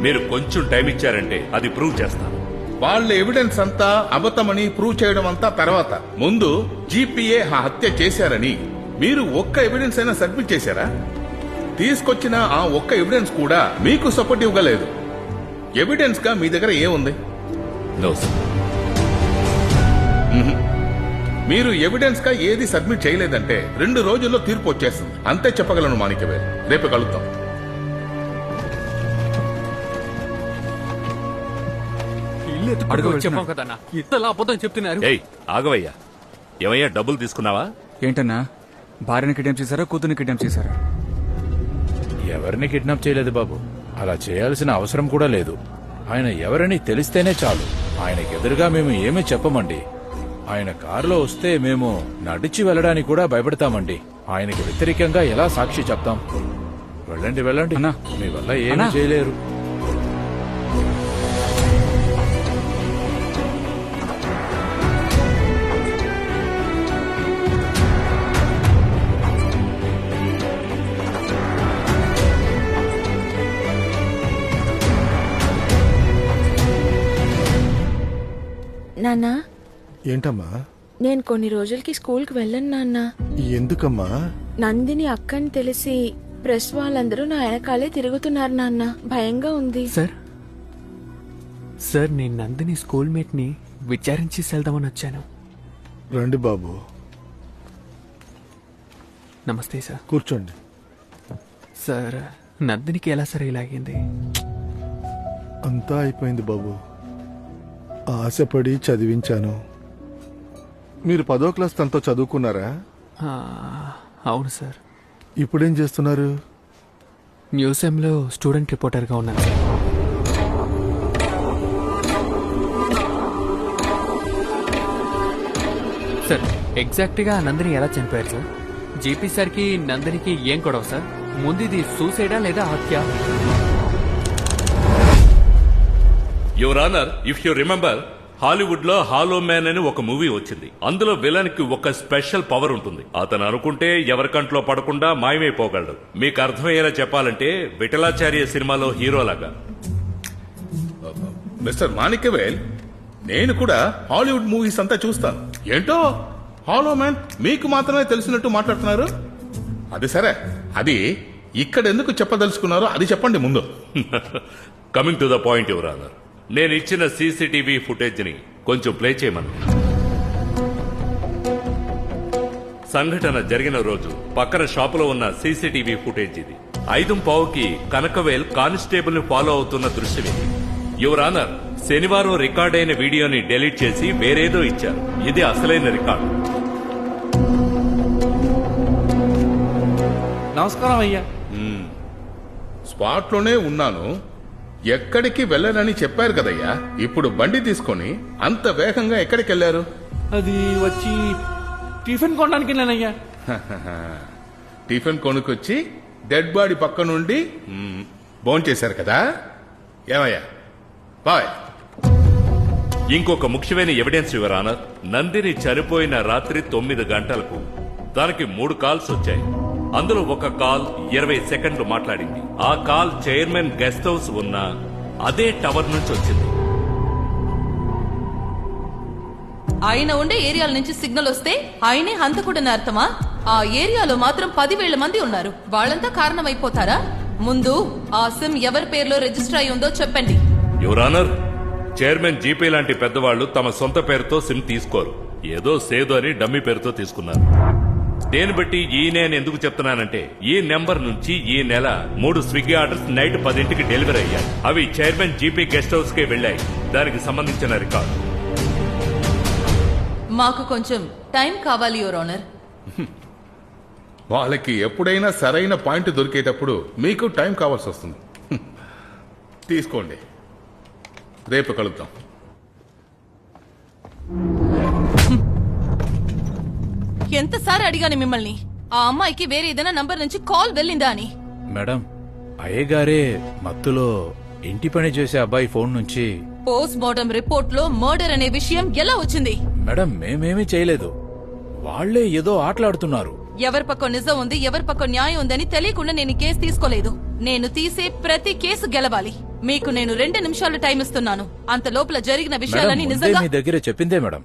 మీరు కొంచెం టైం ఇచ్చారంటే అది ప్రూవ్ చేస్తాను. వాళ్ళ ఎవిడెన్స్ అంతా అబద్ధమని ప్రూవ్ చేయడం అంతా తర్వాత. ముందు జీపీఏ హత్య చేశారని మీరు ఒక్క ఎవిడెన్స్ అయినా సబ్మిట్ చేశారా? తీసుకొచ్చిన ఆ ఒక్క ఎవిడెన్స్ కూడా మీకు సపోర్టివ్ గా లేదు. ఎవిడెన్స్ గా మీ దగ్గర ఏముంది? మీరు ఎవిడెన్స్ గా ఏది సబ్మిట్ చేయలేదంటే 2 రోజుల్లో తీర్పు వచ్చేస్తుంది. అంతే చెప్పగలను మాణిక్యవేల్. రేపు కలుద్దాం. చెప్పాం కదన్నా, ఇంతలా అబద్ధం చెప్తున్నారు. ఆగవయ్యా. ఏమయ్యా, డబ్బులు తీసుకున్నావా? ఏంటన్నా, భార్యని కిడ్నాప్ చేశారా, కూతుర్ని కిడ్నాప్ చేశారా? ఎవరిని కిడ్నాప్ చేయలేదు బాబు. అలా చేయాల్సిన అవసరం కూడా లేదు. ఆయన ఎవరని తెలిస్తేనే చాలు. ఆయనకి ఎదురుగా మేము ఏమీ చెప్పమండి. ఆయన కారులో వస్తే మేము నడిచి వెళ్ళడానికి కూడా భయపడతామండి. ఆయనకి వ్యతిరేకంగా ఎలా సాక్షి చెప్తాం? వెళ్ళండి వెళ్ళండి, మీ వల్ల ఏమీ చేయలేరు. నాన్నా, ఏంటమ్మా? నేను కొన్ని రోజులకి స్కూల్కి వెళ్ళను నాన్న. ఎందుకమ్మా? నందిని అక్కని తెలిసి ప్రెస్ వాళ్ళందరూ నా వెనకాలే తిరుగుతున్నారు నాన్న. భయంగా ఉంది. సార్ నేను నందిని స్కూల్ మేట్ ని విచారించి వెళ్దామని వచ్చాను. రండి బాబు. నమస్తే సార్. కూర్చోండి. సార్ నందినికి ఎలా సార్ ఇలాగింది? అంతా అయిపోయింది బాబు. ఆశపడి చదివించాను. మీరు 10వ క్లాస్ తనతో చదువుకున్నారా? అవును సార్. ఇప్పుడేం చేస్తున్నారు? మ్యూజియంలో స్టూడెంట్ రిపోర్టర్గా ఉన్నాను సార్. ఎగ్జాక్ట్గా నందిని ఎలా చనిపోయారు సార్? జీపీ సార్కి నందినికి ఏం గొడవ సార్? ముందు ఇది సూసైడా లేదా హత్య? Your honour, if you remember, Hollywood లో హాలో మ్యాన్ అని ఒక మూవీ వచ్చింది. అందులో విలన్ కి ఒక స్పెషల్ పవర్ ఉంటుంది. అతను అనుకుంటే ఎవరి కంట్లో పడకుండా మాయమైపోగలడు. మీకు అర్థమయ్యేలా చెప్పాలంటే విఠలాచార్య సినిమాలో హీరోలాగా. మిస్టర్ మాణిక్యవేల్, నేను కూడా హాలీవుడ్ మూవీస్ అంతా చూస్తాను. ఏంటో హాలో మ్యాన్ మీకు మాత్రమే తెలిసినట్టు మాట్లాడుతున్నారు. అది సరే, అది ఇక్కడ ఎందుకు చెప్పదలుచుకున్నారో అది చెప్పండి ముందు. Coming to the point your honour, నేను ఇచ్చిన సీసీటీవీ ఫుటేజ్ ని కొంచెం ప్లే చేయమను. సంఘటన జరిగిన రోజు పక్కన షాపులో ఉన్న సీసీటీవీ ఫుటేజ్ ఇది. 5:15కి కనకవేల్ కానిస్టేబుల్ ని ఫాలో అవుతున్న దృశ్యం ఇది. యువర్ ఆనర్, శనివారం రికార్డ్ అయిన వీడియోని డెలీట్ చేసి వేరేదో ఇచ్చారు. ఇది అసలైన రికార్డు. నమస్కారం అయ్యా. స్పాట్ లోనే ఉన్నాను, ఎక్కడికి వెళ్ళనని చెప్పారు కదయ్యా. ఇప్పుడు బండి తీసుకొని అంత వేగంగా ఎక్కడికి వెళ్ళారు? అది వచ్చి టిఫిన్ కొనడానికి వెళ్ళానయ్యా. టిఫిన్ కొనుక్కొచ్చి డెడ్ బాడీ పక్క నుండి భోంచేశారు కదా. ఏమయ్యా బాయ్. ఇంకొక ముఖ్యమైన ఎవిడెన్స్ యువర్ ఆనర్, నందిని చనిపోయిన రాత్రి 9 గంటలకు దానికి 3 కాల్స్ వచ్చాయి. అందులో ఒక కాల్ 20 సెకండ్లు మాట్లాడింది. ఆ కాల్ చైర్మన్ గెస్ట్ హౌస్ ఉన్న అదే టవర్ నుంచి వచ్చింది. ఆయన ఉండే ఏరియాల నుంచి సిగ్నల్ వస్తే ఆయనే హంతకుడని అర్థమా? ఆ ఏరియాలో మాత్రం 10,000 మంది ఉన్నారు. వాళ్ళంతా కారణమైపోతారా? ముందు ఆ సిమ్ ఎవరి పేరులో రిజిస్టర్ అయి ఉందో చెప్పండి. యువర్ ఆనర్, చైర్మన్ జీపీ లాంటి పెద్దవాళ్లు తమ సొంత పేరుతో సిమ్ తీసుకోరు. ఏదో సేదు అని డమ్మీ పేరుతో తీసుకున్నారు. దేని బట్టి ఈ నేను ఎందుకు చెప్తున్నానంటే, ఈ నెంబర్ నుంచి ఈ నెల 3 స్విగ్గీ ఆర్డర్స్ నైట్ 10ంటికి డెలివరీ అయ్యాయి. అవి చైర్మన్ జీపీ గెస్ట్ హౌస్ కే వెళ్లాయి. దానికి సంబంధించిన రికార్డు. మాకు కొంచెం టైం కావాలి యువర్ ఆనర్. వాళ్ళకి ఎప్పుడైనా సరైన పాయింట్ దొరికేటప్పుడు మీకు టైం కావాల్సి వస్తుంది. తీసుకోండి, రేపు కలుద్దాం. ఎంతసారి అడిగాను మిమ్మల్ని, ఆ అమ్మాయికి వేరే ఏదైనా నంబర్ నుంచి కాల్ వెళ్ళిందా అని. మేడం, అయ్యగారే మత్తులో ఇంటి పని చేసే అబ్బాయి ఫోన్ నుంచి పోస్ట్ మార్టం రిపోర్ట్ లో మర్డర్ అనే విషయం ఎలా వచ్చింది? మేడం, మేమేమీ చేయలేదు. వాళ్లే ఏదో ఆటలాడుతున్నారు. ఎవరి పక్క నిజం ఉంది, ఎవరి పక్క న్యాయం ఉందని తెలియకుండా నేను కేసు తీసుకోలేదు. నేను తీసే ప్రతి కేసు గెలవాలి. మీకు నేను 2 నిమిషాలు టైం ఇస్తున్నాను. అంత లోపల జరిగిన విషయాలని నిజంగా మీ దగ్గర చెప్పిందే మేడం.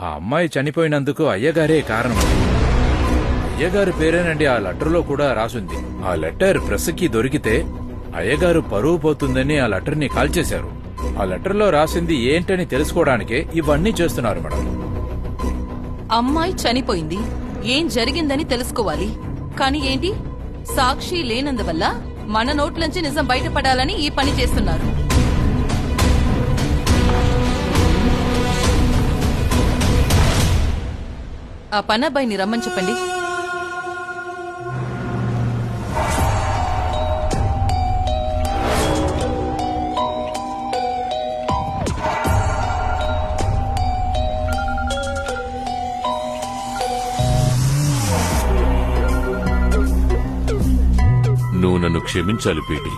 ఆ అమ్మాయి చనిపోయినందుకు అయ్యగారే కారణం. అయ్యగారి పేరేనండి ఆ లెటర్లో కూడా రాసుంది. ఆ లెటర్ ప్రెస్కి దొరికితే అయ్యగారు పరువు పోతుందని ఆ లెటర్ ని కాల్చేశారు. ఆ లెటర్ లో రాసింది ఏంటని తెలుసుకోవడానికే ఇవన్నీ చేస్తున్నారు మేడం. అమ్మాయి చనిపోయింది, ఏం జరిగిందని తెలుసుకోవాలి. కానీ ఏంటి, సాక్షి లేనందువల్ల మన నోట్లోంచి నిజం బయటపడాలని ఈ పని చేస్తున్నారు. ఆ పనబ్బాయిని రమ్మని చెప్పండి. నన్ను క్షమించాలి పీటి.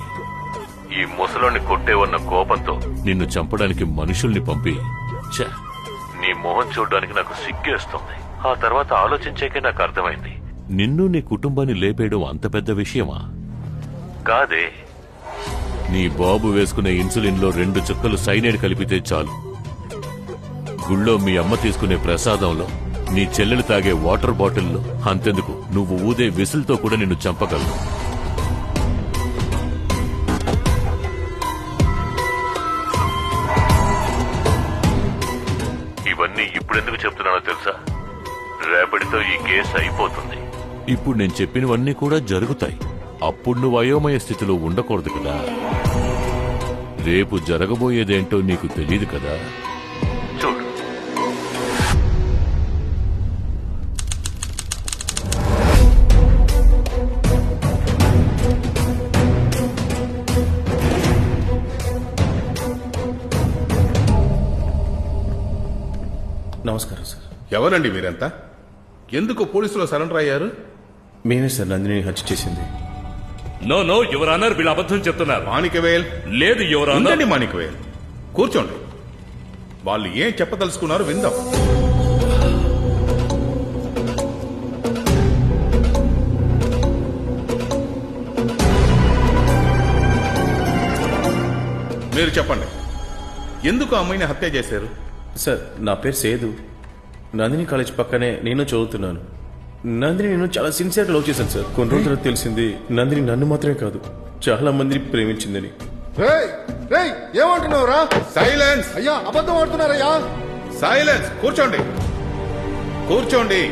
ఈ ముసలోని కొట్టేవన్న కోపంతో నిన్ను చంపడానికి మనుషుల్ని పంపి నీ మొహం చూడడానికి నాకు సిగ్గేస్తుంది. ఆ తర్వాత ఆలోచించాకే నాకు అర్థమైంది, నిన్ను నీ కుటుంబాన్ని లేపేయడం అంత పెద్ద విషయమా కాదే. నీ బాబు వేసుకునే ఇన్సులిన్ లో 2 చుక్కలు సైనైడ్ కలిపితే చాలు. గుళ్ళో మీ అమ్మ తీసుకునే ప్రసాదంలో, నీ చెల్లెలు తాగే వాటర్ బాటిల్లో, అంతెందుకు నువ్వు ఊదే విసులతో కూడా నిన్ను చంపగలవు. ఇవన్నీ ఇప్పుడెందుకు చెప్తున్నానో తెలుసా? రేపటితో ఈ కేసు అయిపోతుంది. ఇప్పుడు నేను చెప్పినవన్నీ కూడా జరుగుతాయి. అప్పుడు నువ్వు అయోమయ స్థితిలో ఉండకూడదు కదా. రేపు జరగబోయేదేంటో నీకు తెలియదు కదా. చూడు, నమస్కారం సార్. ఎవరండి మీరంతా? ఎందుకు పోలీసులో సరెండర్ అయ్యారు? మేమే సార్ నందిని హత్య చేసింది. నో నో యువర్ ఆనర్, వీళ్ళు అబద్ధం చెప్తున్నారు. మాణికవేల్ లేదు యువర్ ఆనర్. మాణికవేల్ కూర్చోండి. వాళ్ళు ఏం చెప్పదలుచుకున్నారో విందాం. మీరు చెప్పండి, ఎందుకు ఆ అమ్మాయిని హత్య చేశారు? సార్, నా పేరు సేదు. నందిని కాలేజ్ పక్కనే నేను చదువుతున్నాను. నందిని నేను చాలా సిన్సియర్గా లవ్ చేశాను సార్. కొన్ని రోజుల తర్వాత తెలిసింది నందిని నన్ను మాత్రమే కాదు చాలా మందిని ప్రేమించిందని. ఏమంటున్నావురా? సైలెన్స్ అయ్యా, అబద్ధం ఆడుతున్నారయ్యా. సైలెన్స్. కూర్చోండి, కూర్చోండి.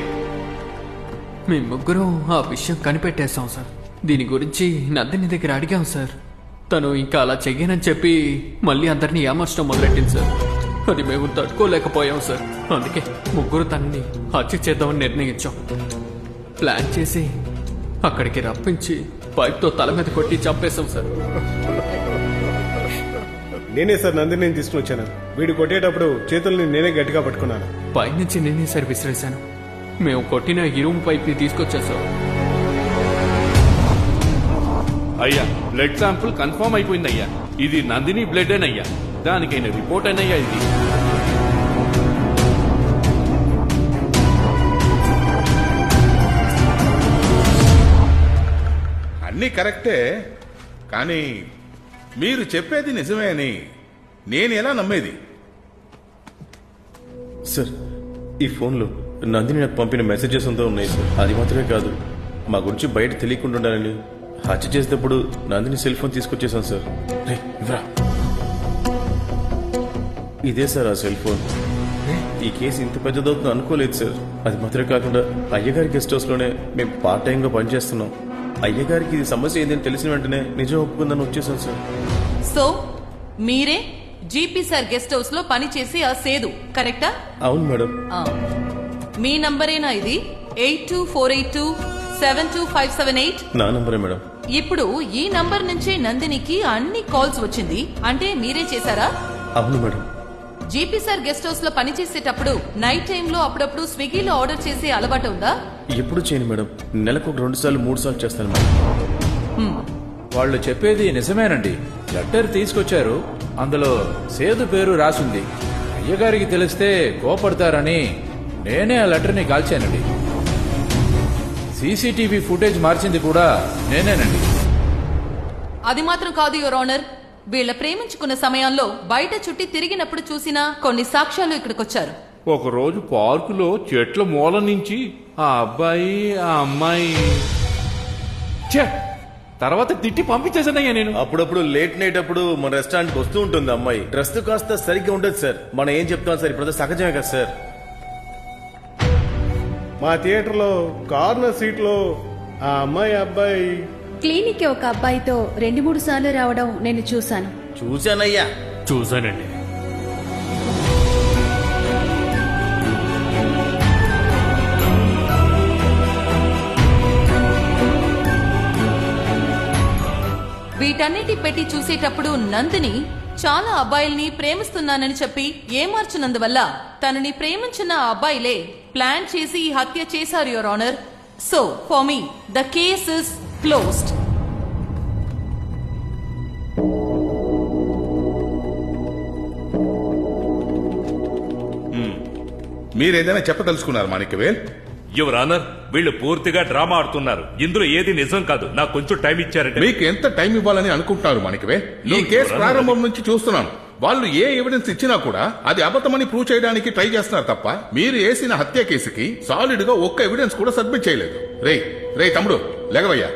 మేము ముగ్గురం ఆ విషయం కనిపెట్టేశాం సార్. దీని గురించి నందిని దగ్గర అడిగాం సార్. తను ఇంకా అలా చెయ్యనని చెప్పి మళ్ళీ అందరినీ ఏమర్చడం మొదలెట్టింది సార్. అది మేము తట్టుకోలేకపోయాం సార్. అందుకే ముగ్గురు తనని హత్య చేద్దామని నిర్ణయించాం. ప్లాన్ చేసి అక్కడికి రప్పించి పైప్తో తల మీద కొట్టి చంపేశాం సార్. నేనే సార్ నందిని తీసుకుని వచ్చాను. వీడు కొట్టేటప్పుడు చేతుల్ని నేనే గట్టిగా పట్టుకున్నాను. పైనుంచి నేనే సార్ విసిరేశాను. మేము కొట్టిన ఇరుము పైప్ ని తీసుకొచ్చేసాం. అయ్యా, బ్లడ్ శాంపుల్ కన్ఫర్మ్ అయిపోయింది అయ్యా. ఇది నందిని బ్లడ్ అయ్యా. దానికైనా రిపోర్ట్ అయినయ్యా ఇది. అన్నీ కరెక్టే, కానీ మీరు చెప్పేది నిజమే అని నేను ఎలా నమ్మేది? సార్, ఈ ఫోన్లో నందిని నాకు పంపిన మెసేజెస్ అంతా ఉన్నాయి సార్. అది మాత్రమే కాదు, మా గురించి బయట తెలియకుండా ఉండాలని హత్య చేసేటప్పుడు నందిని సెల్ ఫోన్ తీసుకొచ్చేసాను సార్. ఇవ్వరా. ఇదే సార్ ఆ సెల్ ఫోన్. ఈ కేసు ఇంత పెద్దదవుతుందో అనుకోలేదు సార్. అది మాత్రమే కాకుండా అయ్యగారి గెస్ట్ హౌస్ లోనే మేము పార్ట్ టైం గా పనిచేస్తున్నాం. అయ్యగారికి ఇది సమస్య ఏందని తెలిసిన వెంటనే నిజం ఒప్పుకుందని వచ్చేసాను సార్. సో మీరే జీపీ సార్ గెస్ట్ హౌస్ లో పని చేసి ఆ సేదు, కరెక్టా? అవును మేడం. మీ నంబరేనా ఇది? 8248272578. నా నంబరే మేడం. ఇప్పుడు ఈ నంబర్ నుంచే నందినికి అన్ని కాల్స్ వచ్చింది అంటే మీరే చేశారా? అవును madam. GP sir guest house లో పని చేసేటప్పుడు నైట్ టైంలో అప్పుడప్పుడు స్విగ్గీలో ఆర్డర్ చేసే అలవాటు ఉందా? ఎప్పుడు చేయను మేడం. నెలకు 2 సార్లు 3 సార్లు చేస్తాను మేడం. వాళ్ళు చెప్పేది నిజమేనండి. లెటర్ తీసుకొచ్చారు, అందులో సేదు పేరు రాసింది. అయ్యగారికి తెలిస్తే కోపడతారని నేనే ఆ లెటర్ని కాల్చానండి. సీసీటీవీ ఫుటేజ్ మార్చింది కూడా నేనేనండి. అది మాత్రం కాదు యువర్ ఆనర్. వీళ్ళ ప్రేమించుకున్న సమయంలో బయట చుట్టి తిరిగినప్పుడు చూసిన కొన్ని సాక్ష్యాలు ఇక్కడికొచ్చారు. ఒకరోజు పార్కులో చెట్ల మూల నుంచి ఆ అబ్బాయి ఆ అమ్మాయి తర్వాత తిట్టి పంపించేసానయ్యా నేను. అప్పుడప్పుడు లేట్ నైట్ అప్పుడు మన రెస్టారెంట్ కి వస్తూ ఉంటుంది అమ్మాయి. డ్రెస్ కాస్త సరిగ్గా ఉండదు సార్. మనం ఏం చెప్తాం సార్, ఇప్పుడు సహజమే కదా సార్. మా థియేటర్లో కార్నర్ సీట్ లో ఆ అమ్మాయి అబ్బాయి క్లినిక్ కి ఒక అబ్బాయితో 2-3 సార్లు రావడం నేను చూశాను. చూశానయ్యా. చూశానండి. వీటన్నిటి పెట్టి చూసేటప్పుడు నందిని చాలా అబ్బాయిల్ని ప్రేమిస్తున్నానని చెప్పి ఏమార్చినందువల్ల తనని ప్రేమించిన ఆ అబ్బాయిలే ప్లాన్ చేసి ఈ హత్య చేశారు your honour. So for me the case is closed. మీరేదైనా చెప్పదలుచుకున్నారు మాణిక్యవేల్? యువర్ ఆనర్, వీళ్ళు పూర్తిగా డ్రామా ఆడుతున్నారు. ఇందులో ఏది నిజం కాదు. నాకు కొంచెం టైం ఇచ్చారంటే. మీకు ఎంత టైం ఇవ్వాలని అనుకుంటున్నారు మాణిక్యవేల్? ఈ కేసు ప్రారంభం నుంచి చూస్తున్నాను. వాళ్ళు ఏ ఎవిడెన్స్ ఇచ్చినా కూడా అది అబద్ధమని ప్రూవ్ చేయడానికి ట్రై చేస్తున్నారు తప్ప మీరు వేసిన హత్య కేసుకి సాలిడ్ గా ఒక్క ఎవిడెన్స్ కూడా సబ్మిట్ చేయలేదు. రే తమ్ముడు లేగవయ్యా.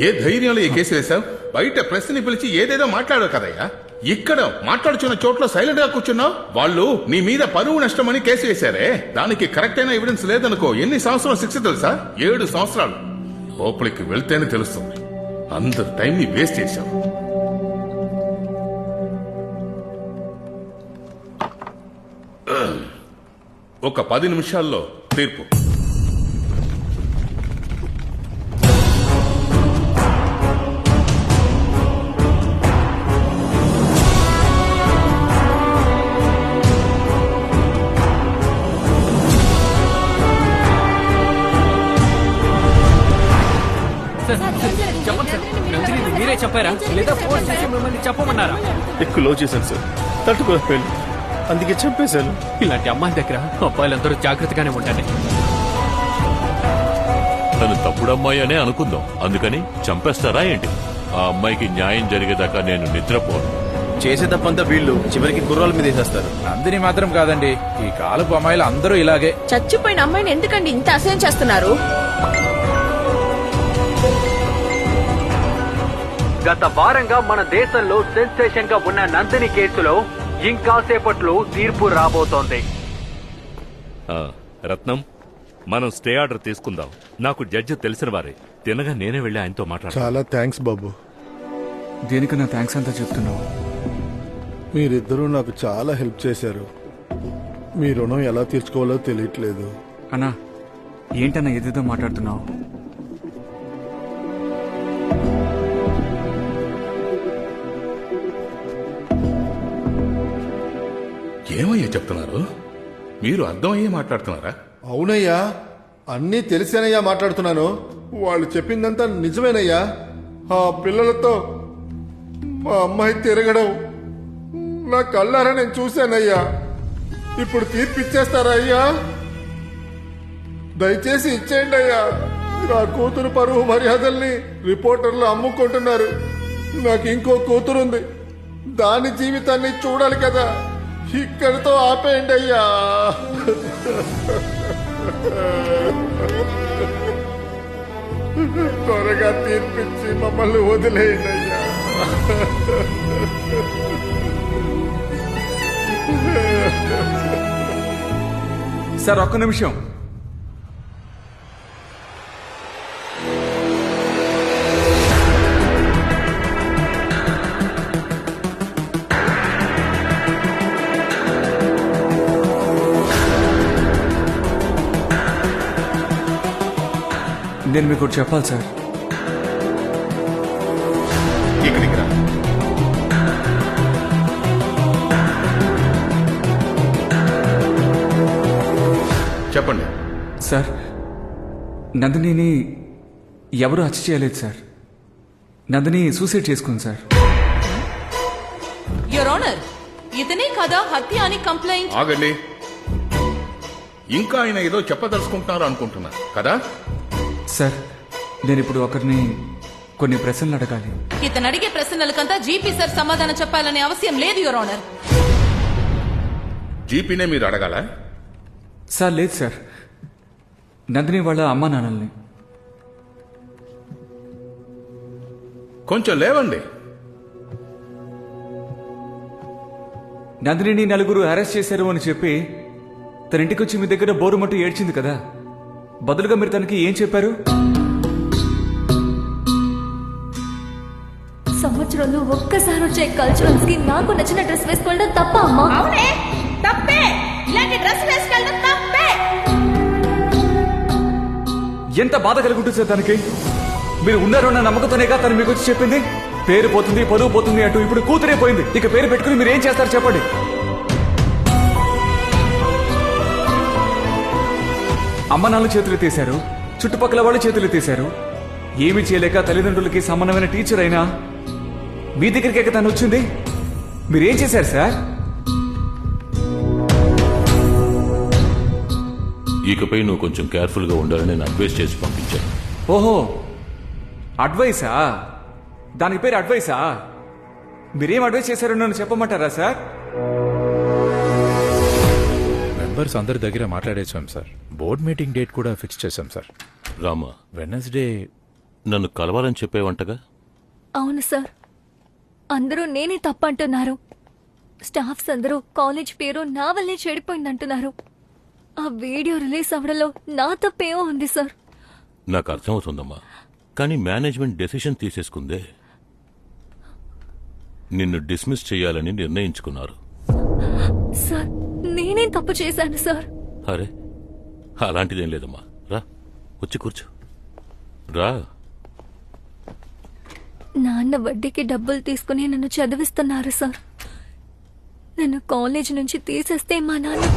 ఏ ధైర్యంలో ఈ కేసు వేశావు? బయట ప్రెస్ ని పిలిచి ఏదేదో మాట్లాడావు కదయ్యా. ఇక్కడ మాట్లాడుచున్న చోట్ల సైలెంట్ గా కూర్చున్నావు. వాళ్ళు నీ మీద పరువు నష్టమని కేసు వేశారే, దానికి కరెక్ట్ అయిన ఎవిడెన్స్ లేదనుకో ఎన్ని సంవత్సరాలు శిక్ష తెలుసా? 7 సంవత్సరాలు. లోపలికి వెళ్తేనే తెలుస్తుంది. అందరు టైం ని వేస్ట్ చేశావు. ఒక 10 నిమిషాల్లో తీర్పు. చెప్పండి సార్, నందిని మీరే చెప్పారా లేదా ఫోన్ చేసి మిమ్మల్ని చెప్పమన్నారా? ఎక్కువ లో చేశాను సార్, తట్టుకోలేకపోయాను, అందుకే చంపేశాను. ఇలాంటి అమ్మాయి దగ్గర అబ్బాయిలందరూ జాగ్రత్తగానే ఉండండి. తను తప్పుడమ్మాయి అనే అనుకుందాం, అందుకని చంపేస్తారా ఏంటి? ఆ అమ్మాయికి న్యాయం జరిగేదాకా నేను నిద్రపోను. చేసే తప్పంతా వీళ్ళు చివరికి కుర్రాల మీద వేసేస్తారు. నందిని మాత్రం కాదండి, ఈ కాలపు అమ్మాయిలు అందరూ ఇలాగే. చచ్చిపోయిన అమ్మాయిని ఎందుకండి ఇంత అసహ్యం చేస్తున్నారు? గత వారంగా మన దేశంలో సెన్సేషన్ గా ఉన్న నందిని కేసులో ఇంకాసేపట్లో తీర్పు రాబోతోంది. రత్నం, మనం స్టే ఆర్డర్ తీసుకుందాం. నాకు జడ్జి తెలిసిన వారే. తినగా నేనే వెళ్ళి ఆయనతో మాట్లాడాను. చాలా థ్యాంక్స్ బాబు. దేనికన్నా థ్యాంక్స్ అంతా చెప్తున్నావు. మీరిద్దరూ నాకు చాలా హెల్ప్ చేశారు. మీ రుణం ఎలా తీర్చుకోవాలో తెలియట్లేదు. అన్నా, ఏంటన్నా ఏదేదో మాట్లాడుతున్నావు? ఏమయ్యా చెప్తున్నారు? మీరు అర్థమయ్యే మాట్లాడుతున్నారా? అవునయ్యా, అన్నీ తెలిసేనయ్యా మాట్లాడుతున్నాను. వాళ్ళు చెప్పిందంతా నిజమేనయ్యా. ఆ పిల్లలతో మా అమ్మాయి తిరగడం నా కళ్ళారా నేను చూశానయ్యా. ఇప్పుడు తీర్పు ఇచ్చేస్తారా అయ్యా? దయచేసి ఇచ్చేయండి అయ్యా. నా కూతురు పరువు మర్యాదల్ని రిపోర్టర్లు అమ్ముకుంటున్నారు. నాకు ఇంకో కూతురుంది, దాని జీవితాన్ని చూడాలి కదా. ఇక్కడితో ఆపేయండి అయ్యా. త్వరగా తీర్పిచ్చి మమ్మల్ని వదిలేయండి అయ్యా. సార్ ఒక్క నిమిషం. నేను మీకు ఒకటి చెప్పాలి సార్. ఇక్కడికి రా. చెప్పండి సార్, నందినిని ఎవరు హత్య చేయలేదు సార్. నందిని సూసైడ్ చేసుకుంది సార్. యువర్ ఆనర్, ఇతనే కదా హత్య అని కంప్లైంట్. ఆగండి. ఇంకా ఆయన ఏదో చెప్పదలుచుకుంటున్నారు అనుకుంటున్నా కదా? సార్, నేను ఇప్పుడు ఒకరిని కొన్ని ప్రశ్నలు అడగాలి. ఇతను అడిగే ప్రశ్నలకంతా జీపీ సార్ సమాధానం చెప్పాలనే అవసరం లేదు యువర్ ఆనర్. జీపీనే మీరు అడగాల? సార్ లేదు సార్, నందిని వాళ్ళ అమ్మా నాన్నల్ని. కొంచెం లేవండి. నందినిని నలుగురు అరెస్ట్ చేశారు అని చెప్పి తన ఇంటికి వచ్చి మీ దగ్గర బోరుమట్టు ఏడ్చింది కదా, బదులుగా మీరు తనకి ఏం చెప్పారు? సంవత్సరంలో ఒక్కసారి వచ్చే కల్చరల్స్ కి నాకు నచ్చిన డ్రెస్ వేసుకోవడం తప్ప అమ్మా? అవునే, తప్పే. ఇలాంటి డ్రెస్ వేసుకోవడం తప్పే. ఎంత బాధ కలుగుంటుంది సార్ తనకి? మీరు ఉన్నారు అన్న నమ్మకంతోనేగా తను మీకు వచ్చి చెప్పింది. పేరు పోతుంది, పరువు పోతుంది అంటూ ఇప్పుడు కూతురే పోయింది. ఇక పేరు పెట్టుకుని మీరు ఏం చేస్తారు చెప్పండి? అమ్మ నాన్న చేతులు తీశారు, చుట్టుపక్కల వాళ్ళు చేతులు తీశారు. ఏమీ చేయలేక తల్లిదండ్రులకి సమానమైన టీచర్ అయినా మీ దగ్గరికి తను వచ్చింది. మీరేం చేశారు సార్? ఇకపై నువ్వు కొంచెం కేర్ఫుల్ గా ఉండాలని నేను అడ్వైస్ చేసి పంపించాను. ఓహో, అడ్వైసా? దానికి పేరు అడ్వైసా? మీరేం అడ్వైస్ చేశారో నన్ను చెప్పమంటారా సార్? మెంబర్స్ అందరి దగ్గర మాట్లాడేసాం సార్. బోర్డ్ మీటింగ్ డేట్ కూడా ఫిక్స్ చేశాం సార్. రామా, వెనస్డే నన్ను కలవాలని చెప్పేవంటగా? అవును సార్, అందరూ నేనే తప్పంటున్నారు. స్టాఫ్స్ అందరూ కాలేజ్ పేరు నా వల్లే చెడిపోయిందంటున్నారు. ఆ వీడియో రిలీజ్ అవ్వడంలో నా తప్పేమో ఉంది సార్. నాకు అర్థమవుతుందమ్మా, కానీ మేనేజ్మెంట్ డెసిషన్ తీసేసుకుందే. నిన్ను డిస్మిస్ చేయాలని నిర్ణయించుకున్నారు. సార్, నేనేం తప్పు చేశాను సార్? అరే, అలాంటిదేం లేదమ్మా. రా, వచ్చి కూర్చో. రా. నాన్న వడ్డీకి డబ్బులు తీసుకుని నన్ను చదివిస్తున్నారు సార్. నన్ను కాలేజ్ నుంచి తీసేస్తే మా నాన్న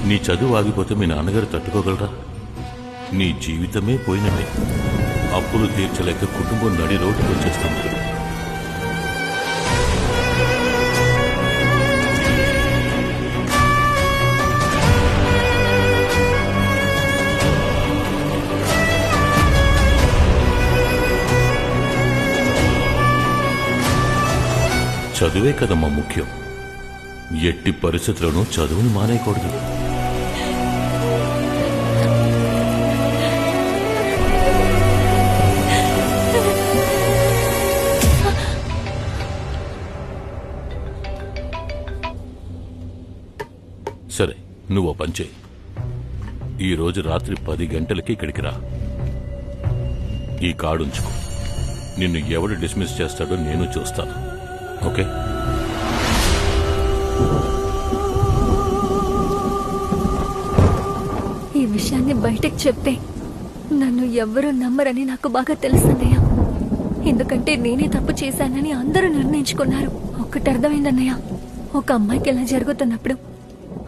నీ చదువు ఆగిపోతే మీ నాన్నగారు తట్టుకోగలరా? నీ జీవితమే పోయినట్టే. అప్పులు తీర్చలేక కుటుంబం నడి రోడ్డుకు వచ్చేస్తుంది. చదువే కదమ్మా ముఖ్యం. ఎట్టి పరిస్థితుల్లోనూ చదువుని మానేయకూడదు. సరే, నువ్వు పని చేయి. ఈరోజు రాత్రి 10 గంటలకి ఇక్కడికి రా. ఈ కార్డు ఉంచుకో. నిన్ను ఎవడు డిస్మిస్ చేస్తాడో నేను చూస్తాను. ఓకే? ఈ విషయాన్ని బయటకు చెప్తే నన్ను ఎవ్వరూ నమ్మరని నాకు బాగా తెలుసన్నయ్య. ఎందుకంటే నేనే తప్పు చేశానని అందరూ నిర్ణయించుకున్నారు. ఒక్కటి అర్థమైందన్నయ్య, ఒక అమ్మాయికి ఇలా జరుగుతున్నప్పుడు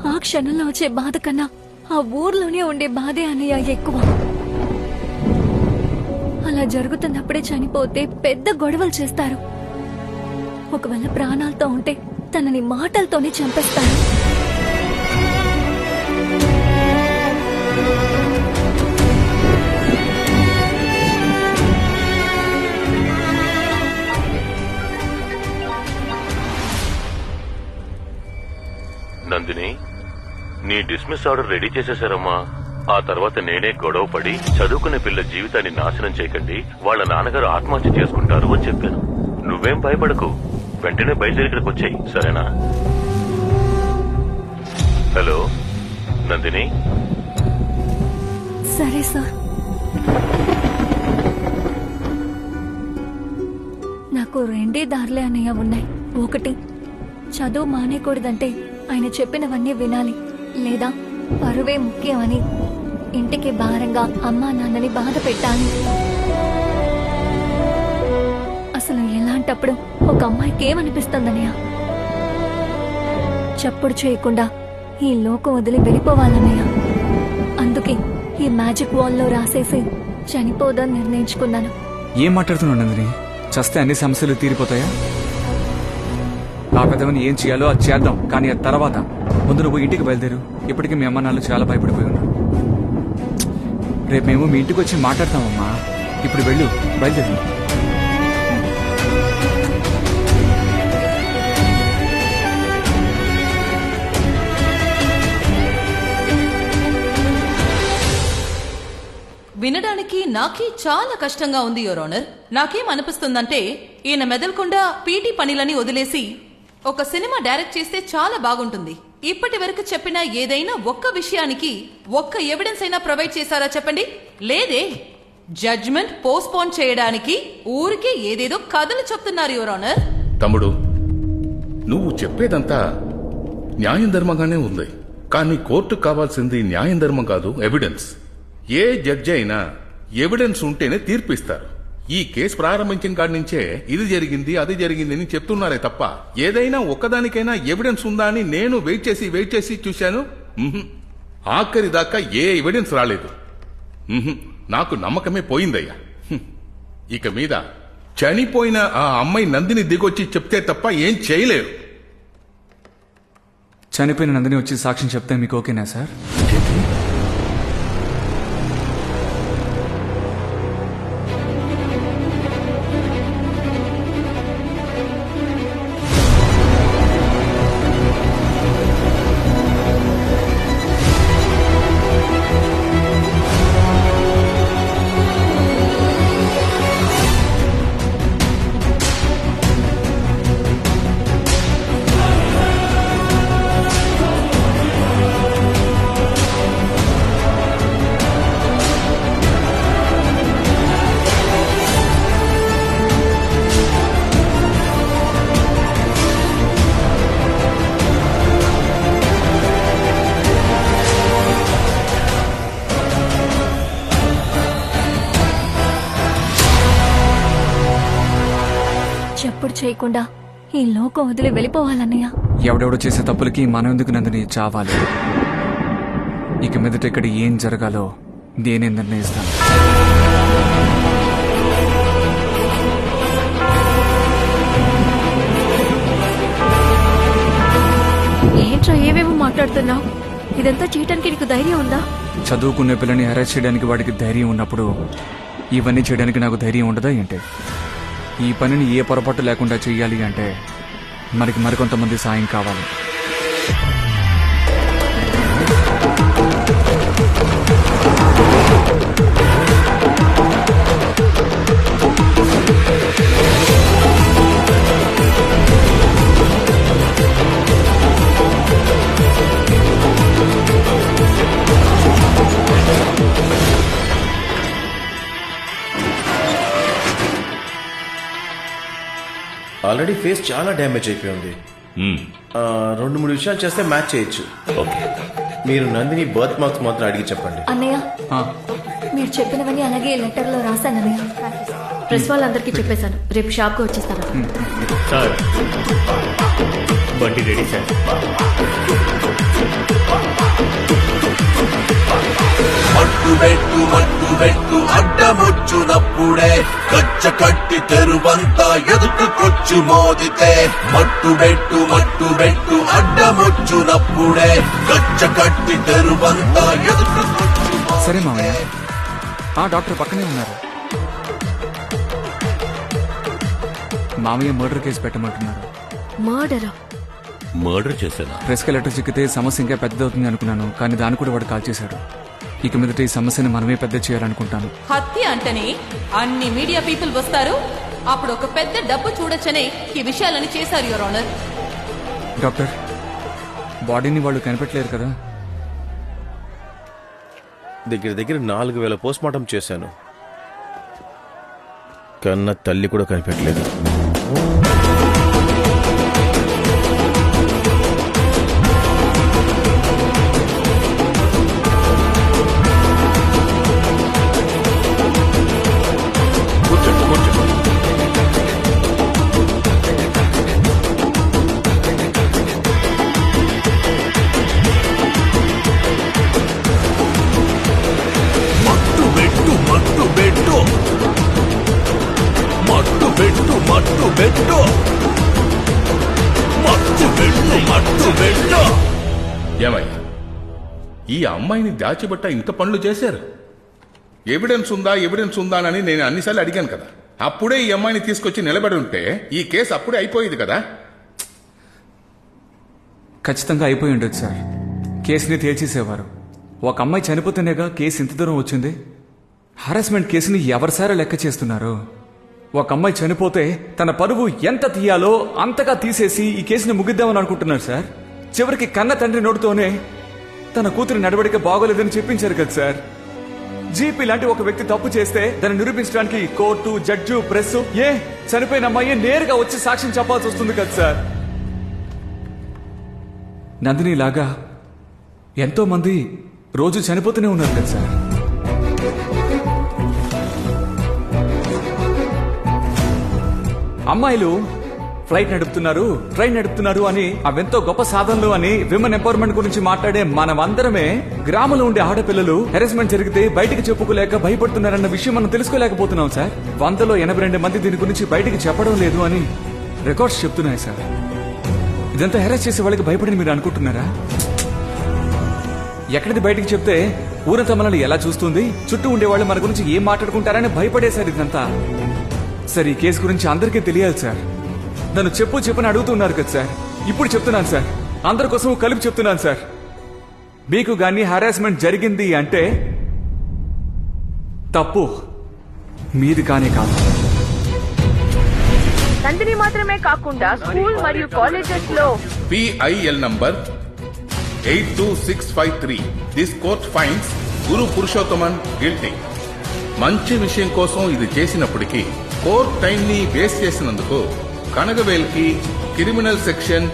ఆ క్షణంలో వచ్చే బాధ కన్నా ఆ ఊర్లోనే ఉండే బాధే అన్నయ్య ఎక్కువ. అలా జరుగుతున్నప్పుడే చనిపోతే పెద్ద గొడవలు చేస్తారు. ఒకవేళ ప్రాణాలతో ఉంటే తనని మాటలతోనే చంపేస్తారు. నందిని, నీ డిస్మిస్ ఆర్డర్ రెడీ చేసేశారమ్మా. ఆ తర్వాత నేనే గొడవ పడి చదువుకునే పిల్ల జీవితాన్ని నాశనం చేయకండి, వాళ్ళ నాన్నగారు ఆత్మహత్య చేసుకుంటారు అని చెప్పాను. నువ్వేం భయపడకు, వెంటనే బయలుదేరి ఇక్కడికి వచ్చాయి, సరేనా? హలో నందిని. సరే సార్. నాకు రెండే దారులే అన్నయ్య ఉన్నాయి. ఒకటి, చదువు మానేయకూడదంటే ఆయన చెప్పినవన్నీ వినాలి, లేదా పరువే ముఖ్యమని ఇంటికి భారంగా అమ్మా నాన్నని బాధ పెట్టాలి. అసలు ఎలాంటప్పుడు ఒక అమ్మాయికి ఏమనిపిస్తుందనయ్య? చప్పుడు చేయకుండా ఈ లోకం వదిలి వెళ్ళిపోవాలన్నయ్య. అందుకే ఈ మ్యాజిక్ వాల్లో రాసేసి చనిపోదని నిర్ణయించుకున్నాను. ఏం మాట్లాడుతున్నావు నందిని? చస్తే అన్ని సమస్యలు తీరిపోతాయా? ఆ పెద్దవని ఏం చేయాలో అది చేద్దాం, కానీ ఆ తర్వాత ముందు నువ్వు ఇంటికి బయలుదేరు. ఇప్పటికీ మీ అమ్మ నాన్న చాలా భయపడిపోయి ఉన్నారు. రేపు మేము మీ ఇంటికి వచ్చి మాట్లాడతామమ్మా. ఇప్పుడు వెళ్ళు, బయలుదేరు. వినడానికి నాకే చాలా కష్టంగా ఉంది యువర్ ఆనర్. నాకేం అనిపిస్తుందంటే ఈయన మెదలకుండా పీటీ పనిలని వదిలేసి ఒక సినిమా డైరెక్ట్ చేస్తే చాలా బాగుంటుంది. ఇప్పటి వరకు చెప్పిన ఏదైనా ఒక్క విషయానికి ఒక్క ఎవిడెన్స్ అయినా ప్రొవైడ్ చేశారా చెప్పండి? లేదే. జడ్జ్మెంట్ పోస్ట్ పోన్ చేయడానికి ఊరికే ఏదేదో కథలు చెప్తున్నారు యువర్ ఆనర్. తమ్ముడు, నువ్వు చెప్పేదంతా న్యాయం ధర్మంగానే ఉంది, కానీ కోర్టుకు కావాల్సింది న్యాయం ధర్మం కాదు, ఎవిడెన్స్. ఏ జడ్జి అయినా ఎవిడెన్స్ ఉంటేనే తీర్పిస్తారు. ఈ కేసు ప్రారంభించిన కాడి నుంచే ఇది జరిగింది అది జరిగింది అని చెప్తున్నారే తప్ప ఏదైనా ఒక్కదానికైనా ఎవిడెన్స్ ఉందా అని నేను వెయిట్ చేసి చూశాను. ఆఖరి దాకా ఏ ఎవిడెన్స్ రాలేదు. నాకు నమ్మకమే పోయిందయ్యా. ఇక మీద చనిపోయిన ఆ అమ్మాయి నందిని దిగొచ్చి చెప్తే తప్ప ఏం చేయలేరు. చనిపోయిన నందిని వచ్చి సాక్ష్యం చెప్తే మీకు ఓకేనా సార్? చెప్పుడు చేయకుండా ఈ లోకం వదిలి వెళ్ళిపోవాలన్నయ్య. ఎవడెవడో చేసే తప్పులకి మనం ఎందుకు నందిని చావాలి? ఇక మీదట ఇక్కడ ఏం జరగాలో నేనే నిర్ణయిస్తాను. ఏంట్రా ఏవేమో మాట్లాడుతున్నావు? ఇదంతా చేయటానికి నీకు ధైర్యం ఉందా? చదువుకునే పిల్లని అరెస్ట్ చేయడానికి వాడికి ధైర్యం ఉన్నప్పుడు ఇవన్నీ చేయడానికి నాకు ధైర్యం ఉండదా ఏంటి? ఈ పనిని ఏ పొరపాటు లేకుండా చెయ్యాలి అంటే మనకి మరికొంతమంది సాయం కావాలి. ఆల్రెడీ ఫేస్ చాలా డ్యామేజ్ అయిపోయింది. 2-3 విషయాలు చేస్తే మ్యాచ్ చేయొచ్చు. మీరు నందిని బర్త్ మార్క్స్ మాత్రం అడిగి చెప్పండి. అన్నయ్య, మీరు చెప్పినవన్నీ అలాగే లెటర్ లో రాశానన్నయ్య. ప్రెస్ వాళ్ళందరికీ చెప్పేశాను. రేపు షాప్ కు వచ్చేస్తాను. సార్ బండి రెడీ సార్. మట్టు అడ్డముచ్చునప్పుడే గచ్చ కట్టి తెరువంతా ఎదుటికొచ్చి మోదితే మట్టు బెట్టు అడ్డముచ్చునప్పుడే గచ్చ కట్టి తెరువంతా ఎదుటికొచ్చి. సరే మామయ్య, ఆ డాక్టర్ పక్కనే ఉన్నారు. మామయ్య మర్డర్ కేసు పెట్టమంటున్నారు. మర్డర్ చేశానా? ప్రెస్ కి లెటర్ చిక్కితే సమస్య ఇంకా పెద్దదవుతుంది అనుకున్నాను, కానీ దాన్ని కూడా వాడు కాల్ చేశాడు. ఇక మీదట ఈ సమస్యని మనమే పెద్ద చేయాలనుకుంటాను. హత్య అంటేనే అన్ని మీడియా పీపుల్ వస్తారు. అప్పుడు ఒక పెద్ద డబ్బు చూడొచ్చనే ఈ విషయాలని చేశారు యువర్ ఆనర్. డాక్టర్, బాడీని వాళ్ళు కనిపెట్టలేరు కదా? దగ్గర 4000 పోస్ట్ మార్టం చేశాను. కన్న తల్లి కూడా కనిపెట్టలేదు. ఏమయ్యా, ఈ అమ్మాయిని దాచిబట్ట ఇంత పనులు చేశారు. ఎవిడెన్స్ ఉందా అని నేను అన్నిసార్లు అడిగాను కదా. అప్పుడే ఈ అమ్మాయిని తీసుకొచ్చి నిలబడి ఉంటే ఈ కేసు అప్పుడే అయిపోయేది కదా. ఖచ్చితంగా అయిపోయి ఉండొచ్చు సార్. కేసుని తేల్చేసేవారు. ఒక అమ్మాయి చనిపోతేనేగా కేసు ఇంత దూరం వచ్చింది. హరాస్మెంట్ కేసుని ఎవరిసారా లెక్క చేస్తున్నారు? ఒక అమ్మాయి చనిపోతే తన పరువు ఎంత తీయాలో అంతగా తీసేసి ఈ కేసుని ముగిద్దామని అనుకుంటున్నారు సార్. చివరికి కన్న తండ్రి నోటితోనే తన కూతురి నడవడిక బాగోలేదని చెప్పించారు కదా సార్. జీపీ లాంటి ఒక వ్యక్తి తప్పు చేస్తే దాన్ని నిరూపించడానికి కోర్టు, జడ్జు, ప్రెస్, చనిపోయిన అమ్మాయి నేరుగా వచ్చి సాక్ష్యం చెప్పాల్సి వస్తుంది కదా సార్. నందిని లాగా ఎంతో మంది రోజు చనిపోతూనే ఉన్నారు కదా సార్. అమ్మాయిలు ఫ్లైట్ నడుపుతున్నారు, ట్రైన్ నడుపుతున్నారు అని అవెంతో గొప్ప సాధనలు అని విమెన్ ఎంపవర్మెంట్ గురించి మాట్లాడే మనమందరమే గ్రామంలో ఉండే ఆడపిల్లలు హెరాస్మెంట్ జరిగితే బయటికి చెప్పుకోలేక భయపడుతున్నారన్న విషయం మనం తెలుసుకోలేకపోతున్నాం సార్. 100లో 82 మంది దీని గురించి బయటికి చెప్పడం లేదు అని రికార్డ్స్ చెప్తున్నాయి సార్. ఇదంతా హెరాస్ చేసే వాళ్ళకి భయపడి మీరు అనుకుంటున్నారా? ఎక్కడిది బయటికి చెప్తే ఊరంతా మనల్ని ఎలా చూస్తుంది, చుట్టూ ఉండేవాళ్ళు మన గురించి ఏం మాట్లాడుకుంటారని భయపడేశారు ఇదంతా. సార్ ఈ కేసు గురించి అందరికీ తెలియాలి సార్. నన్ను చెప్పని అడుగుతున్నారు కదా సార్, ఇప్పుడు చెప్తున్నాను సార్, అందరి కోసం కలిపి చెప్తున్నాను సార్. మీకు గాని హరాస్మెంట్ జరిగింది అంటే తప్పు మీది కానే కాదు. నందిని మాత్రమే కాకుండా స్కూల్ మరియు కాలేజెస్ లో PIL number 82653. This court finds Guru Purushothaman guilty. మంచి విషయం కోసం ఇది చేసినప్పటికీ కోర్ట్ టైం ని వేస్ట్ చేసినందుకు కనగవేల్కి క్రిమినల్ సెక్షన్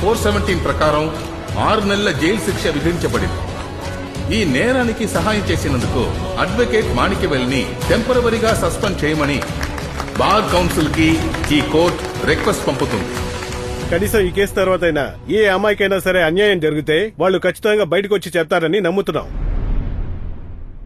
417 ప్రకారం 6 నెలల జైలు శిక్ష విధించబడింది. ఈ నేరానికి సహాయం చేసినందుకు అడ్వకేట్ మాణిక్యవేల్ ని టెంపరవరీగా సస్పెండ్ చేయమని బార్ కౌన్సిల్ కి ఈ కోర్ట్ రిక్వెస్ట్ పంపుతుంది. కనీసం ఈ కేసు తర్వాతైనా ఏ అమ్మాయికైనా సరే అన్యాయం జరిగితే వాళ్ళు ఖచ్చితంగా బయటకు వచ్చి చెప్తారని నమ్ముతున్నాం.